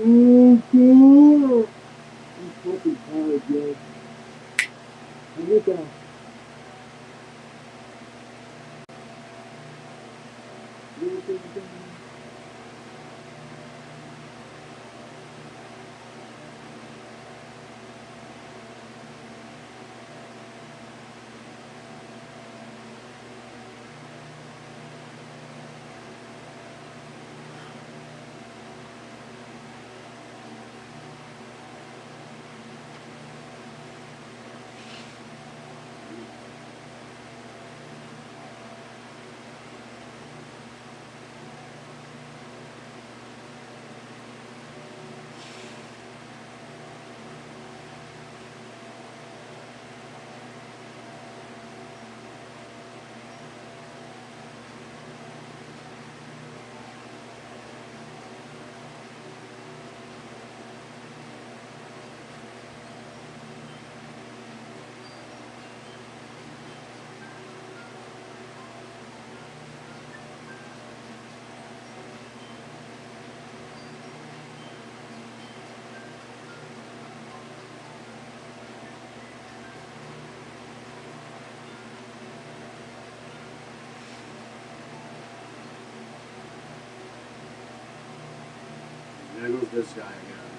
Oh, God. I'm fucking tired, yo. I get that. There goes this guy again.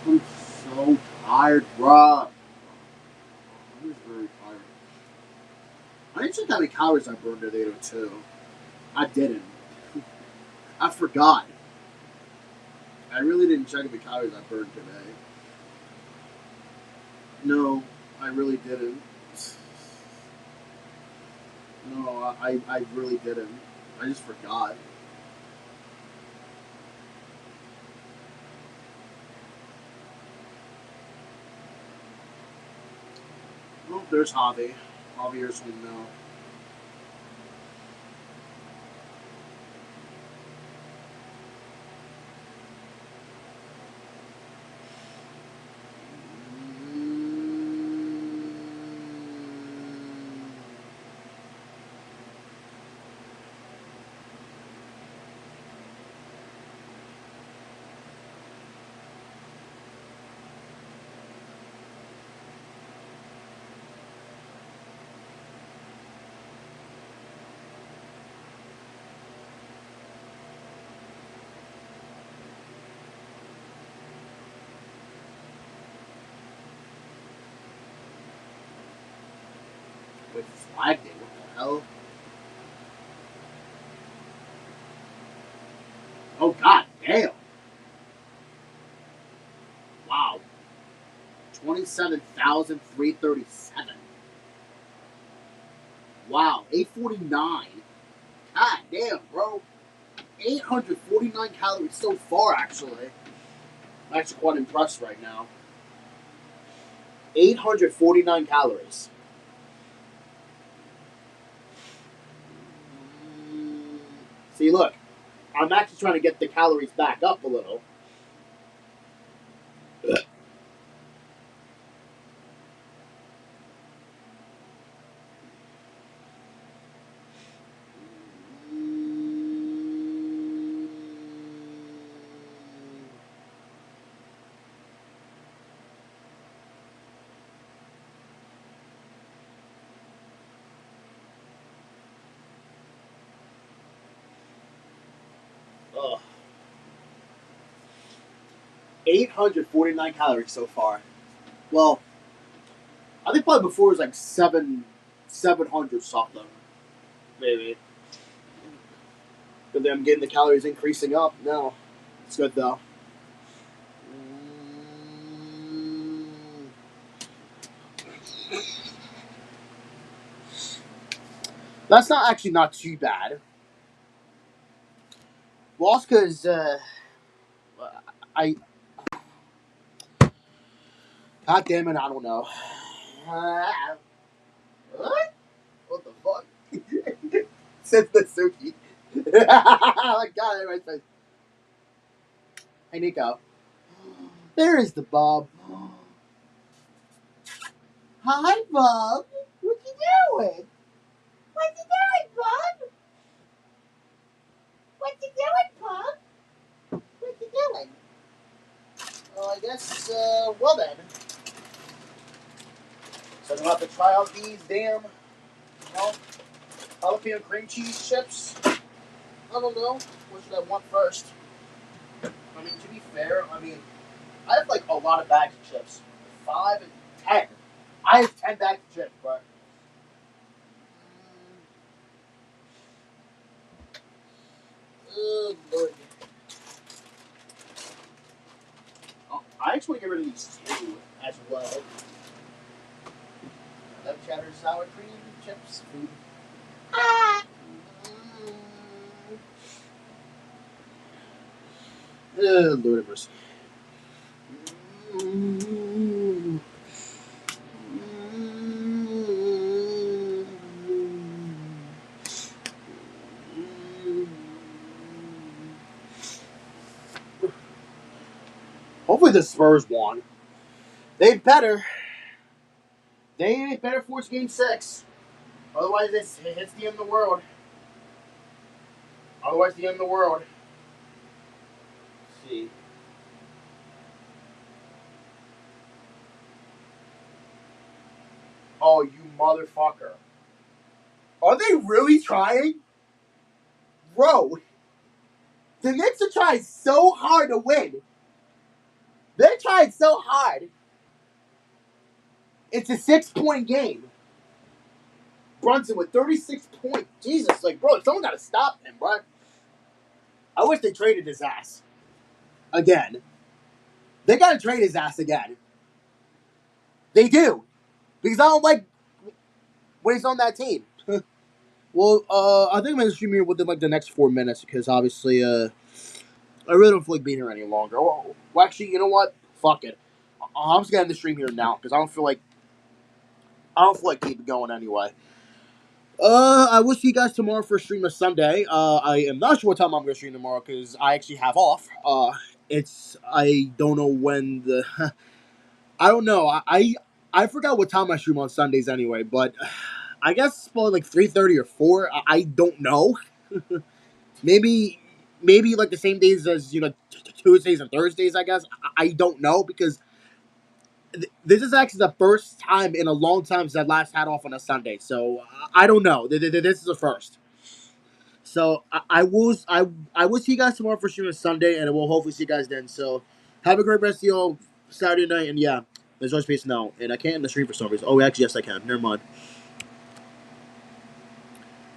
I'm so tired, bruh. I'm just very tired. I didn't check how many calories I burned today, too. I didn't. I forgot. I really didn't check how many calories I burned today. No, I really didn't. No, I really didn't. I just forgot. Oh, there's Javi. Javier's home now. With flag day, what the hell? Oh god damn! Wow, 27,337. Wow, 849. God damn, bro. 849 calories so far, actually. I'm actually quite impressed right now. 849 calories. See, look. I'm actually trying to get the calories back up a little. Ugh. 849 calories so far. Well, I think probably before it was like 700 something. Maybe. But then I'm getting the calories increasing up now. It's good though. That's not actually not too bad. Well, it's because I. God damn it, I don't know. What? What the fuck? Says the Suki. God, everybody's face. Hey, Nico. There is the Bob. Hi, Bob. What you doing? What you doing, Bob? What you doing, Bob? What you doing? Well, I guess, well then. So I'm about to try out these damn, jalapeno cream cheese chips. I don't know. What should I want first? I mean, to be fair, I have like a lot of bags of chips. 5 and 10. I have 10 bags of chips, bro. Oh, Lord. Oh, I actually get rid of these two as well. I love cheddar sour cream chips food. Ludicrous. Hopefully the Spurs won. They better. They better force game 6. Otherwise, it's the end of the world. Otherwise, the end of the world. Let's see. Oh, you motherfucker. Are they really trying? Bro, the Knicks are trying so hard to win. They're trying so hard. It's a 6-point game. Brunson with 36 points. Jesus, like, bro, someone got to stop him, bro. I wish they traded his ass. Again. They got to trade his ass again. They do. Because I don't like when he's on that team. Well, I think I'm going to stream here within, like, the next 4 minutes because, obviously, I really don't feel like being here any longer. Well, actually, you know what? Fuck it. I'm just going to end the stream here now because I don't feel like keeping going anyway. I will see you guys tomorrow for a stream of Sunday. I am not sure what time I'm going to stream tomorrow because I actually have off. I don't know when the, I don't know. I forgot what time I stream on Sundays anyway, but I guess it's probably like 3:30 or 4. I don't know. maybe like the same days as, Tuesdays and Thursdays, I guess. I don't know because this is actually the first time in a long time since I last had off on a Sunday. So I don't know. This is the first. So I will see you guys tomorrow for streaming Sunday, and I will hopefully see you guys then. So have a great rest of your Saturday night, and yeah, there's no space now, and I can't end the stream for some reason. Oh, actually, yes, I can. Never mind.